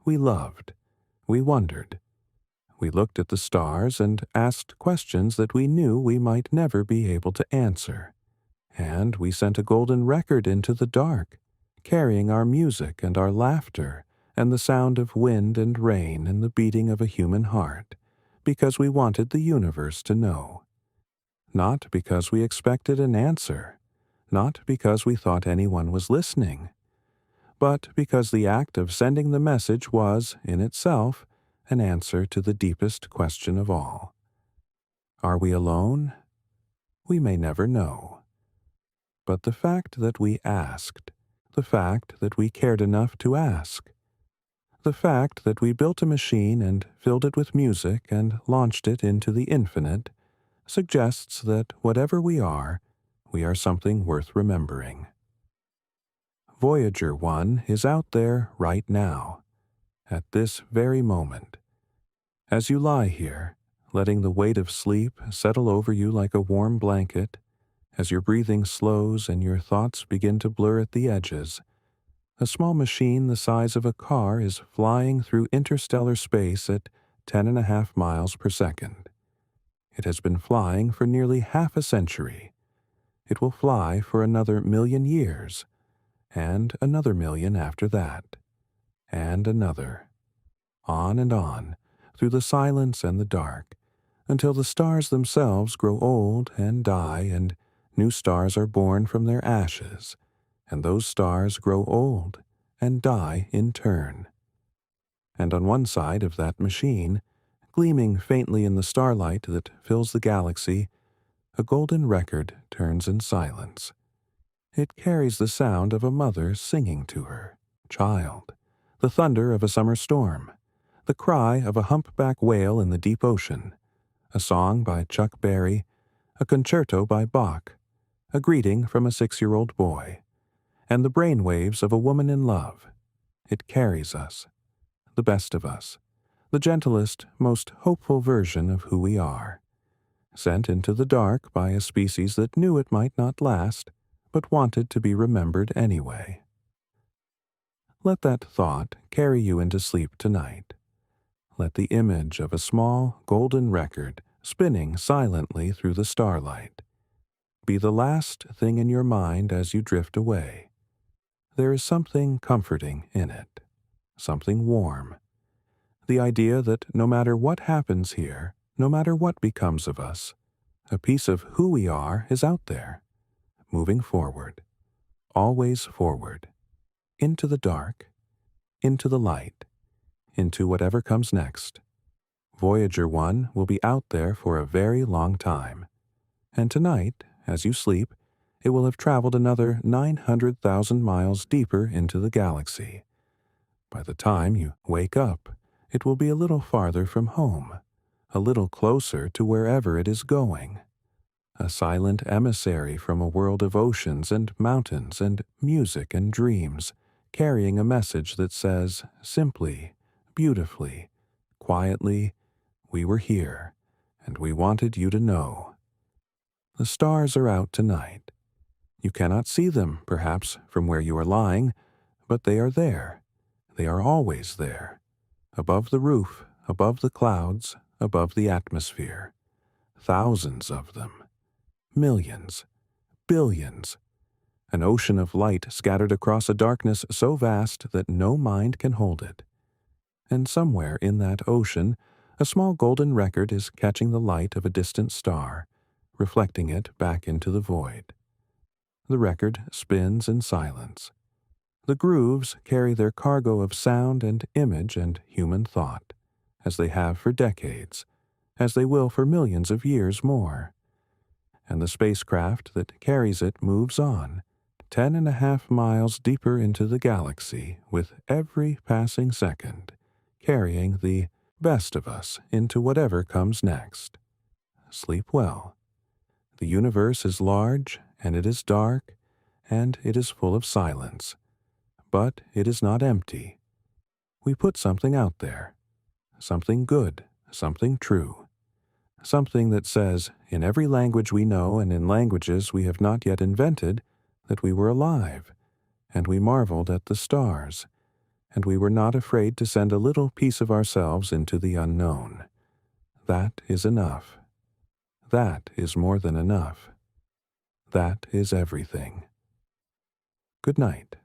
We loved. We wondered. We looked at the stars and asked questions that we knew we might never be able to answer. And we sent a golden record into the dark, carrying our music and our laughter and the sound of wind and rain and the beating of a human heart, because we wanted the universe to know. Not because we expected an answer, not because we thought anyone was listening, but because the act of sending the message was, in itself, an answer to the deepest question of all. Are we alone? We may never know. But the fact that we asked, the fact that we cared enough to ask, the fact that we built a machine and filled it with music and launched it into the infinite, suggests that whatever we are something worth remembering. Voyager 1 is out there right now, at this very moment. As you lie here, letting the weight of sleep settle over you like a warm blanket, as your breathing slows and your thoughts begin to blur at the edges, a small machine the size of a car is flying through interstellar space at 10.5 miles per second. It has been flying for nearly half a century. It will fly for another 1,000,000 years, and another 1,000,000 after that, and another. On and on, through the silence and the dark, until the stars themselves grow old and die, and new stars are born from their ashes, and those stars grow old and die in turn. And on one side of that machine, gleaming faintly in the starlight that fills the galaxy, a golden record turns in silence. It carries the sound of a mother singing to her child, the thunder of a summer storm, the cry of a humpback whale in the deep ocean, a song by Chuck Berry, a concerto by Bach, a greeting from a 6-year-old boy, and the brainwaves of a woman in love. It carries us, the best of us, the gentlest, most hopeful version of who we are, sent into the dark by a species that knew it might not last, but wanted to be remembered anyway. Let that thought carry you into sleep tonight. Let the image of a small golden record spinning silently through the starlight be the last thing in your mind as you drift away. There is something comforting in it, something warm. The idea that no matter what happens here, no matter what becomes of us, a piece of who we are is out there, moving forward, always forward, into the dark, into the light, into whatever comes next. Voyager 1 will be out there for a very long time, and tonight, as you sleep, it will have traveled another 900,000 miles deeper into the galaxy. By the time you wake up, it will be a little farther from home, a little closer to wherever it is going. A silent emissary from a world of oceans and mountains and music and dreams, carrying a message that says, simply, beautifully, quietly, we were here, and we wanted you to know. The stars are out tonight. You cannot see them, perhaps, from where you are lying, but they are there. They are always there. Above the roof, above the clouds, above the atmosphere. Thousands of them. Millions. Billions. An ocean of light scattered across a darkness so vast that no mind can hold it. And somewhere in that ocean, a small golden record is catching the light of a distant star, reflecting it back into the void. The record spins in silence. The grooves carry their cargo of sound and image and human thought, as they have for decades, as they will for millions of years more. And the spacecraft that carries it moves on, 10.5 miles deeper into the galaxy with every passing second, carrying the best of us into whatever comes next. Sleep well. The universe is large, and it is dark, and it is full of silence. But it is not empty. We put something out there. Something good, something true. Something that says, in every language we know and in languages we have not yet invented, that we were alive, and we marveled at the stars, and we were not afraid to send a little piece of ourselves into the unknown. That is enough. That is more than enough. That is everything. Good night.